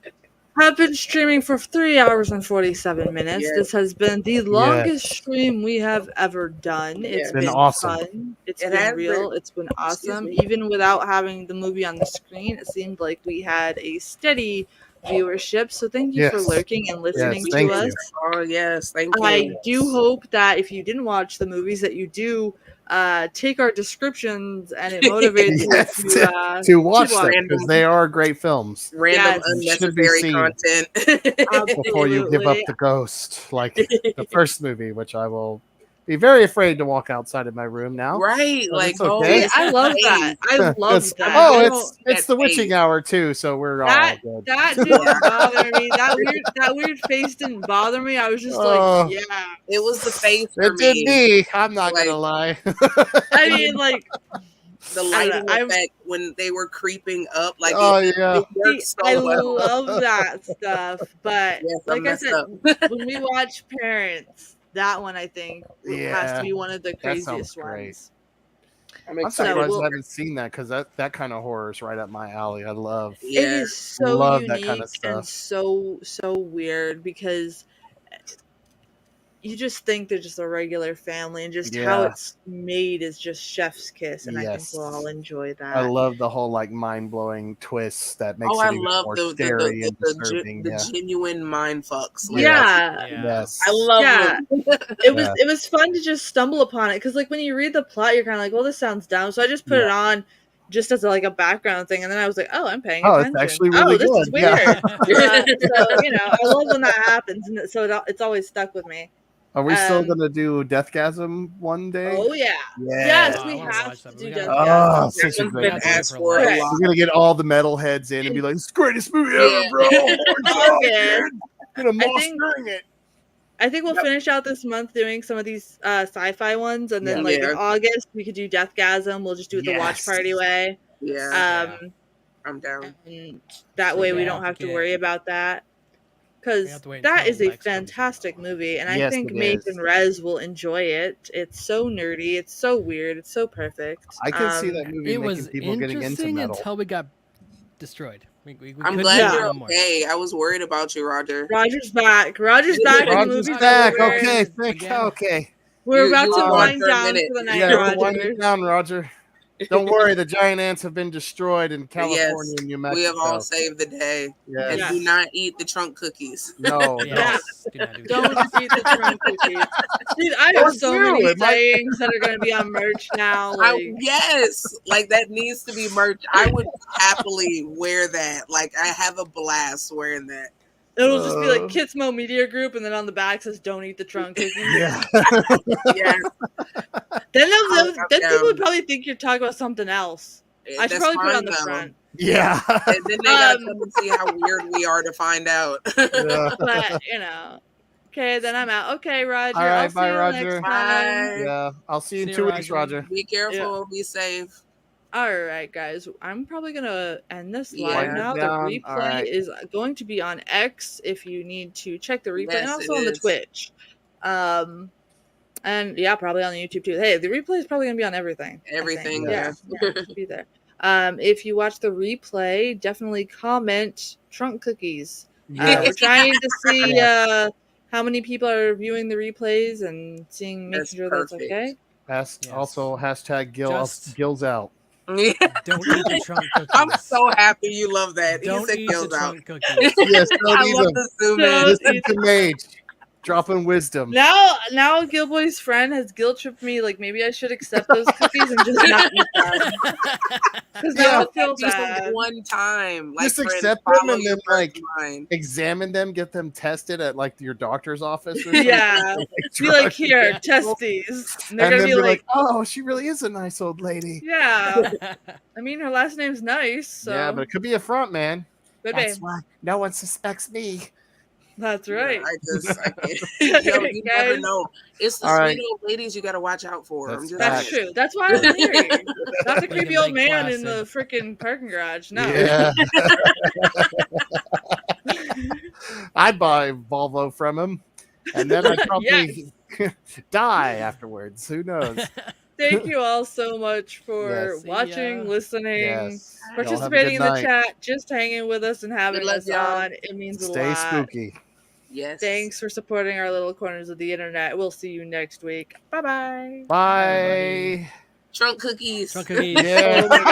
have been streaming for 3 hours and 47 minutes. Yes. This has been the longest stream we have ever done. It's been awesome. fun. It's been real. It's been awesome. Even without having the movie on the screen, it seemed like we had a steady viewership. So thank you for lurking and listening to us. Oh yes, thank you. I do hope that if you didn't watch the movies, that you do take our descriptions and it motivates you to watch them, because they are great films. Random unnecessary content before you give up the ghost, like the first movie, which I will be very afraid to walk outside of my room now. Right, like okay. I love that. I love that. Oh, it's the witching hour too, so we're all good. That didn't bother me. That weird face didn't bother me. I was just like, yeah. It was the face for it did me. I'm not gonna lie. I mean, like the lighting effect when they were creeping up, like I love that stuff. But like I said, when we watch Parents, that one I think has to be one of the craziest ones. I'm surprised I haven't seen that, because that kind of horror is right up my alley. I love. It is so unique kind of and so weird, because you just think they're just a regular family, and just how it's made is just chef's kiss, and I think we'll all enjoy that. I love the whole like mind-blowing twist that makes it even more scary and disturbing. The genuine mind fucks. Yes. I love it. It was fun to just stumble upon it, because like when you read the plot, you're kind of like, well, this sounds dumb, so I just put it on just as a background thing, and then I was like, oh, I'm paying attention. It's actually really this good. Is weird. So I love when that happens, and so it's always stuck with me. Are we still gonna do Deathgasm one day? Oh yeah. Yes, we have to do Deathgasm. Oh, such a great ask for it. We're gonna get all the metalheads in and be like, "It's the greatest movie ever, bro!" Gonna mastering it. I think we'll finish out this month doing some of these sci-fi ones, and then in August we could do Deathgasm. We'll just do it the watch party way. I'm down. And that way we don't have to worry about that. Because that is a fantastic movie, and I think Mate and Rez will enjoy it. It's so nerdy, it's so weird, it's so perfect. I can see that movie making people getting into metal. Until we got destroyed. I'm glad you're okay. I was worried about you, Roger. Roger's back. Roger's back. Roger's back. Okay, okay. We're about to wind down for the night, Roger. Wind down, Roger. Don't worry, the giant ants have been destroyed in California and New Mexico. We have all saved the day. And do not eat the trunk cookies. No. Don't eat the trunk cookies. Dude, I have so many sayings that are going to be on merch now. Like that needs to be merch. I would happily wear that. Like I have a blast wearing that. It'll just be like Kitsmo Media Group, and then on the back says "Don't eat the trunk cookies." Then people would probably think you're talking about something else. I should probably put it on the front. Yeah. And then they gotta come and see how weird we are to find out. But okay, then I'm out. Okay, Roger. All right, I'll bye, see you Roger. next time. Yeah, I'll see you in 2 weeks, Roger. Be careful. Be safe. All right, guys. I'm probably gonna end this live now. The replay is going to be on X if you need to check the replay, and also on the Twitch. And probably on the YouTube too. Hey, the replay is probably gonna be on everything. Everything, be there. If you watch the replay, definitely comment trunk cookies. We're trying to see how many people are viewing the replays and making sure that's okay. Also, hashtag Gills out. Don't eat the trunk cookies. I'm so happy you love that. Don't eat the trunk cookies. Yes, don't eat them. Listen to Mage. Dropping wisdom. Now Gilboy's friend has guilt tripped me. Like maybe I should accept those cookies and just not eat them. Because now I feel bad. One time, just accept them and then examine them, get them tested at your doctor's office. Or something. Be like, here, test these. And they're gonna be like, oh, she really is a nice old lady. Yeah. I mean, her last name's nice. So. Yeah, but it could be a front, man. That's why no one suspects me. That's right. I can't. You never know. It's the sweet old ladies you got to watch out for. That's true. That's why I'm here. Not the creepy old man in the freaking parking garage. No. Yeah. I'd buy Volvo from him, and then I'd probably die afterwards. Who knows? Thank you all so much for Yes. watching, listening, Yes. Y'all have a participating in good the night. chat, just hanging with us and Good having luck, us y'all. on. It means a Stay lot. spooky. Yes. Thanks for supporting our little corners of the internet. We'll see you next week. Bye-bye. Bye. Trunk cookies. Trunk cookies. Yeah. Oh my God.